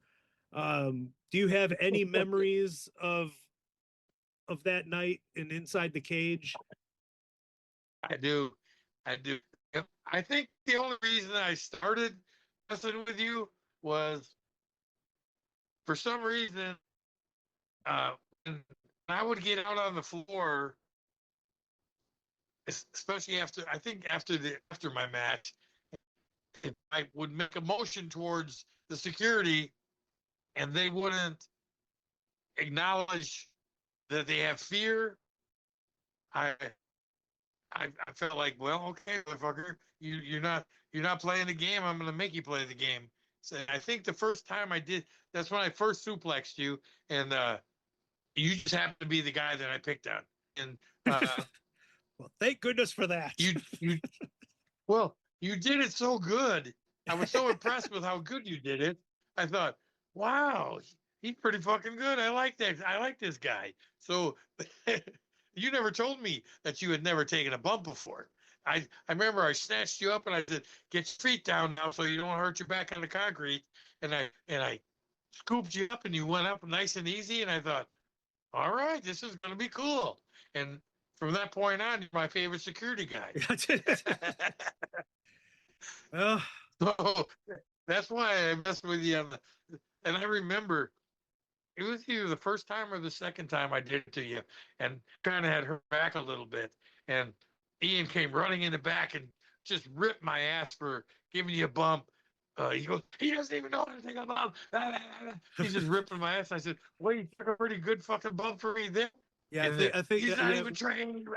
Do you have any memories of that night and inside the cage? I do. I think the only reason I started messing with you was for some reason, when I would get out on the floor, especially after my match, I would make a motion towards the security, and they wouldn't acknowledge that they have fear. I felt like, well, okay, motherfucker, you're not playing the game. I'm going to make you play the game. So I think the first time I did, that's when I first suplexed you, and you just happened to be the guy that I picked on. And well, thank goodness for that. Well, you did it so good. I was so impressed with how good you did it. I thought, wow, he's pretty fucking good. I like that. I like this guy. So you never told me that you had never taken a bump before. I remember I snatched you up and I said, "Get your feet down now so you don't hurt your back on the concrete." And I scooped you up and you went up nice and easy. And I thought, all right, this is going to be cool. And from that point on, you're my favorite security guy. Oh, So that's why I messed with you and I remember it was either the first time or the second time I did it to you, and kind of had her back a little bit. And Ian came running in the back and just ripped my ass for giving you a bump. He goes, he doesn't even know anything about. He's just ripping my ass. I said, well, you took a pretty good fucking bump for me then. yeah, And I think he's not even trained.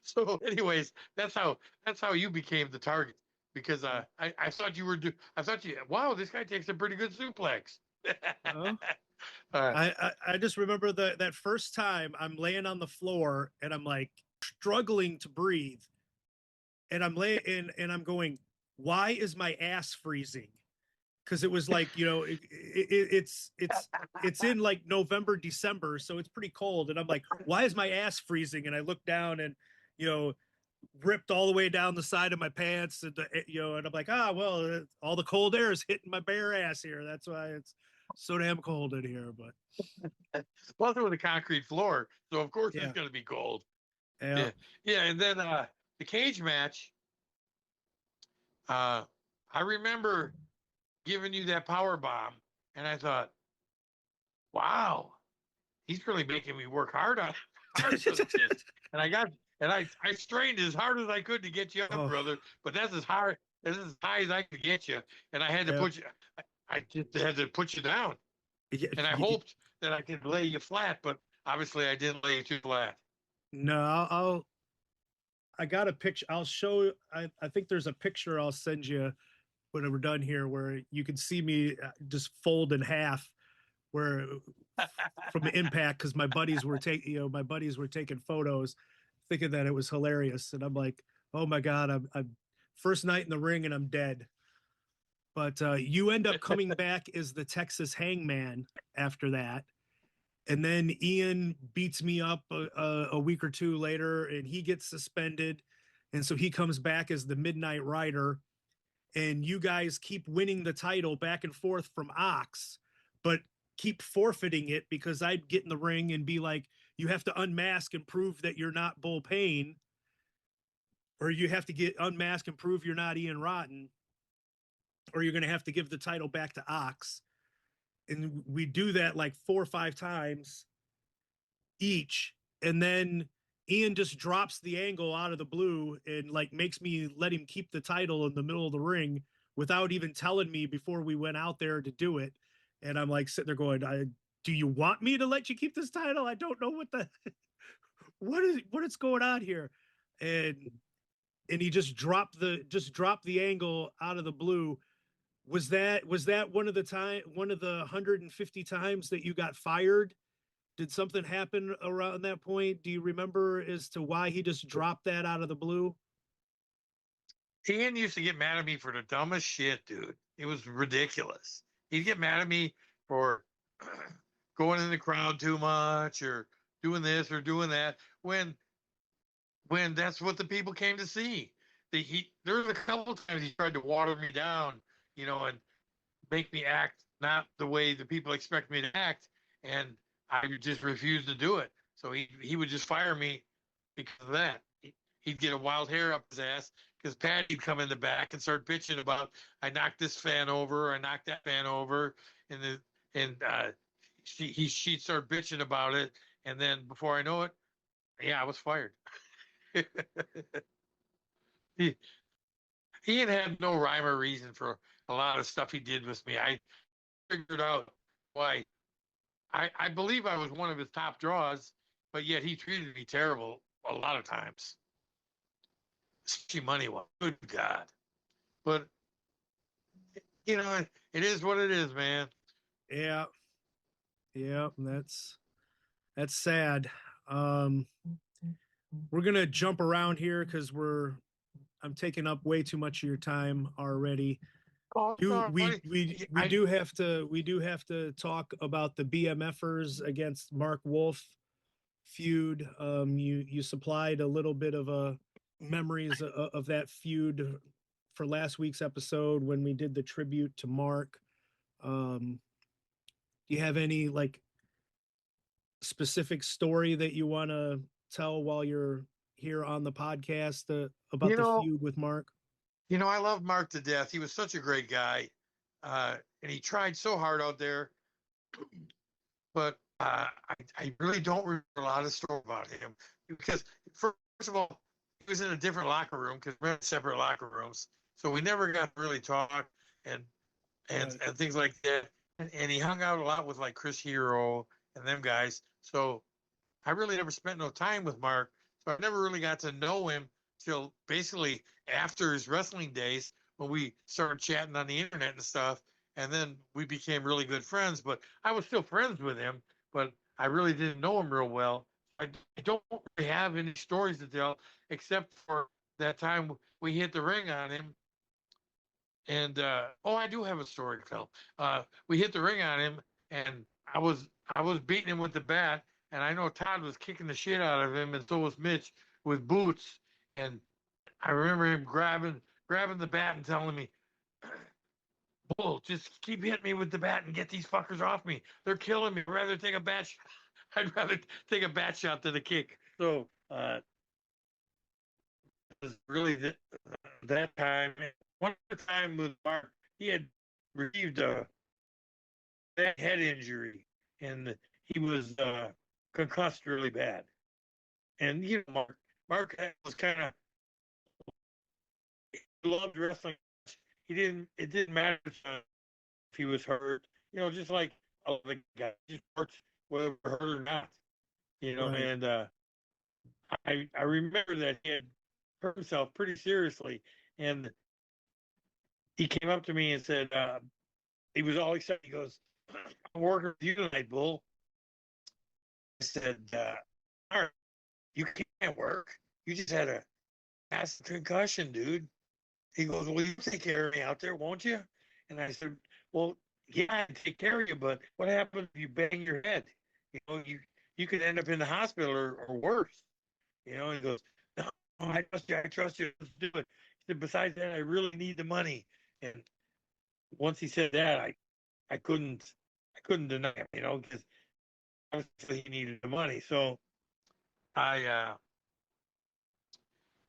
So, anyways, that's how you became the target because I thought you were I thought you wow, this guy takes a pretty good suplex. I just remember that first time I'm laying on the floor and I'm like struggling to breathe, and I'm laying and I'm going, why is my ass freezing? Because it was like, it's in like November, December, so it's pretty cold, and I'm like, why is my ass freezing? And I look down and you know ripped all the way down the side of my pants, and and I'm like, well, all the cold air is hitting my bare ass here. That's why it's so damn cold in here. But plus it was a concrete floor, so of course yeah, it's going to be cold. yeah, Yeah. And then the cage match. I remember giving you that power bomb, and I thought, wow, he's really making me work hard for this. And I strained as hard as I could to get you up, oh, brother. But that's as hard as high as I could get you, and I had to yeah. put you. I just had to put you down, Yeah, and I hoped that I could lay you flat, but obviously I didn't lay you too flat. no, I got a picture. I'll show. I think there's a picture I'll send you when we're done here, where you can see me just fold in half, where from the impact, because my buddies were taking photos, thinking that it was hilarious, and I'm like, oh my god, I'm first night in the ring and I'm dead. But you end up coming back as the Texas Hangman after that. And then Ian beats me up a week or two later, and he gets suspended. And so he comes back as the Midnight Rider. And you guys keep winning the title back and forth from Ox, but keep forfeiting it because I'd get in the ring and be like, you have to unmask and prove that you're not Bull Payne, or you have to get unmasked and prove you're not Ian Rotten, or you're going to have to give the title back to Ox. And we do that like 4 or 5 times each. And then Ian just drops the angle out of the blue and like makes me let him keep the title in the middle of the ring without even telling me before we went out there to do it. And I'm like sitting there going, do you want me to let you keep this title? I don't know what is going on here. And he just dropped the angle out of the blue. Was that one of the 150 times that you got fired? Did something happen around that point? Do you remember as to why he just dropped that out of the blue? Ian used to get mad at me for the dumbest shit, dude. It was ridiculous. He'd get mad at me for going in the crowd too much or doing this or doing that when that's what the people came to see. There was a couple times he tried to water me down, and make me act not the way the people expect me to act, and I just refused to do it. So he would just fire me because of that. He'd get a wild hair up his ass because Patty'd come in the back and start bitching about I knocked this fan over, I knocked that fan over, and she'd start bitching about it, and then before I know it, yeah, I was fired. he he had no rhyme or reason for a lot of stuff he did with me. I figured out why. I believe I was one of his top draws, but yet he treated me terrible a lot of times. Especially money wise. Good God. But it is what it is, man. Yeah, yeah, that's sad. Um, we're gonna jump around here because I'm taking up way too much of your time already. Oh, no, We do have to talk about the BMFers against Mark Wolf feud. You supplied a little bit of memories of that feud for last week's episode when we did the tribute to Mark. Do you have any like specific story that you want to tell while you're here on the podcast about You the know, feud with Mark? I love Mark to death. He was such a great guy, and he tried so hard out there. But I really don't remember a lot of story about him because, first of all, he was in a different locker room because we had separate locker rooms, so we never got to really talk and and things like that. And he hung out a lot with like Chris Hero and them guys. So I really never spent no time with Mark, so I never really got to know him till basically after his wrestling days when we started chatting on the internet and stuff. And then we became really good friends. But I was still friends with him, but I really didn't know him real well. I don't really have any stories to tell except for that time we hit the ring on him. And I do have a story to tell. We hit the ring on him, and I was beating him with the bat, and I know Todd was kicking the shit out of him, and so was Mitch with boots. And I remember him grabbing the bat and telling me, "Bull, just keep hitting me with the bat and get these fuckers off me. They're killing me. I'd rather take a bat shot than a kick." So it was really that time. One time with Mark, he had received a bad head injury, and he was concussed really bad. And Mark was kind of loved wrestling. He didn't. It didn't matter if he was hurt. Just like all the guys, just worked whether hurt or not. Right. And I remember that he had hurt himself pretty seriously, and he came up to me and said, he was all excited. He goes, "I'm working with you tonight, Bull." I said, "All right, you can't work. You just had a massive concussion, dude." He goes, "Well, you take care of me out there, won't you?" And I said, "Well, yeah, I take care of you, but what happens if you bang your head? You could end up in the hospital or worse." He goes, "No, I trust you. I trust you. Let's do it." He said, "Besides that, I really need the money." And once he said that, I couldn't deny him, because obviously he needed the money. So I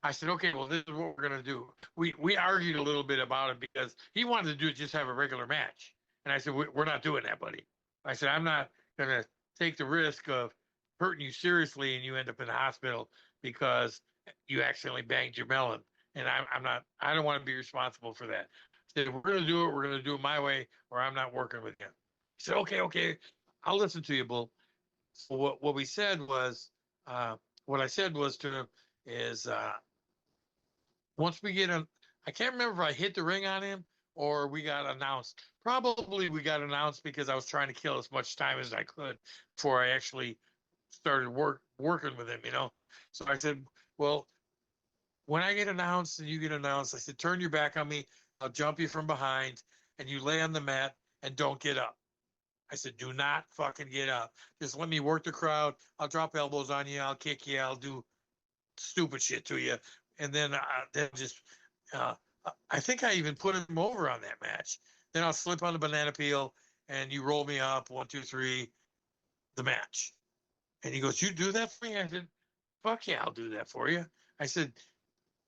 I said, "Okay, well, this is what we're gonna do." We argued a little bit about it because he wanted to just have a regular match, and I said, "We're not doing that, buddy." I said, "I'm not gonna take the risk of hurting you seriously and you end up in the hospital because you accidentally banged your melon, and I'm not. I don't want to be responsible for that." I said, "If we're gonna do it, we're gonna do it my way, or I'm not working with you." He said, "Okay, okay, I'll listen to you, Bull." So what we said was, what I said was to him is, once we get him, I can't remember if I hit the ring on him or we got announced. Probably we got announced because I was trying to kill as much time as I could before I actually started working with him. So I said, "Well, when I get announced and you get announced," I said, "turn your back on me. I'll jump you from behind and you lay on the mat and don't get up." I said, "Do not fucking get up. Just let me work the crowd. I'll drop elbows on you. I'll kick you. I'll do stupid shit to you." And then just, uh, I think I even put him over on that match. Then I'll slip on the banana peel and you roll me up, 1, 2, 3, the match. And he goes, "You do that for me?" I said, "Fuck yeah, I'll do that for you." I said,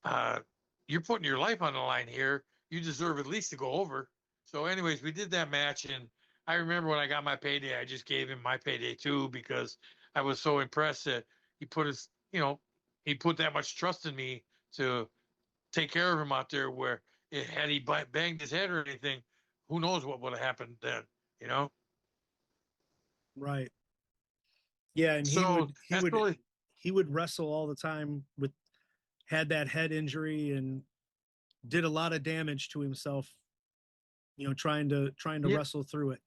uh, "You're putting your life on the line here. You deserve at least to go over." So, anyways, we did that match, and I remember when I got my payday, I just gave him my payday too because I was so impressed that he put his, he put that much trust in me to take care of him out there. Where had he banged his head or anything, who knows what would have happened then. Right. Yeah, and he So would he that's would really, he would wrestle all the time with had that head injury and did a lot of damage to himself, trying to yeah, wrestle through it.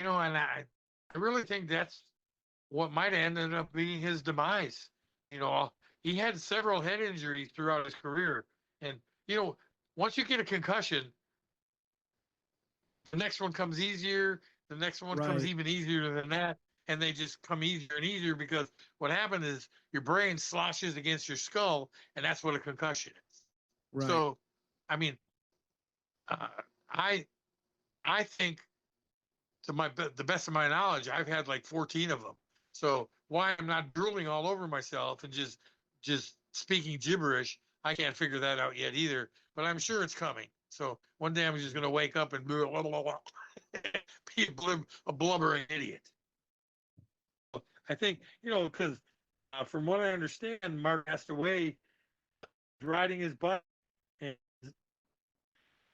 and I really think that's what might have ended up being his demise. You know, he had several head injuries throughout his career, and you know, once you get a concussion, the next one comes easier. The next one comes Right. even easier than that, and they just come easier and easier because what happened is your brain sloshes against your skull, and that's what a concussion is. Right. So, I mean, uh, I I think the best of my knowledge, I've had like 14 of them. So why I'm not drooling all over myself and just speaking gibberish, I can't figure that out yet either. But I'm sure it's coming. So one day I'm just going to wake up and blah, blah, blah, blah, be a blubbering idiot. I think, because from what I understand, Mark passed away riding his bike, and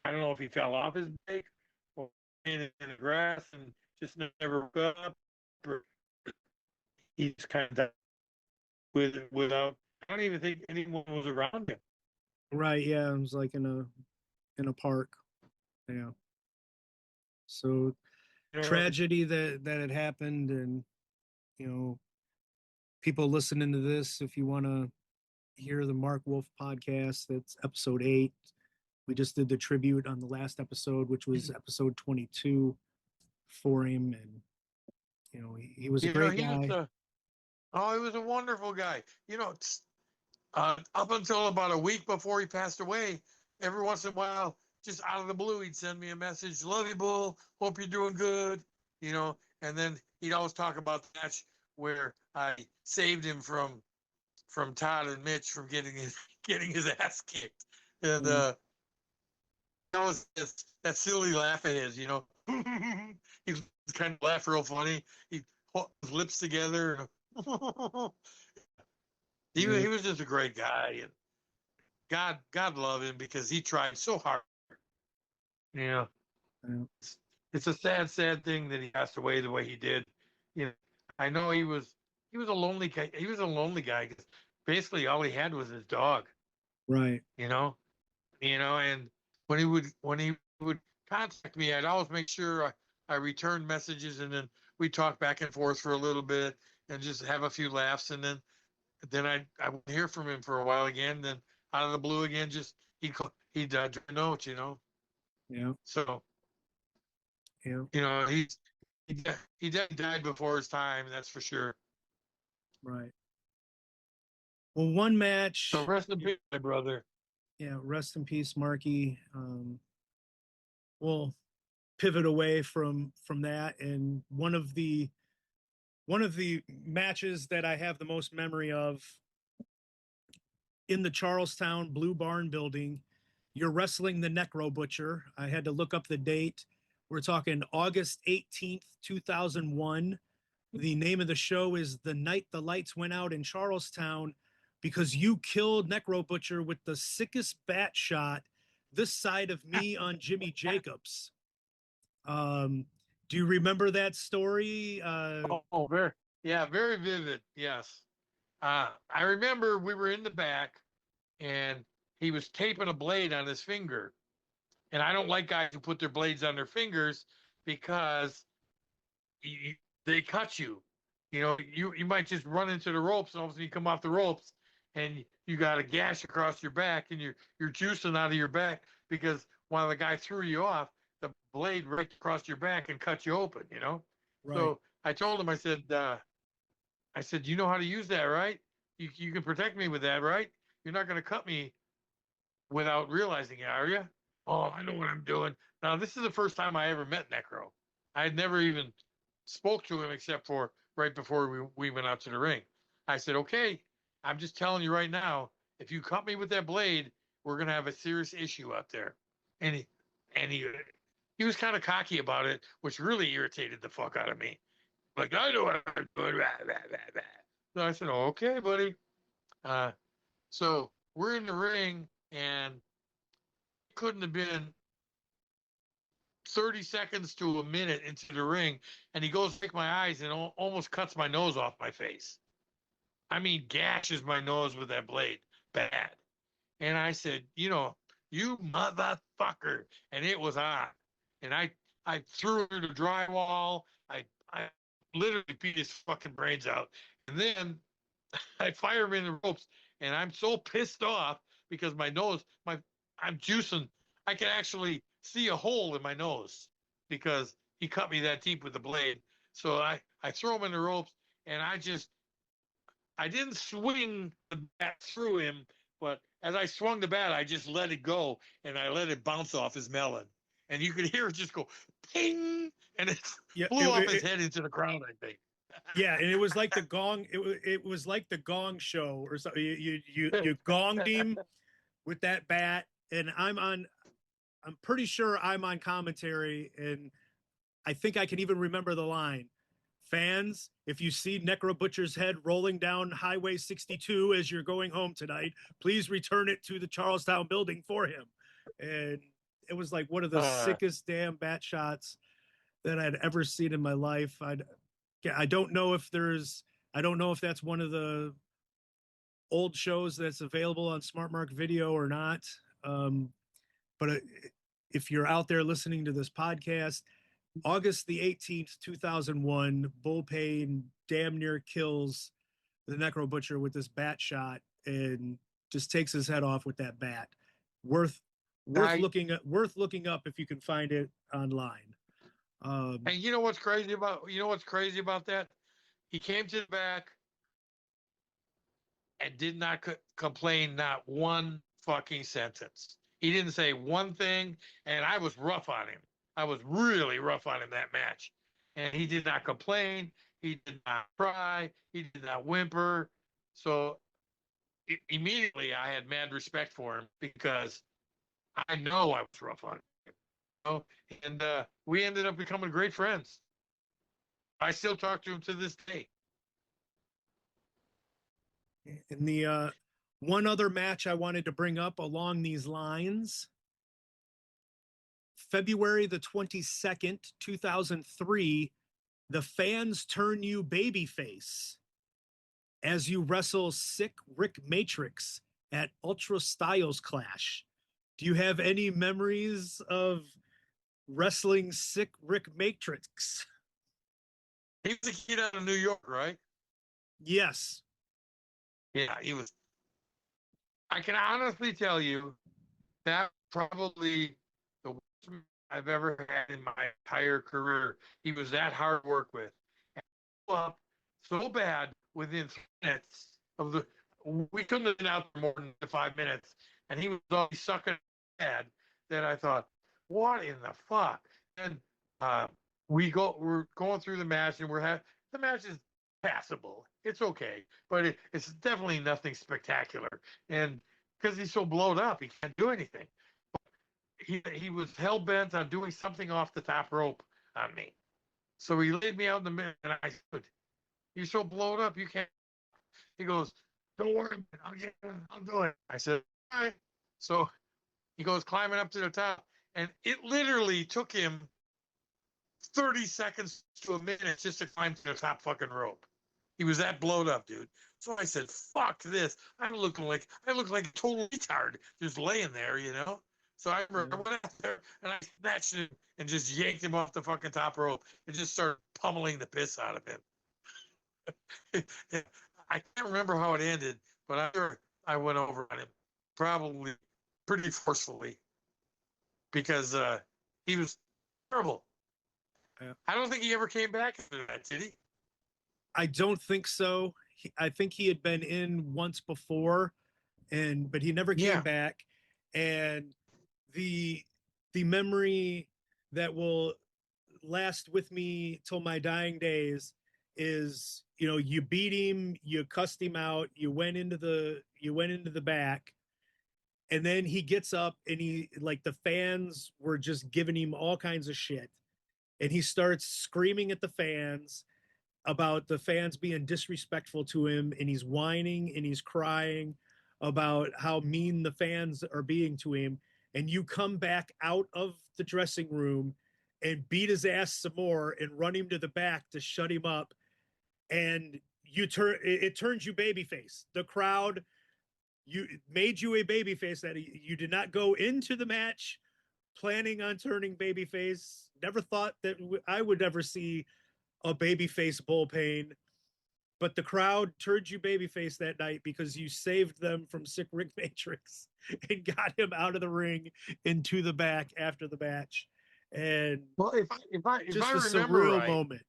I don't know if he fell off his bike or in the grass and just never woke up, or he just kind of died without. I don't even think anyone was around him. Right. Yeah. It was like in a park. Yeah. So tragedy that had happened, and people listening to this, if you want to hear the Mark Wolf podcast, that's episode 8. We just did the tribute on the last episode, which was episode 22 for him, and he was a great guy. He was a wonderful guy. Up until about a week before he passed away, every once in a while, just out of the blue, he'd send me a message, "Love you, Bull. Hope you're doing good." And then he'd always talk about the match where I saved him from Todd and Mitch from getting his ass kicked. And that was that silly laugh of his, he kind of laughed real funny. He put his lips together. He was just a great guy, and God love him because he tried so hard. Yeah. It's a sad thing that he passed away the way he did. I know he was a lonely guy. He was a lonely guy because basically all he had was his dog. Right. And when he would contact me, I'd always make sure I returned messages, and then we talk back and forth for a little bit and just have a few laughs, and then I would hear from him for a while again. Then out of the blue again, just he died a note, Yeah. So yeah, he died before his time, that's for sure. Right. Well, one match. So rest in peace, my brother. Yeah, rest in peace, Marky. We'll pivot away from that, and one of the matches that I have the most memory of in the Charlestown Blue Barn building. You're wrestling the Necro Butcher. I had to look up the date. We're talking August 18th, 2001. The name of the show is The Night the Lights Went Out in Charlestown, because you killed Necro Butcher with the sickest bat shot this side of me on Jimmy Jacobs. Do you remember that story? Very vivid. Yes. I remember we were in the back and he was taping a blade on his finger. And I don't like guys who put their blades on their fingers because they cut you. You might just run into the ropes, and all of a sudden you come off the ropes and you got a gash across your back, and you're juicing out of your back because while the guy threw you off, the blade right across your back and cut you open, Right. So I told him, I said, you know how to use that, right? You can protect me with that, right? You're not going to cut me without realizing it, are you? Oh, I know what I'm doing. Now, this is the first time I ever met Necro. I had never even spoke to him except for right before we went out to the ring. I said, okay, I'm just telling you right now, if you cut me with that blade, we're going to have a serious issue out there. And he was kind of cocky about it, which really irritated the fuck out of me. Like, I know what I'm doing. So I said, oh, okay, buddy. So we're in the ring, and it couldn't have been 30 seconds to a minute into the ring, and he goes to pick my eyes and almost cuts my nose off my face. I mean, gashes my nose with that blade. Bad. And I said, you motherfucker. And it was on. And I threw him through the drywall. I literally beat his fucking brains out. And then I fire him in the ropes, and I'm so pissed off because my nose, I'm juicing. I can actually see a hole in my nose because he cut me that deep with the blade. So I throw him in the ropes, and I didn't swing the bat through him, but as I swung the bat, I just let it go, and I let it bounce off his melon. and you could hear it just go ping, and it Yeah, flew off his head into the ground, I think. Yeah, and it was like the gong. It was like the Gong Show or something. You gonged him with that bat, and I'm pretty sure I'm on commentary, and I think I can even remember the line. Fans, if you see Necro Butcher's head rolling down Highway 62 as you're going home tonight, please return it to the Charlestown building for him. And it was like one of the sickest damn bat shots that I'd ever seen in my life. I don't know if that's one of the old shows that's available on Smart Mark Video or not. But if you're out there listening to this podcast, August the 18th, 2001, Bull Pain damn near kills the Necro Butcher with this bat shot and just takes his head off with that bat. Worth looking up if you can find it online. And you know what's crazy about that? He came to the back and did not complain, not one fucking sentence. He didn't say one thing, and I was rough on him. I was really rough on him that match. And he did not complain. He did not cry. He did not whimper. So immediately I had mad respect for him because I know I was rough on him. You know? And we ended up becoming great friends. I still talk to him to this day. And the one other match I wanted to bring up along these lines, February the 22nd, 2003, the Fans Turn You Babyface as you wrestle Sick Rick Matrix at Ultra Styles Clash. Do you have any memories of wrestling Sick Rick Matrix? He was a kid out of New York, right? Yes. Yeah, he was. I can honestly tell you that probably the worst I've ever had in my entire career. He was that hard to work with. And up so bad within 3 minutes of the. We couldn't have been out there more than 5 minutes, and he was always sucking bad that I thought, what in the fuck? And we're going through the match, and the match is passable. It's okay, but it's definitely nothing spectacular. And because he's so blown up, he can't do anything. He was hell bent on doing something off the top rope on me. So he laid me out in the middle, and I said, "You're so blown up, you can't." He goes, "Don't worry, I'll do it." I said, "All right." So he goes climbing up to the top, and it literally took him 30 seconds to a minute just to climb to the top fucking rope. He was that blown up, dude. So I said, fuck this. I look like a total retard just laying there, you know? So I remember I went out there and I snatched him and just yanked him off the fucking top rope and just started pummeling the piss out of him. I can't remember how it ended, but I'm sure I went over on him probably pretty forcefully because he was terrible. Yeah. I don't think he ever came back after that, did he? I don't think so. I think he had been in once before, but he never came back. And the memory that will last with me till my dying days is, you know, you beat him, you cussed him out, you went into the back, and then he gets up and he, like, the fans were just giving him all kinds of shit, and he starts screaming at the fans about the fans being disrespectful to him, and he's whining and he's crying about how mean the fans are being to him. And you come back out of the dressing room and beat his ass some more and run him to the back to shut him up. And it turns you babyface. The crowd made you a babyface that you did not go into the match planning on turning babyface. Never thought that I would ever see a babyface Bull Pain, but the crowd turned you babyface that night because you saved them from Sick Rick Matrix and got him out of the ring into the back after the match. And well, if I remember surreal right, moment.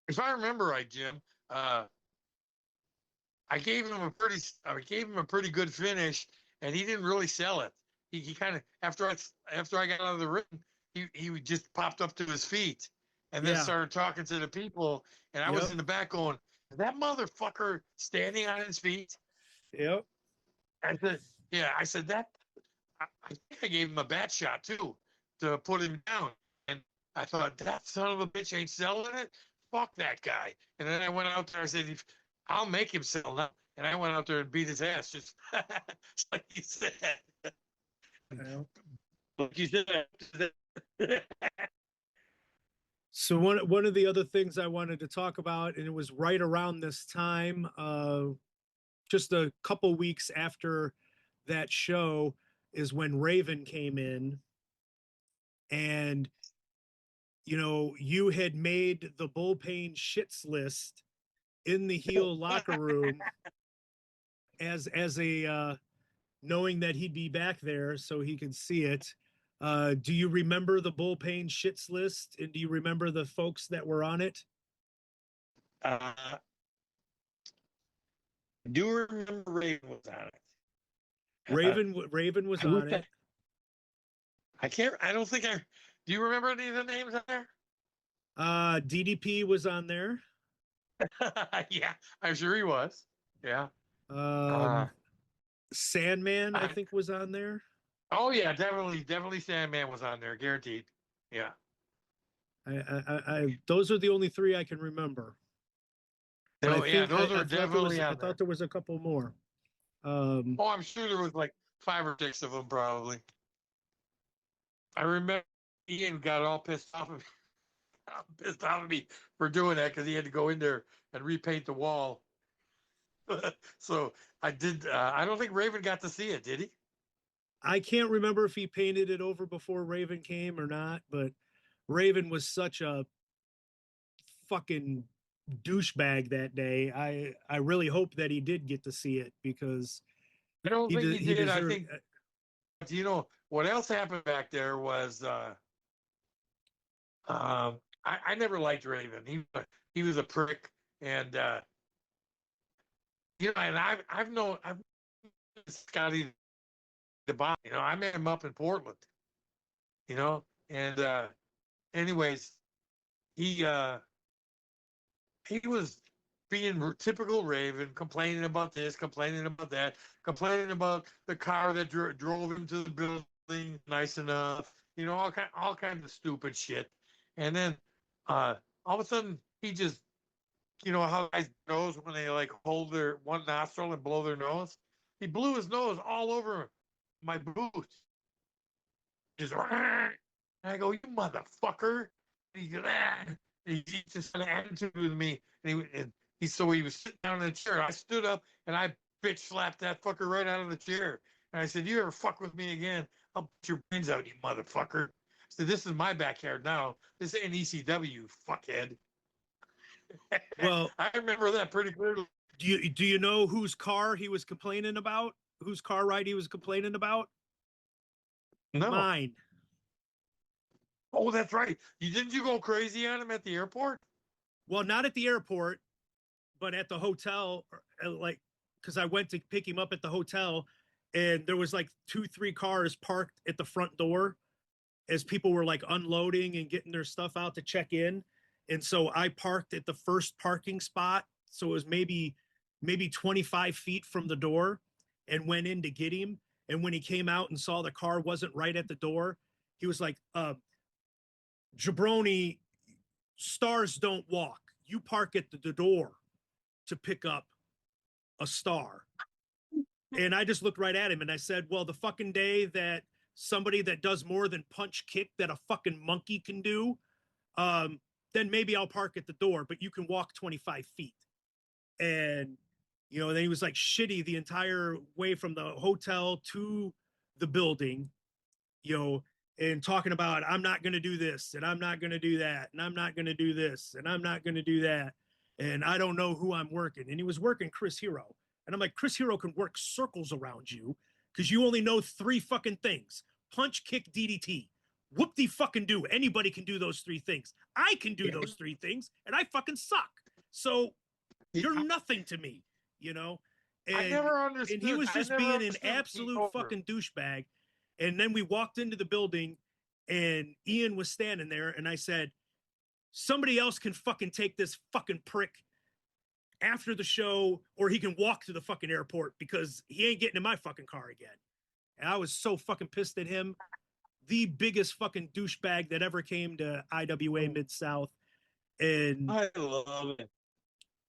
If I remember right, Jim, I gave him a pretty good finish, and he didn't really sell it. he kind of after I got out of the ring, he just popped up to his feet and then Yeah. started talking to the people. And I was in the back going, "Is that motherfucker standing on his feet?" Yep. I said, "Yeah." I said that. I think I gave him a bat shot too to put him down. And I thought that son of a bitch ain't selling it. Fuck that guy. And then I went out there. I said, "I'll make him sell now." And I went out there and beat his ass, just like you said. Yeah. Like you said. So one of the other things I wanted to talk about, and it was right around this time, just a couple weeks after that show, is when Raven came in, and you had made the bullpen shits list in the heel locker room as a knowing that he'd be back there so he could see it. Do you remember the bullpen shits list, and do you remember the folks that were on it? I do remember Raven was on it. Raven was on it. I don't think I. Do you remember any of the names on there? DDP was on there. Yeah, I'm sure he was. Yeah. Sandman, I think, was on there. Oh yeah, definitely Sandman was on there, guaranteed. Yeah. I those are the only three I can remember. Oh yeah, those are definitely I thought there was a couple more. Oh, I'm sure there was like 5 or 6 of them probably. I remember Ian got all pissed off at me for doing that because he had to go in there and repaint the wall. So I did. I don't think Raven got to see it, did he? I can't remember if he painted it over before Raven came or not, but Raven was such a fucking douchebag that day. I really hope that he did get to see it, because I don't think he did. I think. You know what else happened back there was I never liked Raven. He was a prick, and and I've known Scotty the Bomb. I met him up in Portland. And anyways, he was being typical Raven, complaining about this, complaining about that, complaining about the car that drove him to the building nice enough, all kinds of stupid shit. And then all of a sudden he just, how guys nose when they like hold their one nostril and blow their nose. He blew his nose all over my boots. Just, and I go, "You motherfucker!" And he just had an attitude with me, and he was sitting down in the chair. I stood up and I bitch slapped that fucker right out of the chair. And I said, "You ever fuck with me again, I'll put your brains out, you motherfucker." I said, "This is my backyard now. This ain't ECW, fuckhead." Well, I remember that pretty clearly. Do you know whose car he was complaining about? Whose car ride he was complaining about? No. Mine. Oh, that's right. Didn't you go crazy on him at the airport? Well, not at the airport, but at the hotel, because I went to pick him up at the hotel, and there was like 2-3 cars parked at the front door as people were like unloading and getting their stuff out to check in. And so I parked at the first parking spot. So it was maybe 25 feet from the door, and went in to get him. And when he came out and saw the car wasn't right at the door, he was like, "Jabroni, stars don't walk. You park at the door to pick up a star." And I just looked right at him and I said, "Well, the fucking day that somebody that does more than punch kick that a fucking monkey can do, then maybe I'll park at the door, but you can walk 25 feet. And, then he was like shitty the entire way from the hotel to the building, and talking about, "I'm not going to do this, and I'm not going to do that, and I'm not going to do this, and I'm not going to do that. And I don't know who I'm working." And he was working Chris Hero. And I'm like, "Chris Hero can work circles around you because you only know 3 fucking things: punch, kick, DDT. Whoop-de fucking do. Anybody can do those 3 things. I can do those 3 things, and I fucking suck. So you're nothing to me, And, I never understood. And he was just being an absolute fucking douchebag. And then we walked into the building and Ian was standing there and I said, somebody else can fucking take this fucking prick after the show, or he can walk to the fucking airport because he ain't getting in my fucking car again. And I was so fucking pissed at him. The biggest fucking douchebag that ever came to IWA Mid-South. And I love it.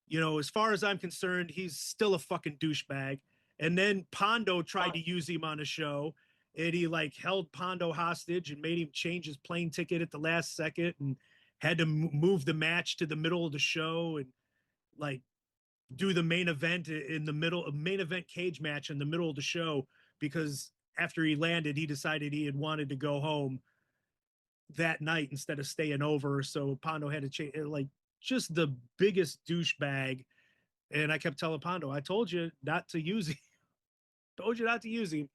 You know, as far as I'm concerned, he's still a fucking douchebag. And then Pondo tried to use him on a show, and he like held Pondo hostage and made him change his plane ticket at the last second and had to move the match to the middle of the show and like do the main event in the middle of main event cage match in the middle of the show because after he landed, he decided he had wanted to go home that night instead of staying over. So Pondo had to change, like, just the biggest douchebag. And I kept telling Pondo, I told you not to use him. Told you not to use him.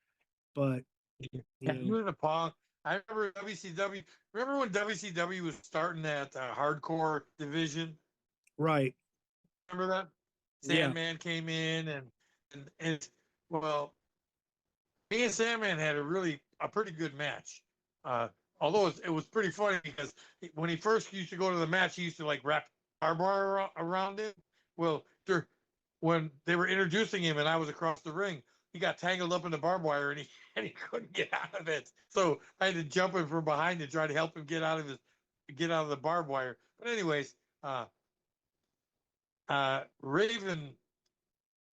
But you in the pong. I remember WCW. Remember when WCW was starting that hardcore division? Right. Remember that? Sandman came in and well, me and Sandman had a pretty good match. Although it was pretty funny because when he first used to go to the match, he used to like wrap barbed wire around him. Well, when they were introducing him and I was across the ring, he got tangled up in the barbed wire and he couldn't get out of it. So I had to jump in from behind to try to help him get out of the barbed wire. But anyways, Raven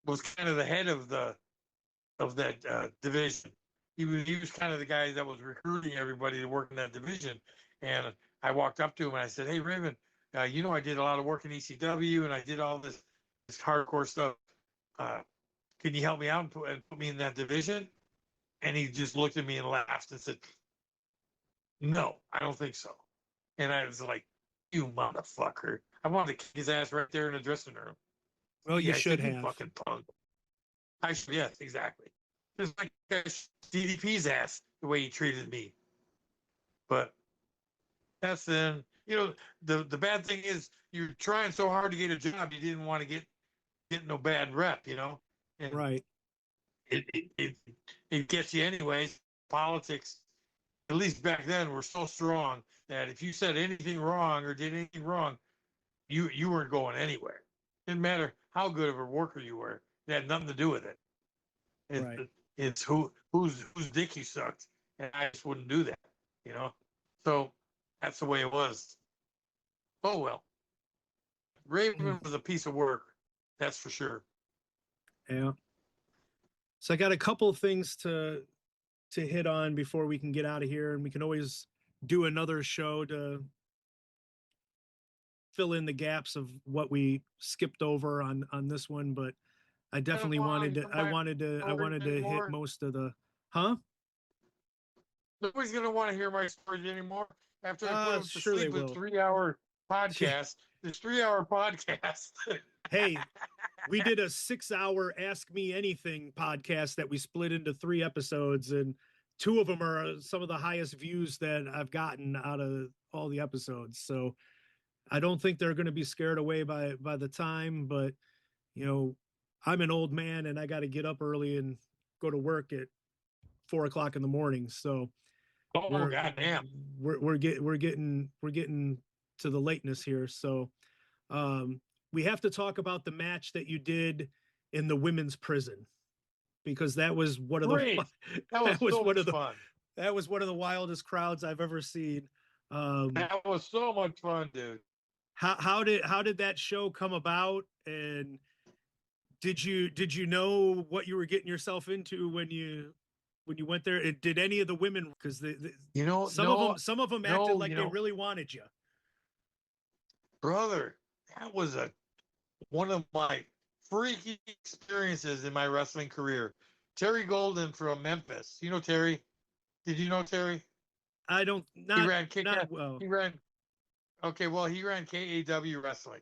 was kind of the head of that division. He was kind of the guy that was recruiting everybody to work in that division. And I walked up to him and I said, "Hey, Raven, I did a lot of work in ECW and I did all this hardcore stuff. Can you help me out and put me in that division?" And he just looked at me and laughed and said, "No, I don't think so." And I was like, "You motherfucker." I wanted to kick his ass right there in the dressing room. Well, you should have. You fucking punk. I should, yes, exactly. Just like DDP's ass, the way he treated me. But that's then, the bad thing is you're trying so hard to get a job, you didn't want to get no bad rep, And right. It gets you anyways. Politics, at least back then, were so strong that if you said anything wrong or did anything wrong, you weren't going anywhere. Didn't matter how good of a worker you were. It had nothing to do with it. It's whose dick you sucked, and I just wouldn't do that, So that's the way it was. Oh well. Raven was a piece of work, that's for sure. Yeah. So I got a couple of things to hit on before we can get out of here, and we can always do another show to fill in the gaps of what we skipped over on this one, but I definitely wanted to hit most of the Nobody's gonna want to hear my stories anymore after I put them to sure sleep with 3-hour podcast. This 3-hour podcast. Hey, we did a 6-hour Ask Me Anything podcast that we split into 3 episodes, and 2 of them are some of the highest views that I've gotten out of all the episodes. So I don't think they're going to be scared away by the time, but I'm an old man and I got to get up early and go to work at 4:00 in the morning. So goddamn, we're getting to the lateness here. So we have to talk about the match that you did in the women's prison, because that was one of the that was one of the wildest crowds I've ever seen. That was so much fun, dude. How did that show come about, and did you know what you were getting yourself into when you went there? Did any of the women, because some of them acted like they really wanted you? Brother, that was one of my freaky experiences in my wrestling career. Terry Golden from Memphis. You know Terry? Did you know Terry? I don't. Not, he ran not well. He ran. Okay, well, he ran KAW wrestling,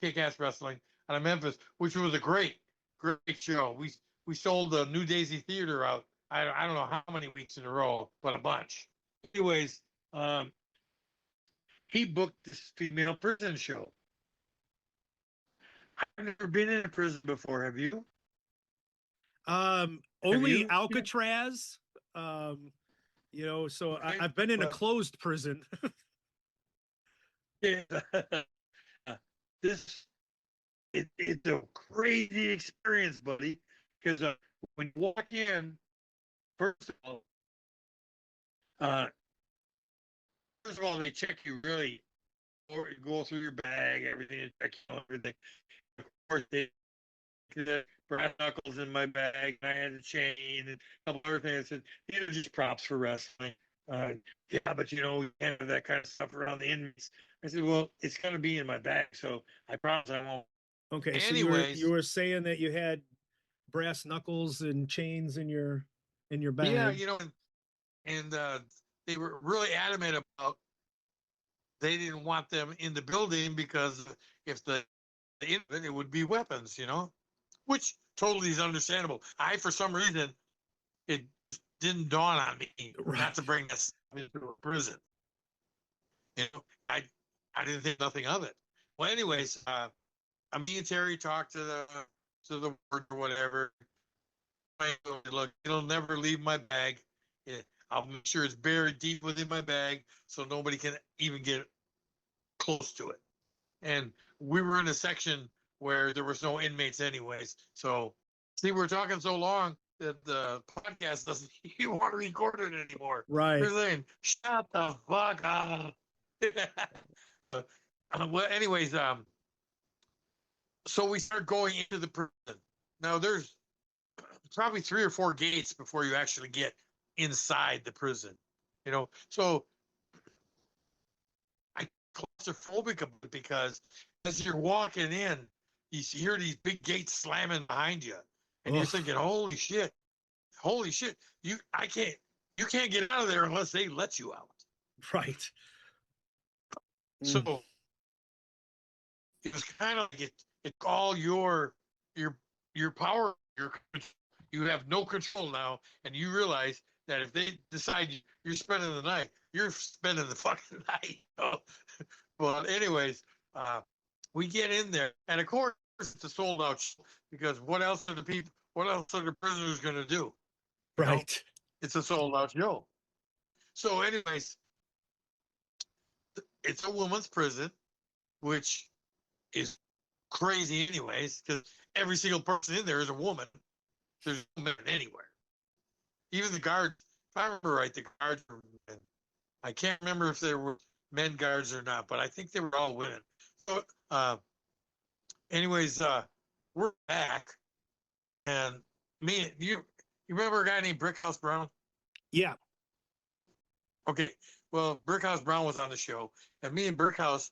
Kick-Ass Wrestling out of Memphis, which was a great show. We sold the New Daisy Theater out. I don't know how many weeks in a row, but a bunch. Anyways, he booked this female prison show. I've never been in a prison before. Have you? Only Alcatraz. You know, so Okay, I've been in a well, closed prison. Yeah. this it's a crazy experience, buddy. Because when you walk in, first of all, uh, they check you really, or go through your bag, everything, and check you on everything. Of course, they the brass knuckles in my bag, and I had a chain and a couple other things. I said, these are just props for wrestling. Yeah, but you know, we can't have that kind of stuff around the inmates. I said, well, it's going to be in my bag, so I promise I won't. Okay, so you anyways, were saying that you had brass knuckles and chains in your yeah, bag. you know, and they were really adamant about they didn't want them in the building because if it would be weapons, you know, which totally is understandable. For some reason, it didn't dawn on me Right. not to bring this into a prison. You know, I didn't think nothing of it. Well, anyways, me and Terry talked to the ward or whatever. Look, it'll never leave my bag. I'll make sure it's buried deep within my bag so nobody can even get close to it. And we were in a section where there was no inmates anyways. So see, we're talking so long that the podcast doesn't even want to record it anymore. Right. They're saying, shut the fuck up. Well, anyways, so we start going into the prison. Now there's probably 3 or 4 gates before you actually get inside the prison. You know, so I claustrophobic about it because as you're walking in, you hear these big gates slamming behind you, and you're Ugh. thinking, "Holy shit! Holy shit! You can't get out of there unless they let you out." Right. So it was kind of like it's all your power. You have no control now, and you realize that if they decide you're spending the night, you're spending the fucking night. But anyways, we get in there, and of course it's a sold out show because what else are the prisoners going to do? You know? Right. It's a sold out show. So, anyways, it's a woman's prison, which is crazy, anyways, because every single person in there is a woman. There's no women anywhere. Even the guards, if I remember right, the guards were men. I can't remember if there were men guards or not, but I think they were all women. So, anyways, we're back, and you remember a guy named Brickhouse Brown? Yeah. Okay, well, Brickhouse Brown was on the show, and me and Brickhouse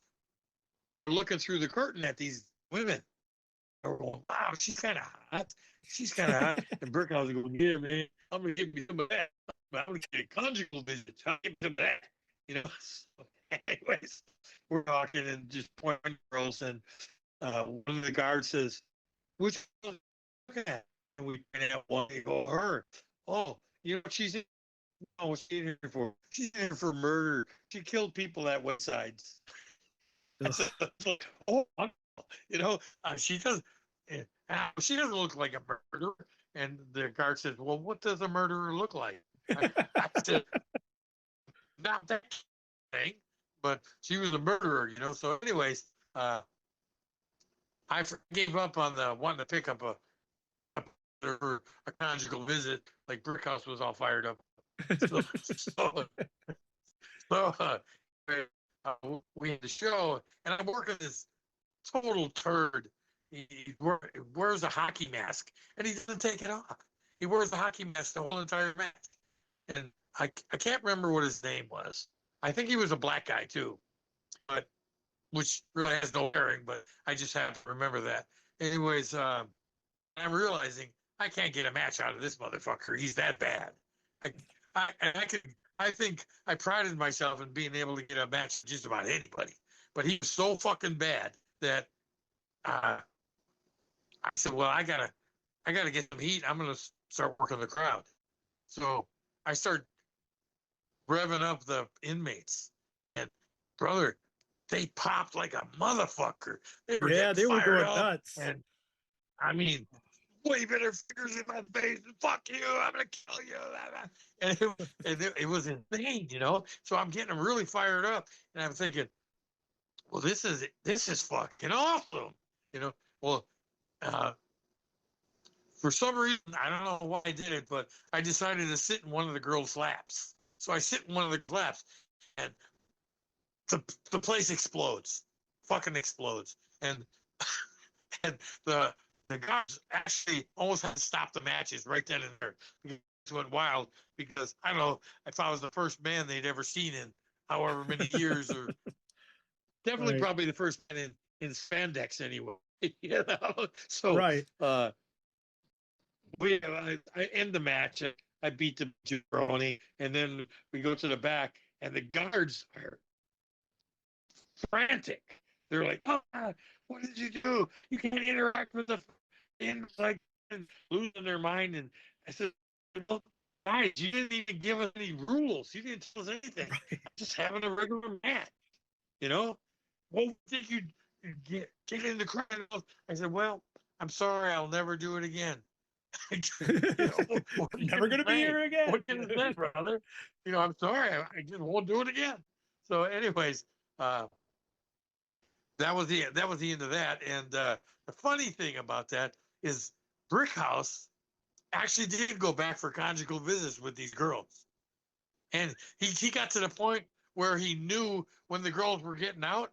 were looking through the curtain at these women. And we're going, wow, she's kind of hot. She's kind of hot. And Brickhouse is going, yeah, man, I'm going to give you some of that. I'm going to get a conjugal visit. I'll give you some of that. You know, so anyways, we're talking and just pointing girls, and one of the guards says, which one are you looking at? And we point out one, they go, her. Oh, you know what she's in? Oh, what's she in here for? She's in here for murder. She killed people at West Sides. I said, oh, you know, she does. She doesn't look like a murderer. And the guard says, well, what does a murderer look like? I said, not that thing, but she was a murderer, you know. So, anyways, I gave up on the wanting to pick up a conjugal visit. Like Brickhouse was all fired up. So we had the show, and I'm working this total turd. He wears a hockey mask, and he doesn't take it off. He wears the hockey mask the whole entire match. And I can't remember what his name was. I think he was a black guy too, but which really has no bearing. But I just have to remember that. Anyways, I'm realizing I can't get a match out of this motherfucker. He's that bad. I think I prided myself in being able to get a match with just about anybody, but he was so fucking bad that I said, well, I gotta get some heat. I'm gonna start working the crowd. So I start revving up the inmates, and brother, they popped like a motherfucker. They were Yeah, getting they were fired going up, nuts. and I mean, waving her fingers in my face. Fuck you! I'm gonna kill you! And it was insane, you know. So I'm getting really fired up, and I'm thinking, well, this is fucking awesome, you know. Well, for some reason, I don't know why I did it, but I decided to sit in one of the girls' laps. So I sit in one of the laps, and the place explodes, fucking explodes, and and the guys actually almost had to stop the matches right then and there. It went wild because I don't know if I was the first man they'd ever seen in however many years, or definitely Right. probably the first man in spandex anyway. You know, so Right. I end the match. I beat the jabroni, and then we go to the back, and the guards are frantic. They're like, "Oh, what did you do? You can't interact with the like losing their mind." And I said, well, guys, you didn't even give us any rules. You didn't tell us anything. Right. Just having a regular match, you know. What did you get in the crowd? I said, well, I'm sorry, I'll never do it again. You know, Never gonna be here again. What can I say, brother? You know, I'm sorry, I just won't do it again. So, anyways, that was the end of that. And the funny thing about that is Brickhouse actually did go back for conjugal visits with these girls, and he got to the point where he knew when the girls were getting out.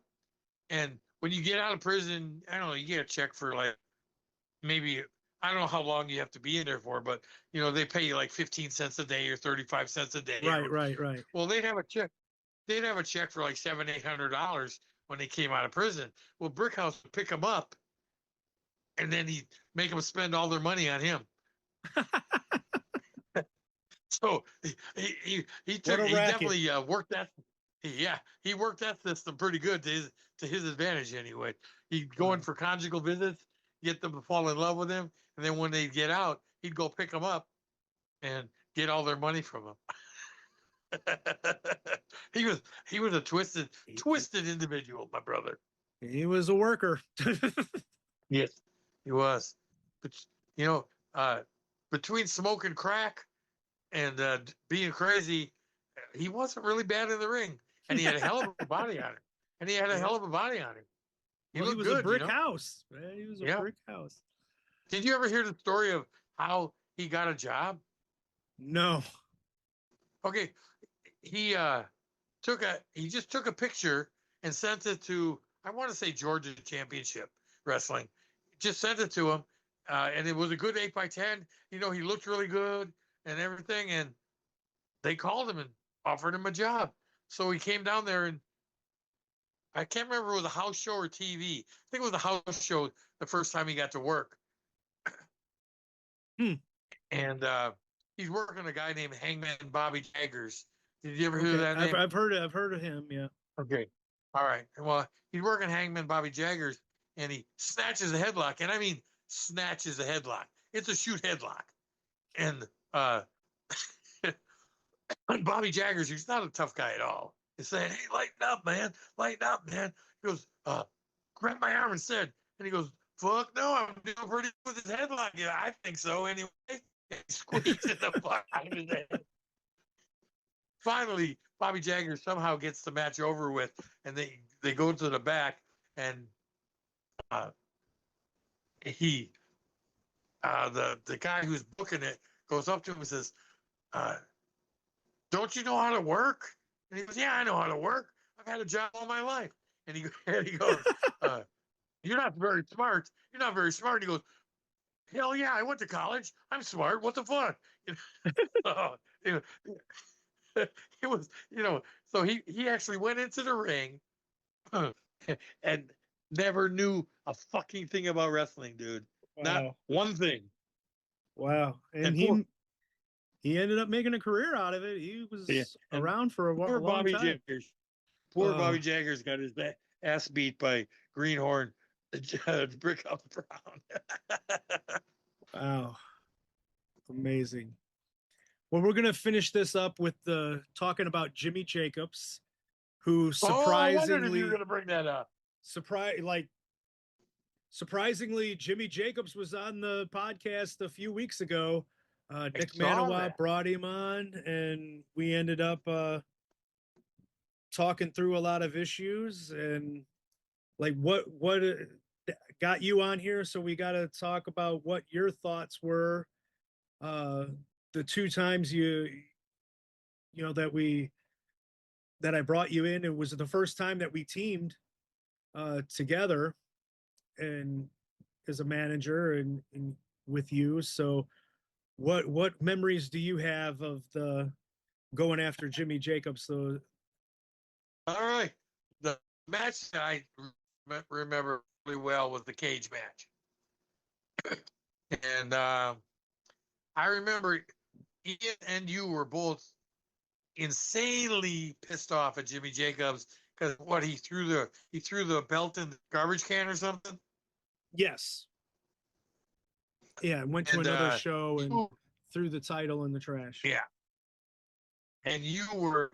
And when you get out of prison, I don't know, you get a check for like maybe, I don't know how long you have to be in there for, but you know, they pay you like 15 cents a day or 35 cents a day. Right. Well, they'd have a check. They'd have a check for like $700-800 when they came out of prison. Well, Brickhouse would pick them up, and then he'd make them spend all their money on him. So he definitely worked that. Yeah, he worked that system pretty good to his advantage anyway. He'd go in for conjugal visits, get them to fall in love with him, and then when they get out, he'd go pick them up and get all their money from them. he was a twisted individual, my brother. He was a worker. Yes, he was. But you know, between smoking crack and being crazy, he wasn't really bad in the ring, and he had a hell of a body on him. He looked was good, a brick you know? house, man. He was a brick house. Did you ever hear the story of how he got a job? No. Okay, he just took a picture and sent it to, I want to say, Georgia Championship Wrestling. Just sent it to him, and it was a good 8x10. You know, he looked really good and everything, and they called him and offered him a job. So he came down there, and I can't remember if it was a house show or TV. I think it was a house show the first time he got to work. And he's working a guy named Hangman Bobby Jaggers. Did you ever hear that name? I've heard of him, yeah. Okay. All right. Well, he's working Hangman Bobby Jaggers, and he snatches a headlock. And I mean snatches a headlock. It's a shoot headlock. And Bobby Jaggers, he's not a tough guy at all. He's saying, hey, lighten up, man. Lighten up, man. He goes, grab my arm and said, and he goes, fuck no, I'm doing pretty good with his headlock. Yeah, I think so anyway. And he squeezes the fuck out of his head. Finally, Bobby Jaggers somehow gets the match over with, and they go to the back, and the guy who's booking it goes up to him and says, don't you know how to work? And he goes, yeah, I know how to work. I've had a job all my life. And he goes, you're not very smart. You're not very smart. And he goes, hell yeah, I went to college. I'm smart. What the fuck? It was, you know, so he actually went into the ring and never knew a fucking thing about wrestling, dude. Wow. Not one thing. Wow. And he ended up making a career out of it. He was around for a long Bobby time. Jaggers. Poor Bobby Jaggers got his ass beat by Greenhorn, Brick Up Brown. Wow. Amazing. Well, we're going to finish this up with talking about Jimmy Jacobs, who surprisingly, you're going to bring that up. surprisingly, Jimmy Jacobs was on the podcast a few weeks ago. Nick saw Manawa that. brought him on, and we ended up talking through a lot of issues and like what got you on here. So we got to talk about what your thoughts were. The two times that I brought you in, it was the first time that we teamed together and as a manager and with you. So what memories do you have of the going after Jimmy Jacobs? So All right. The match that I remember really well was the cage match. And I remember Ian and you were both insanely pissed off at Jimmy Jacobs because what he threw the belt in the garbage can or something. yes. Yeah, went to And another show and you, threw the title in the trash. yeah, and you were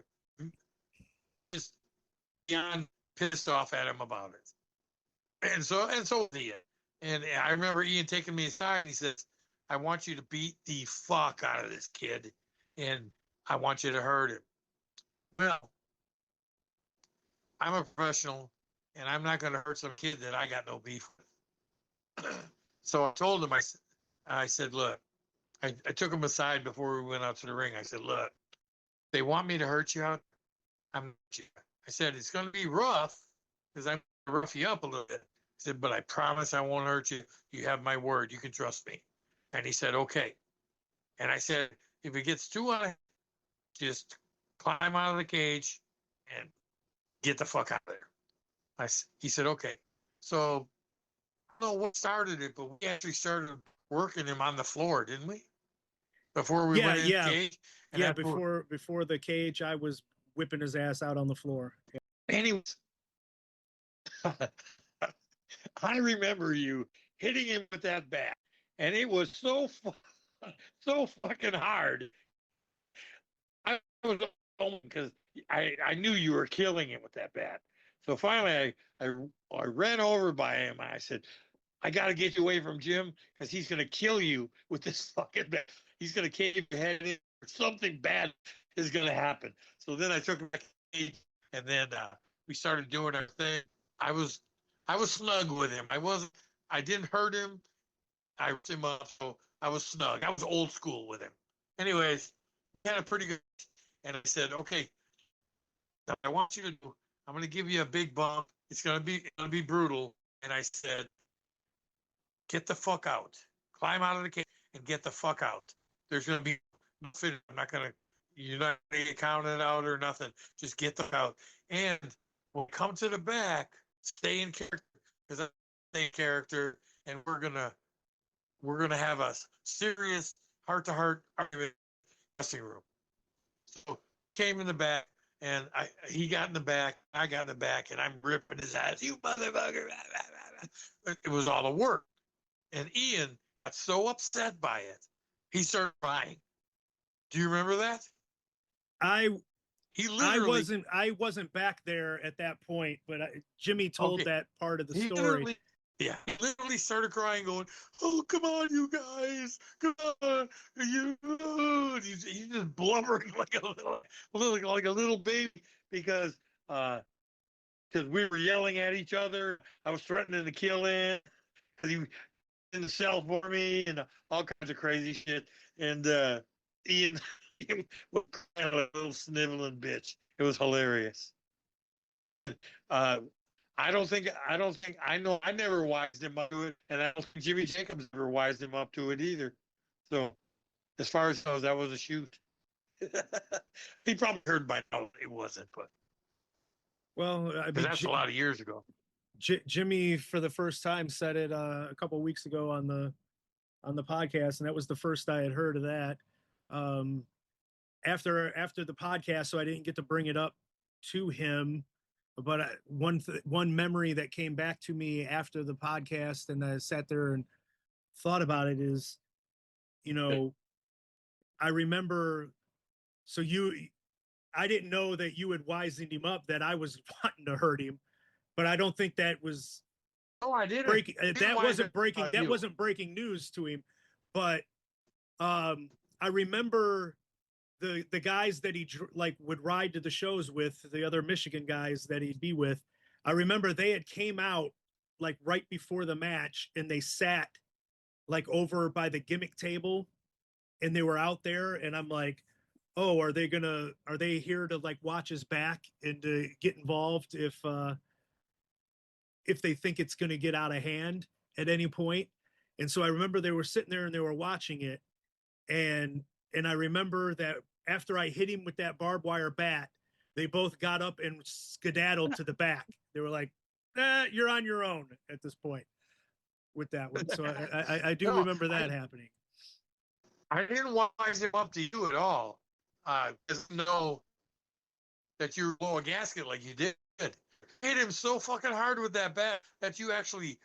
just beyond pissed off at him about it, and so was Ian. And I remember Ian taking me aside. And he says, "I want you to beat the fuck out of this kid, and I want you to hurt him." Well, I'm a professional, and I'm not going to hurt some kid that I got no beef with. So I told him, I said, look, I took him aside before we went out to the ring. I said, look, they want me to hurt you out. I said, it's going to be rough because I'm going to rough you up a little bit. I said, but I promise I won't hurt you. You have my word. You can trust me. And he said, okay. And I said, if it gets too high, just climb out of the cage and get the fuck out of there. He said, okay. So I don't know what started it, but we actually started working him on the floor, didn't we? Before we went in the cage. And yeah, before the cage, I was whipping his ass out on the floor. Yeah. Anyways, I remember you hitting him with that bat, and it was so fucking hard. I was because I knew you were killing him with that bat. So finally, I ran over by him. And I said, I got to get you away from Jim because he's going to kill you with this fucking bat. He's going to cave your head in, or something bad is going to happen. So then I took him back to the cage, and then we started doing our thing. I was snug with him. I didn't hurt him. I ripped him up, so I was snug. I was old school with him. Anyways, we had a pretty good. And I said, okay, I want you to do. I'm going to give you a big bump. It's going to be brutal. And I said, get the fuck out. Climb out of the cage and get the fuck out. There's going to be nothing. You're not going to get counted out or nothing. Just get the fuck out. And we'll come to the back, stay in character, because I stay in character, and we're gonna have a serious heart-to-heart argument in the dressing room. So came in the back, and he got in the back, I got in the back, and I'm ripping his ass, you motherfucker. It was all a work. And Ian got so upset by it, he started crying. Do you remember that? I wasn't back there at that point, but Jimmy told that part of the story. He literally started crying, going, "Oh, come on, you guys, come on, you!" He's just blubbering like a little baby because we were yelling at each other. I was threatening to kill him because he was in the cell for me and all kinds of crazy shit. And Ian was crying like a little sniveling bitch. It was hilarious. I know I never wised him up to it, and I don't think Jimmy Jacobs ever wised him up to it either. So as far as those, that was a shoot. He probably heard by now it wasn't, but well, I mean, that's a lot of years ago. Jimmy for the first time said it a couple of weeks ago on the podcast, and that was the first I had heard of that. After the podcast, so I didn't get to bring it up to him. But one memory that came back to me after the podcast, and I sat there and thought about it, is, I remember. So I didn't know that you had wisened him up that I was wanting to hurt him, but I don't think that was Oh, I didn't. breaking. That wasn't breaking. That you. wasn't breaking news to him, but I remember the guys that he like would ride to the shows with, the other Michigan guys that he'd be with. I remember they had came out like right before the match, and they sat like over by the gimmick table, and they were out there, and I'm like, oh, are they here to like watch his back and to get involved if they think it's gonna get out of hand at any point? And so I remember they were sitting there and they were watching it, and I remember that after I hit him with that barbed wire bat, they both got up and skedaddled to the back. They were like, you're on your own at this point with that one. So I do remember that happening. I didn't wise him up to you at all. Just know that you blow a gasket like you did. Hit him so fucking hard with that bat that you actually,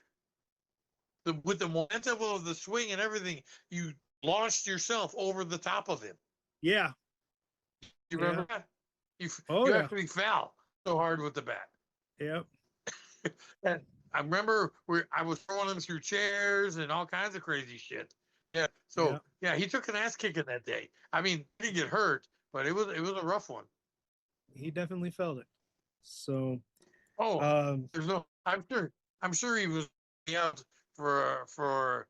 with the momentum of the swing and everything, you launched yourself over the top of him. Yeah. You remember that? You actually fell so hard with the bat. Yep. And I remember I was throwing him through chairs and all kinds of crazy shit. Yeah. So yeah, he took an ass kicking that day. I mean, he didn't get hurt, but it was a rough one. He definitely felt it. So there's no I'm sure he was out for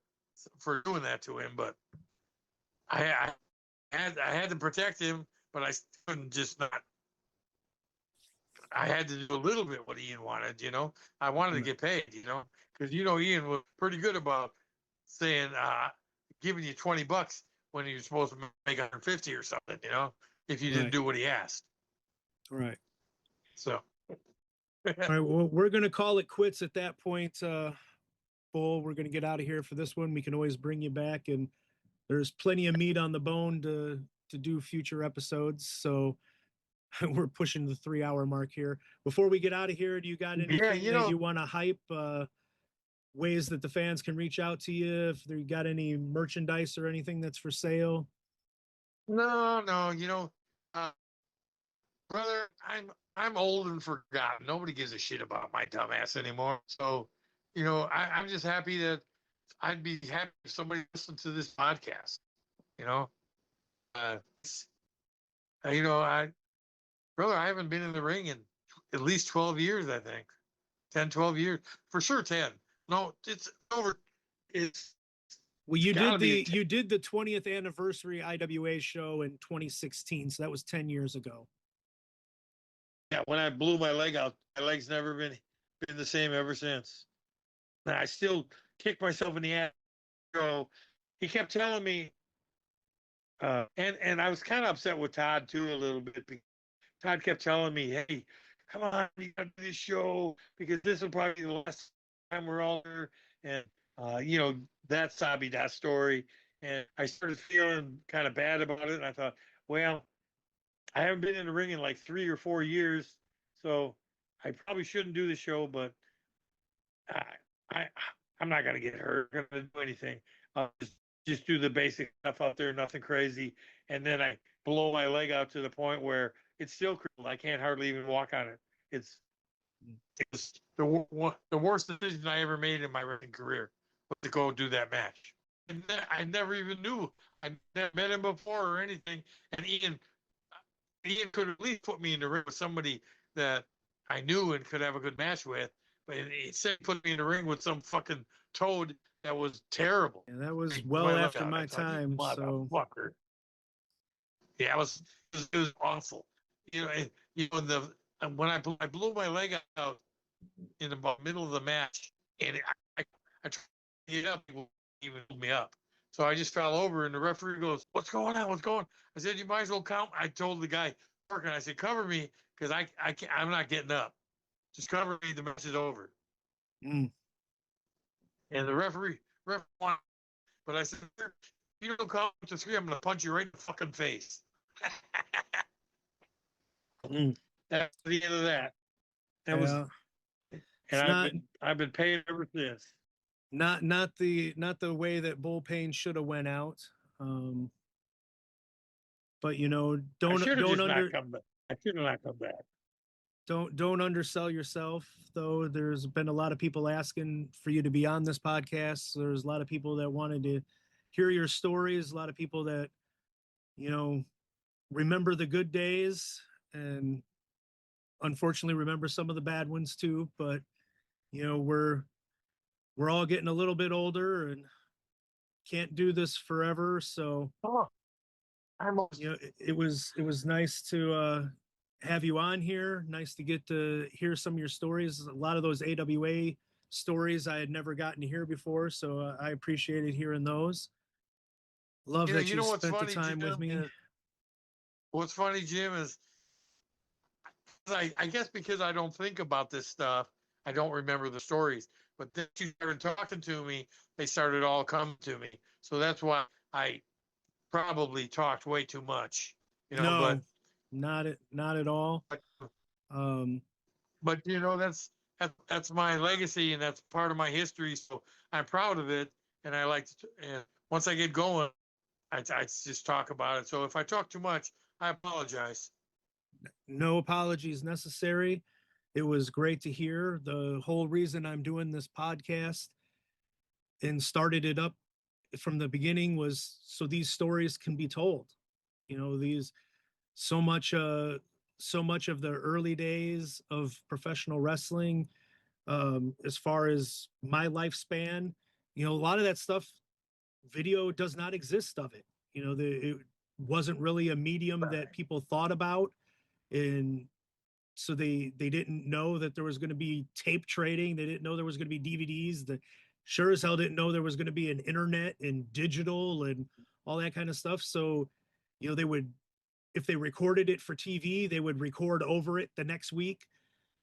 doing that to him, but I had to protect him, but I couldn't just not. I had to do a little bit what Ian wanted, you know. I wanted to get paid, you know, because Ian was pretty good about saying giving you $20 when you're supposed to make 150 or something, you know, if you didn't do what he asked. Right. So. All right. Well, we're gonna call it quits at that point, Bull. We're gonna get out of here for this one. We can always bring you back, and there's plenty of meat on the bone to do future episodes. So we're pushing the 3-hour mark here. Before we get out of here, do you got anything that you want to hype? Ways that the fans can reach out to you? If you got any merchandise or anything that's for sale? No, you know, brother, I'm old and forgotten. Nobody gives a shit about my dumbass anymore. So, you know, I'm just happy that I'd be happy if somebody listened to this podcast. You know, brother, I haven't been in the ring in at least 12 years. I think 10, 12 years for sure. 10. No, it's over. Well, you did the 20th anniversary IWA show in 2016, so that was 10 years ago. Yeah, when I blew my leg out, my leg's never been the same ever since. And I still kick myself in the ass. So he kept telling me, and I was kind of upset with Todd too a little bit. Todd kept telling me, "Hey, come on, you got to do this show because this will probably be the last time we're all here." And you know, that Sabi, that story. And I started feeling kind of bad about it. And I thought, well, I haven't been in the ring in like 3 or 4 years, so I probably shouldn't do the show. But I'm not gonna get hurt. I'm gonna do anything. Just do the basic stuff out there, nothing crazy. And then I blow my leg out to the point where it's still crippled. I can't hardly even walk on it. It was the worst decision I ever made in my wrestling career was to go do that match. I never even knew. I never met him before or anything. And Ian could at least put me in the ring with somebody that I knew and could have a good match with. But instead, put me in the ring with some fucking toad that was terrible. And that was well after my time. So, yeah, it was awful. You know, when I blew my leg out in the middle of the match, and I tried to get up, he wouldn't even pull me up. So I just fell over, and the referee goes, "What's going on? What's going on?" I said, "You might as well count." I told the guy working, I said, "Cover me, because I'm not getting up. Just cover me. The match is over." And the referee won. But I said, "If you don't count to 3, I'm going to punch you right in the fucking face." That's the end of that. That was, and I've been paying ever since. Not the way that Bull Pain should have went out. But you know, I should have not come back. don't undersell yourself, though. There's been a lot of people asking for you to be on this podcast. There's a lot of people that wanted to hear your stories, a lot of people that, you know, remember the good days and unfortunately remember some of the bad ones too. But, you know, we're all getting a little bit older and can't do this forever. So, Oh, I'm almost, you know, it was nice to have you on here. Nice to get to hear some of your stories. A lot of those AWA stories I had never gotten to hear before, so I appreciated hearing those. Love that you you know what's spent the funny, time with Jim? me. What's funny, Jim, is I guess because I don't think about this stuff, I don't remember the stories. But then you started talking to me, they started all coming to me. So that's why I probably talked way too much, No, not at all. but Um, but that's my legacy and that's part of my history. So I'm proud of it, and I like to. And once I get going, I just talk about it. So if I talk too much, I apologize. no apologies necessary. It was great to hear. The whole reason I'm doing this podcast and started it up from the beginning was so these stories can be told. You know, these so much so much of the early days of professional wrestling, as far as my lifespan, you know, a lot of that stuff, video does not exist of it. You know, it wasn't really a medium that people thought about, and so they didn't know that there was going to be tape trading. They didn't know there was going to be DVDs. The sure as hell didn't know there was going to be an internet and digital and all that kind of stuff. So, you know, they would, if they recorded it for TV, they would record over it the next week,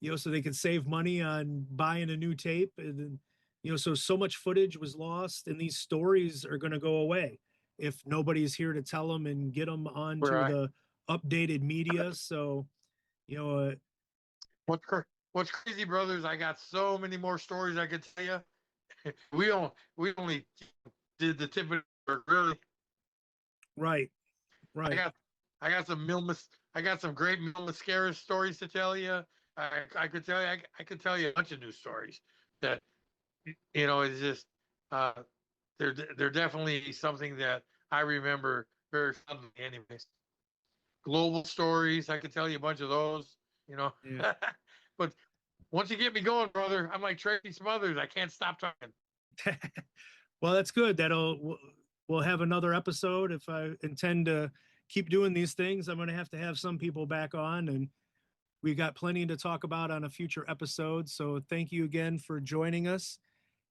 you know, so they could save money on buying a new tape. And then, you know, so much footage was lost, and these stories are going to go away if nobody's here to tell them and get them onto Right. the updated media. So, you know, What's what's crazy, brothers? I got so many more stories I could tell you. We only did the tip of the really. right, I right. got I got some I got some great Mil Mascara stories to tell you. I could tell you I could tell you a bunch of new stories that it's just uh they're definitely something that I remember very fondly. Anyways, global stories, I could tell you a bunch of those. You know, Yeah. but once you get me going, brother, I'm like Tracy Smothers. I can't stop talking. Well, that's good. We'll have another episode. If I intend to keep doing these things, I'm going to have some people back on, and we got plenty to talk about on a future episode. So thank you again for joining us.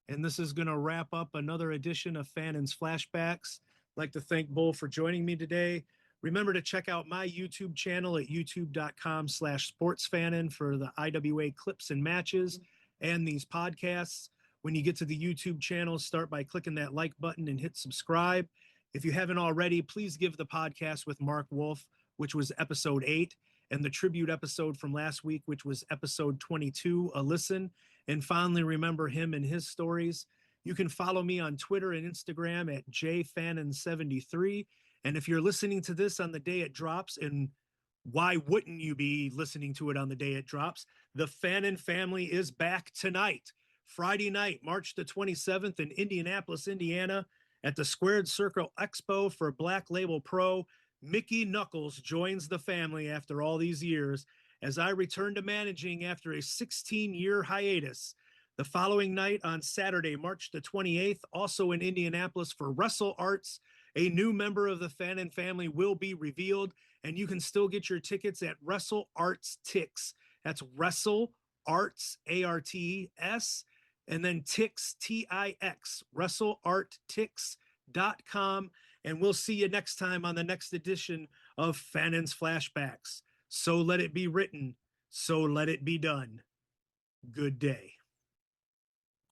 And this is going to wrap up another edition of Fannin's Flashbacks. I'd like to thank Bull for joining me today. Remember to check out my YouTube channel at youtube.com/sportsfannin for the IWA clips and matches and these podcasts. When you get to the YouTube channel, start by clicking that like button and hit subscribe. If you haven't already, please give the podcast with Mark Wolf, which was episode 8, and the tribute episode from last week, which was episode 22, a listen, and fondly remember him and his stories. You can follow me on Twitter and Instagram at jfannin73. And if you're listening to this on the day it drops, and why wouldn't you be listening to it on the day it drops? The Fannin family is back tonight, Friday night, March the 27th in Indianapolis, Indiana, at the Squared Circle Expo for Black Label Pro. Mickey Knuckles joins the family after all these years as I return to managing after a 16-year hiatus. The following night on Saturday, March the 28th, also in Indianapolis for Wrestle Arts, a new member of the Fannin family will be revealed, and you can still get your tickets at Wrestle Arts Tix. That's Wrestle Arts, ARTS, and then Tix, TIX, WrestleArtTix.com. And we'll see you next time on the next edition of Fannin's Flashbacks. So let it be written, so let it be done. Good day.